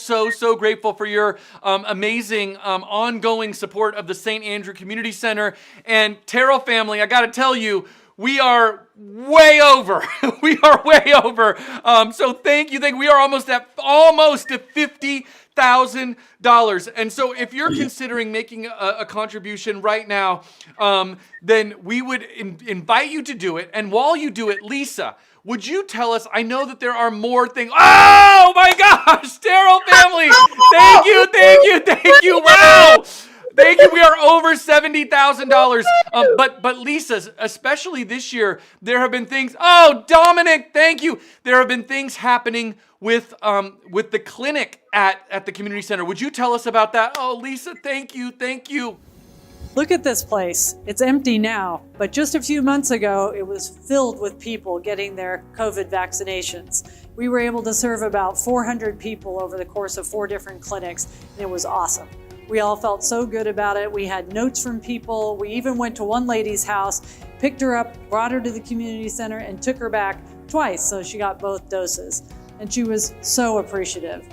grateful for your amazing ongoing support of the St. Andrew Community Center. And Terrell family, I gotta tell you, we are way over. We are way over. So thank you. We are almost at $50,000. And so if you're considering making a contribution right now, then we would invite you to do it. And while you do it, Lisa, would you tell us, I know that there are more things. Oh my gosh, Terrell family. Thank you. Wow. Thank you. We are over $70,000. But Lisa, especially this year, there have been things. Oh, Dominic, thank you. There have been things happening with the clinic at the community center. Would you tell us about that? Oh, Lisa, thank you. Look at this place. It's empty now, but just a few months ago, it was filled with people getting their COVID vaccinations. We were able to serve about 400 people over the course of 4 different clinics, and it was awesome. We all felt so good about it. We had notes from people. We even went to one lady's house, picked her up, brought her to the community center, and took her back twice, so she got both doses. And she was so appreciative.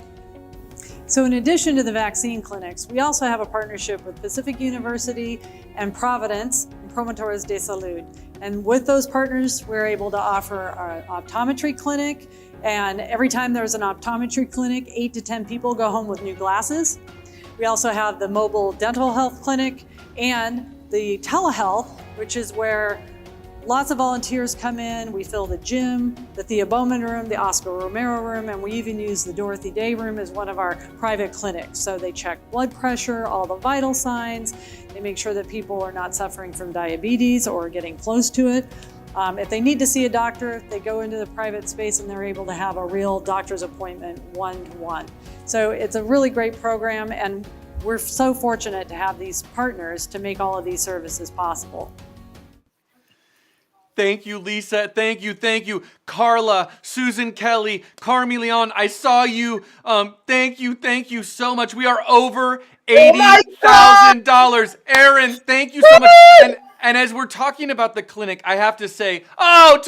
So in addition to the vaccine clinics, we also have a partnership with Pacific University and Providence and Promotores de Salud. And with those partners, we're able to offer an optometry clinic. And every time there's an optometry clinic, 8 to 10 people go home with new glasses. We also have the mobile dental health clinic and the telehealth, which is where lots of volunteers come in. We fill the gym, the Thea Bowman room, the Oscar Romero room, and we even use the Dorothy Day room as one of our private clinics. So they check blood pressure, all the vital signs. They make sure that people are not suffering from diabetes or getting close to it. If they need to see a doctor, they go into the private space and they're able to have a real doctor's appointment one-to-one. So it's a really great program, and we're so fortunate to have these partners to make all of these services possible. Thank you, Lisa. Thank you. Carla, Susan Kelly, Carmi Leon, I saw you. Thank you so much. We are over $80,000. Aaron, thank you so much. And as we're talking about the clinic, I have to say, to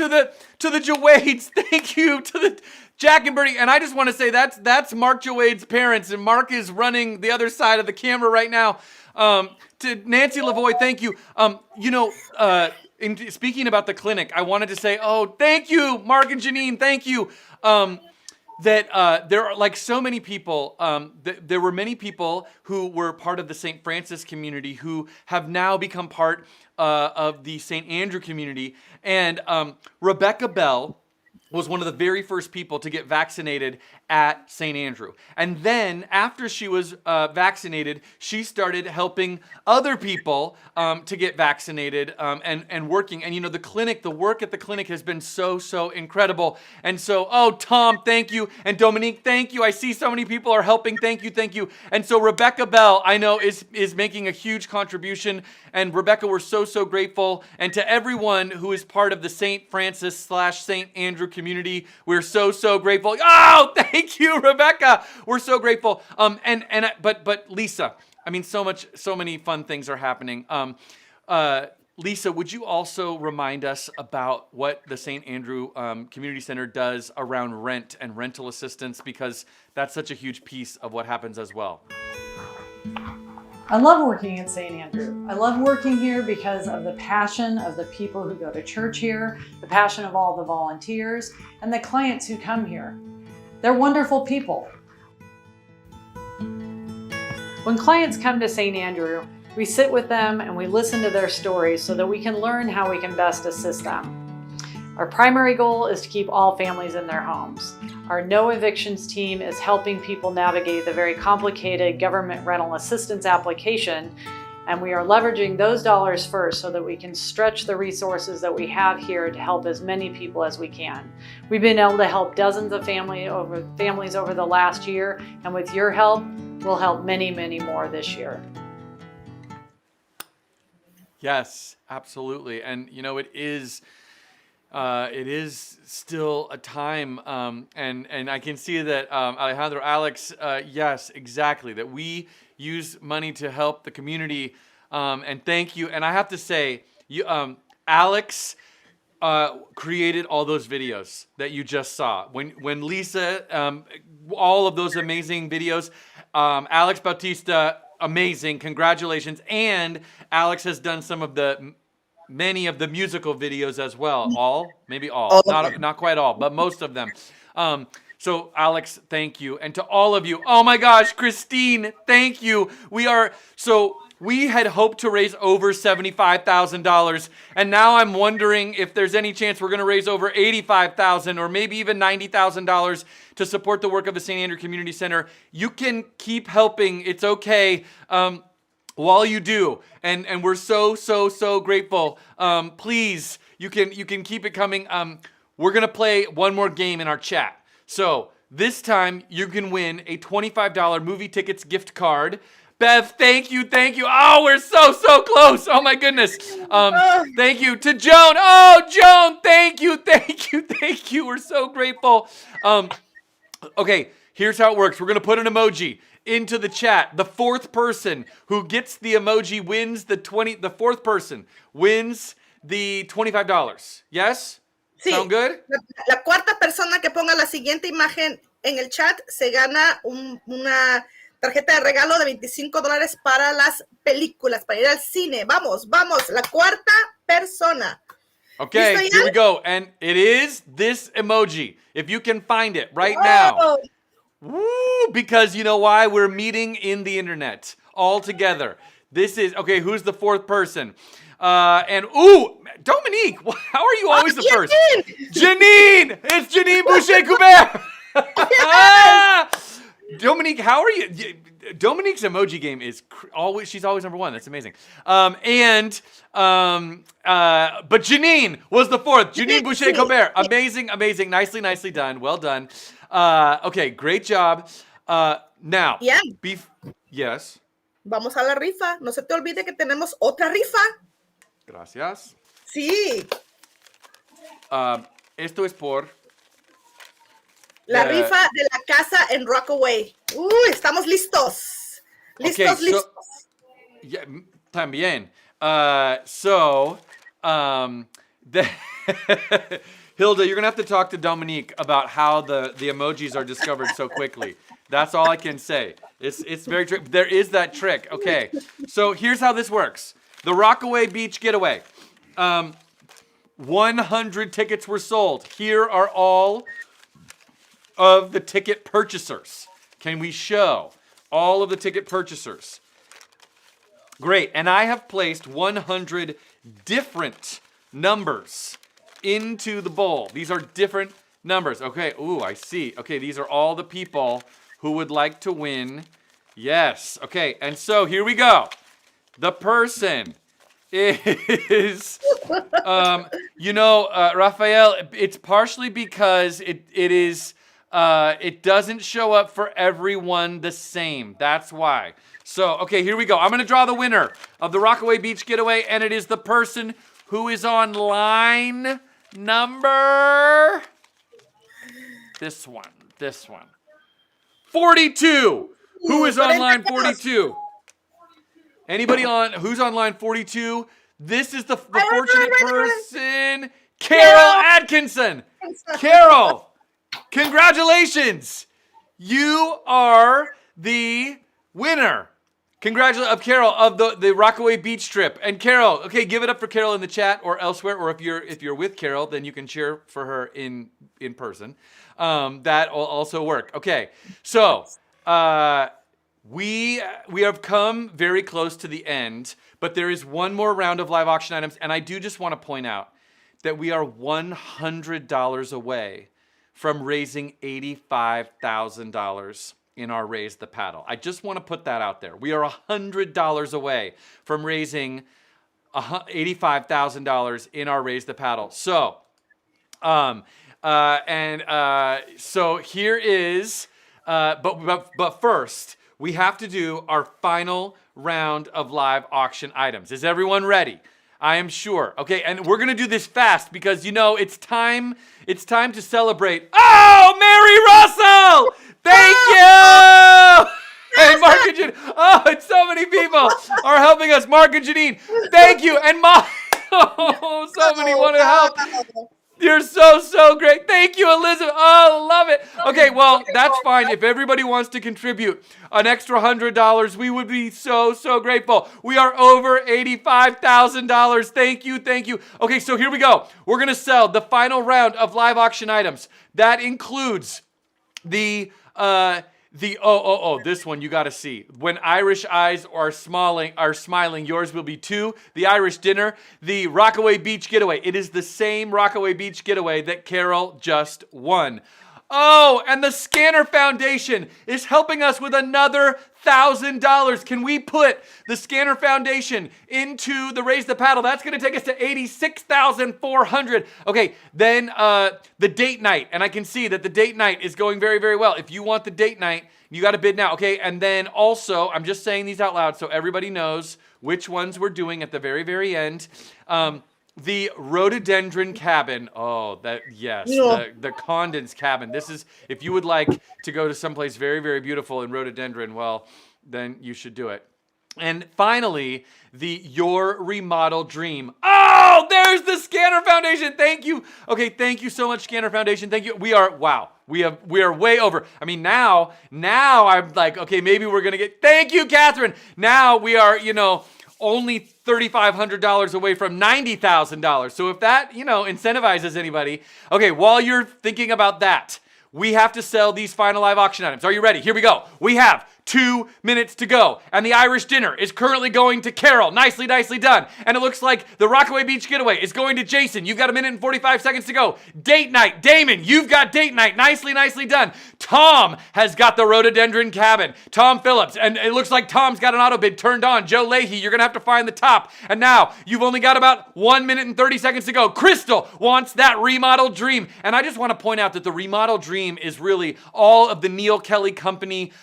the Jawades, thank you, to the Jack and Bertie. And I just want to say that's Mark Jawade's parents, and Mark is running the other side of the camera right now. To Nancy Lavoie, thank you. Speaking about the clinic, I wanted to say, thank you, Mark and Janine, thank you. There are like so many people, there were many people who were part of the St. Francis community who have now become part of the St. Andrew community. And Rebecca Bell was one of the very first people to get vaccinated at St. Andrew. And then after she was vaccinated, she started helping other people to get vaccinated and working. And the work at the clinic has been so incredible. And so, Tom, thank you. And Dominique, thank you. I see so many people are helping. Thank you. And so Rebecca Bell, I know, is making a huge contribution. And Rebecca, we're so grateful. And to everyone who is part of the St. Francis/St. Andrew community, we're so grateful. Thank you, Rebecca. We're so grateful. But Lisa, I mean, so many fun things are happening. Lisa, would you also remind us about what the St. Andrew Community Center does around rent and rental assistance, because that's such a huge piece of what happens as well. I love working at St. Andrew. I love working here because of the passion of the people who go to church here, the passion of all the volunteers, and the clients who come here. They're wonderful people. When clients come to St. Andrew, we sit with them and we listen to their stories so that we can learn how we can best assist them. Our primary goal is to keep all families in their homes. Our No Evictions team is helping people navigate the very complicated government rental assistance application, and we are leveraging those dollars first so that we can stretch the resources that we have here to help as many people as we can. We've been able to help dozens of families over the last year, and with your help, we'll help many more this year. Yes, absolutely. And it is still a time, and I can see that Alejandro, Alex, yes, exactly, that we use money to help the community, and thank you. And I have to say, Alex created all those videos that you just saw. When Lisa, all of those amazing videos, Alex Bautista, amazing, congratulations. And Alex has done many of the musical videos as well. Maybe all. Not quite all, but most of them. So Alex, thank you. And to all of you, oh my gosh, Christine, thank you. We had hoped to raise over $75,000, and now I'm wondering if there's any chance we're going to raise over $85,000 or maybe even $90,000 to support the work of the St. Andrew Community Center. You can keep helping. It's okay. While you do, and we're so grateful. Please, you can keep it coming. We're gonna play one more game in our chat. So this time you can win a $25 movie tickets gift card Bev, thank you. Oh, we're so close. Oh my goodness. Thank you to Joan. Oh, Joan, thank you. We're so grateful. Okay, here's how it works. We're gonna put an emoji into the chat. The fourth person who gets the emoji wins the fourth person wins the $25. Yes? Sí. Sound good? La cuarta persona que ponga la siguiente imagen en el chat se gana una tarjeta de regalo de $25 para las películas, para ir al cine. Vamos, la cuarta persona. Okay, here we go. And it is this emoji. If you can find it right now. Woo, because you know why? We're meeting in the internet all together. This is, okay, who's the fourth person? Dominique, how are you always the first? Janine! It's Janine Boucher-Coubert! Dominique, how are you? Dominique's emoji game is she's always number one. That's amazing. But Janine was the fourth. Janine Boucher-Coubert. Amazing. Nicely done. Well done. Okay, great job. Now, yes. Vamos a la rifa. No se te olvide que tenemos otra rifa. Gracias. Sí. Esto es por la rifa de la casa en Rockaway. Estamos listos. Listos. Yeah, también. Hilda, you're going to have to talk to Dominique about how the emojis are discovered so quickly. That's all I can say. It's very tricky. There is that trick. Okay. So here's how this works. The Rockaway Beach Getaway. 100 tickets were sold. Here are all of the ticket purchasers. Can we show all of the ticket purchasers? Great. And I have placed 100 different numbers into the bowl. These are different numbers. Okay. Ooh, I see. Okay, these are all the people who would like to win. Yes. Okay. And so here we go. The person is, Raphael, it's partially because it doesn't show up for everyone the same. That's why. So, okay, here we go. I'm going to draw the winner of the Rockaway Beach Getaway, and it is the person who is on line number... This one. 42. Who is on line 42? Anybody who's on line 42? This is the fortunate person, Carol Atkinson. Carol, congratulations. You are the winner. Congratulations, Carol, of the Rockaway Beach trip. And Carol, okay, give it up for Carol in the chat or elsewhere, or if you're with Carol, then you can cheer for her in person. That will also work. Okay, so we have come very close to the end, but there is one more round of live auction items, and I do just want to point out that we are $100 away from raising $85,000 in our Raise the Paddle. I just want to put that out there. We are $100 away from raising $85,000 in our Raise the Paddle. So, so here is, but first, we have to do our final round of live auction items. Is everyone ready? I am sure. Okay, and we're gonna do this fast because it's time to celebrate. Oh, Mary Russell! Thank you! Hey, Mark and Janine. Oh, and so many people are helping us. Mark and Janine, thank you. And so many want to help. You're so great. Thank you, Elizabeth. Oh, love it. Okay, well, that's fine. If everybody wants to contribute an extra $100, we would be so grateful. We are over $85,000. Thank you. Okay, so here we go. We're going to sell the final round of live auction items. That includes this one you got to see. When Irish eyes are smiling, yours will be too. The Irish dinner, the Rockaway Beach Getaway. It is the same Rockaway Beach Getaway that Carol just won. Oh, and the Scanner Foundation is helping us with another $1,000. Can we put the Scanner Foundation into the Raise the Paddle? That's going to take us to $86,400. Okay, then the date night. And I can see that the date night is going very, very well. If you want the date night, you got to bid now. Okay, and then also, I'm just saying these out loud so everybody knows which ones we're doing at the very, very end. The rhododendron cabin. Oh, that, yes. Yeah. The Condon's cabin. This is, if you would like to go to someplace very, very beautiful in rhododendron, well, then you should do it. And finally, the Your Remodel Dream. Oh, there's the Scanner Foundation. Thank you. Okay, thank you so much, Scanner Foundation. Thank you. We are, wow. We are way over. I mean, now I'm like, okay, maybe we're going to get, thank you, Catherine. Now we are, only $3,500 away from $90,000. So if that, incentivizes anybody. Okay, while you're thinking about that, we have to sell these final live auction items. Are you ready? Here we go. We have 2 minutes to go. And the Irish dinner is currently going to Carol. Nicely, nicely done. And it looks like the Rockaway Beach getaway is going to Jason. You've got 1 minute and 45 seconds to go. Date night. Damon, you've got date night. Nicely, nicely done. Tom has got the rhododendron cabin. Tom Phillips. And it looks like Tom's got an auto bid turned on. Joe Leahy, you're going to have to find the top. And now you've only got about 1 minute and 30 seconds to go. Crystal wants that remodel dream. And I just want to point out that the remodel dream is really all of the Neil Kelly Company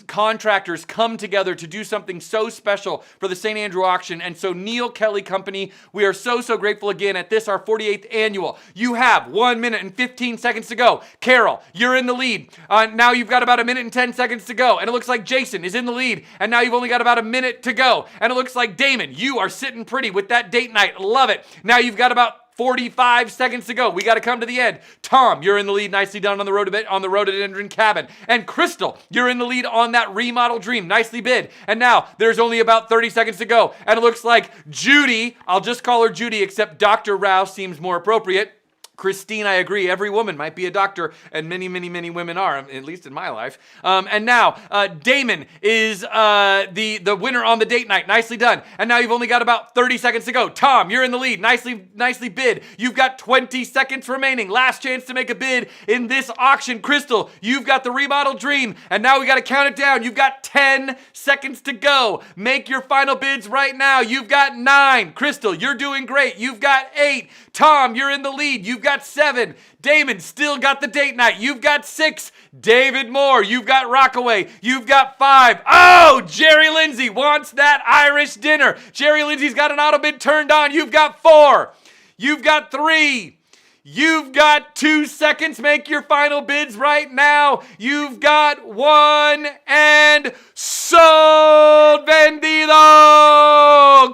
contractors come together to do something so special for the St. Andrew auction. And so Neil Kelly Company, we are so, so grateful again at this, our 48th annual. You have 1 minute and 15 seconds to go. Carol, you're in the lead. Now you've got about 1 minute and 10 seconds to go. And it looks like Jason is in the lead. And now you've only got about 1 minute to go. And it looks like Damon, you are sitting pretty with that date night. Love it. Now you've got about 45 seconds to go. We got to come to the end. Tom, you're in the lead. Nicely done on the rhododendron cabin. And Crystal, you're in the lead on that remodel dream. Nicely bid. And now there's only about 30 seconds to go. And it looks like Judy, I'll just call her Judy, except Dr. Rao seems more appropriate. Christine, I agree. Every woman might be a doctor, and many, many, many women are, at least in my life. And now, Damon is the winner on the date night. Nicely done. And now you've only got about 30 seconds to go. Tom, you're in the lead. Nicely bid. You've got 20 seconds remaining. Last chance to make a bid in this auction. Crystal, you've got the remodel dream. And now we got to count it down. You've got 10 seconds to go. Make your final bids right now. You've got 9. Crystal, you're doing great. You've got 8. Tom, you're in the lead. You've got 7. Damon still got the date night. You've got 6. David Moore, you've got Rockaway. You've got 5. Oh, Jerry Lindsay wants that Irish dinner. Jerry Lindsay's got an auto bid turned on. You've got 4. You've got 3. You've got 2 seconds. Make your final bids right now. You've got 1 and sold. Vendido.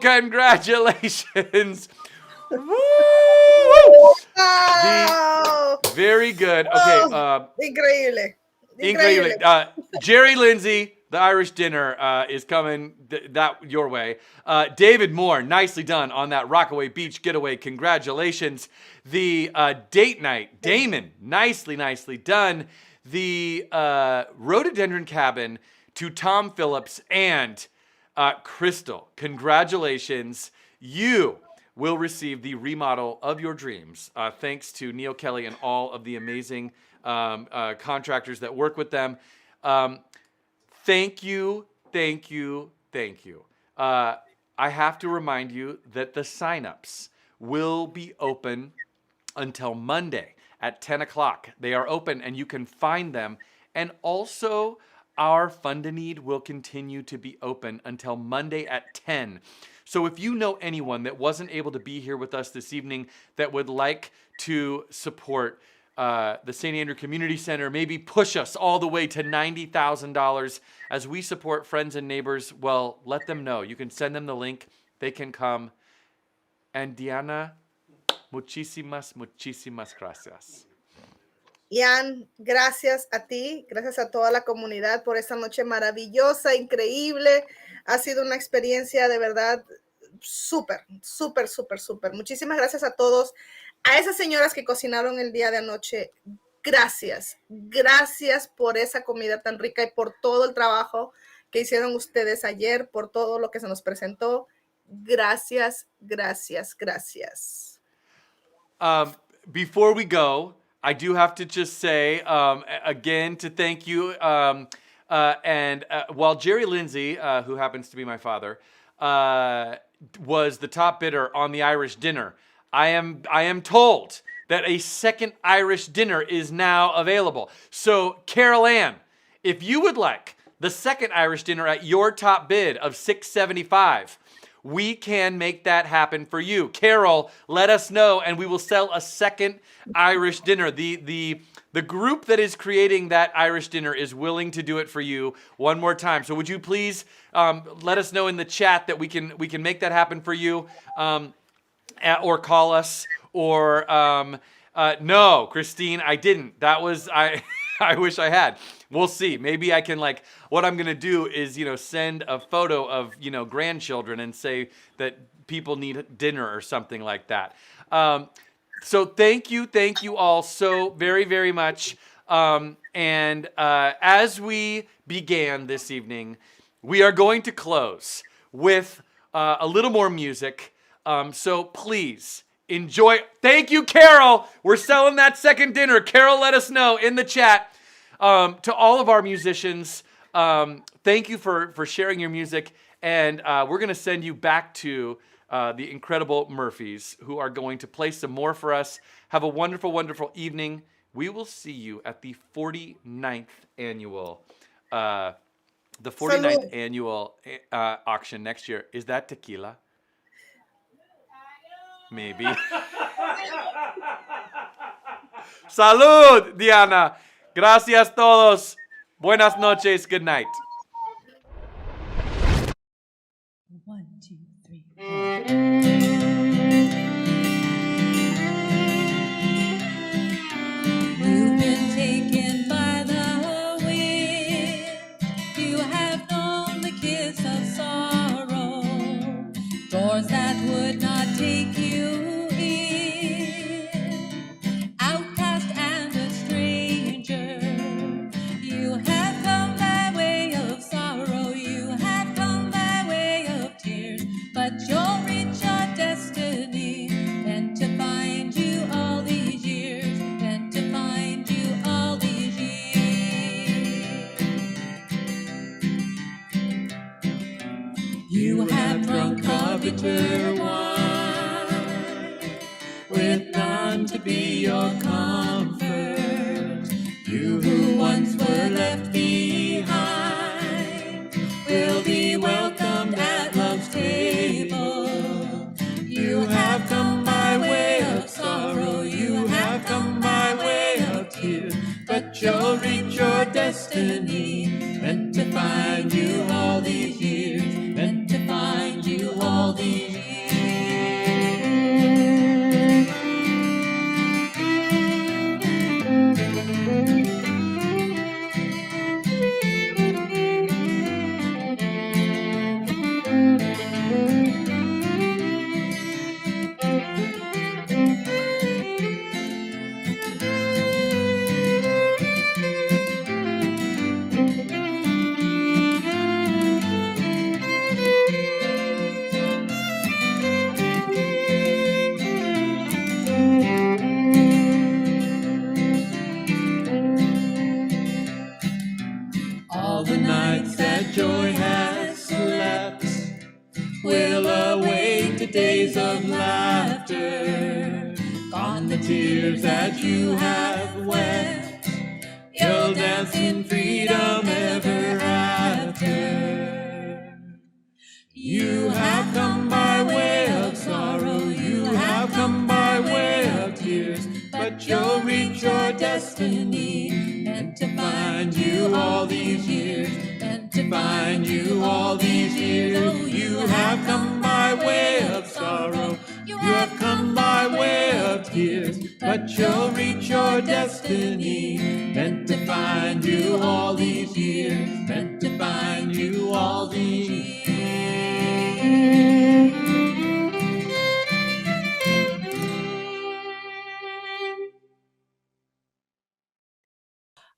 Congratulations. Woo! Wow. Very good. Okay. Increíble. Increíble. Jerry Lindsay, the Irish dinner is coming that your way. David Moore, nicely done on that Rockaway Beach getaway. Congratulations. The date night, Damon, nicely done. The rhododendron cabin to Tom Phillips and Crystal. Congratulations. You will receive the remodel of your dreams, thanks to Neil Kelly and all of the amazing contractors that work with them. Thank you. I have to remind you that the signups will be open until Monday at 10 o'clock. They are open and you can find them. And also, our Fund a Need will continue to be open until Monday at 10. So if you know anyone that wasn't able to be here with us this evening that would like to support the St. Andrew Community Center, maybe push us all the way to $90,000 as we support friends and neighbors, well, let them know. You can send them the link. They can come. And Diana, muchísimas gracias. Ian, gracias a ti, gracias a toda la comunidad por esta noche maravillosa, increíble. Ha sido una experiencia de verdad súper. Muchísimas gracias a todos. A esas señoras que cocinaron el día de anoche, gracias. Gracias por esa comida tan rica y por todo el trabajo que hicieron ustedes ayer, por todo lo que se nos presentó. Gracias. Before we go, I do have to just say again to thank you. While Jerry Lindsay, who happens to be my father, was the top bidder on the Irish dinner, I am told that a second Irish dinner is now available. So Carol Ann, if you would like the second Irish dinner at your top bid of $675, we can make that happen for you. Carol, let us know, and we will sell a second Irish dinner. The group that is creating that Irish dinner is willing to do it for you one more time. So would you please let us know in the chat that we can make that happen for you, or call us, or no, Christine, I didn't. That was I wish I had. We'll see. Maybe I can, what I'm going to do is, send a photo of, grandchildren and say that people need dinner or something like that. So thank you all so very, very much. As we began this evening, we are going to close with a little more music. So please enjoy. Thank you, Carol. We're selling that second dinner. Carol, let us know in the chat. To all of our musicians, thank you for sharing your music, and we're going to send you back to the incredible Murphys, who are going to play some more for us. Have a wonderful, wonderful evening. We will see you at the 49th annual auction next year. Is that tequila? Maybe. Salud, Diana. Gracias todos. Buenas noches. Good night. 1, 2, 3, 4. You've been taken by the wind. You have known the kiss of sorrow. Doors that would not take you in. Outcast and a stranger. You have come by way of sorrow. You have come by way of tears. But you'll reach your destiny. Meant to find you all these years. Meant to find you all these years. You have drunk of bitter wine, with none to be your comfort. You who once were left behind will be welcomed at love's table. You have come by way of sorrow. You have come by way of tears. But you'll reach your destiny. Meant to find you all these years. Meant to find you all these years. All the nights that joy has slept will awake the days of laughter. Gone the tears that you have wept. You'll dance in freedom ever after. You have come by way of sorrow. You have come by way of tears. But you'll reach your destiny. Meant to find you all these years. Meant to find you all these years. Oh, you have come by way of sorrow. You have come by way of tears. But you'll reach your destiny. Meant to find you all these years. Meant to find you all these years.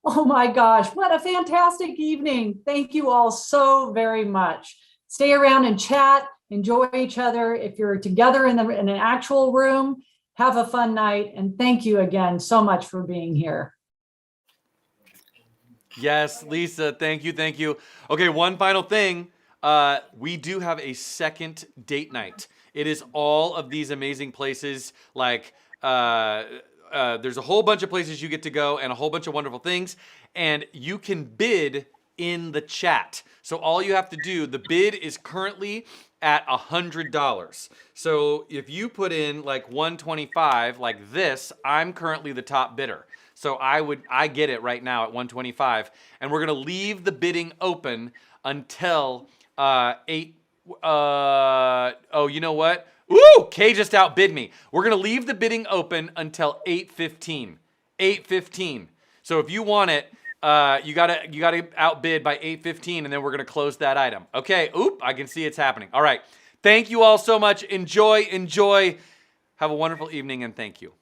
Oh my gosh, what a fantastic evening. Thank you all so very much. Stay around and chat, enjoy each other. If you're together in an actual room, Have a fun night. And thank you again so much for being here. Yes, Lisa, thank you, thank you. Okay, one final thing. We do have a second date night. It is all of these amazing places, like there's a whole bunch of places you get to go and a whole bunch of wonderful things, and you can bid in the chat. So all you have to do, the bid is currently at $100. So if you put in like 125 like this, I'm currently the top bidder. So I get it right now at 125, and we're gonna leave the bidding open until 8. Oh, you know what? Ooh, Kay just outbid me. We're gonna leave the bidding open until 8:15. 8:15. So if you want it, you gotta outbid by 8:15, and then we're gonna close that item. Okay. Oop, I can see it's happening. All right. Thank you all so much. Enjoy. Have a wonderful evening, and thank you.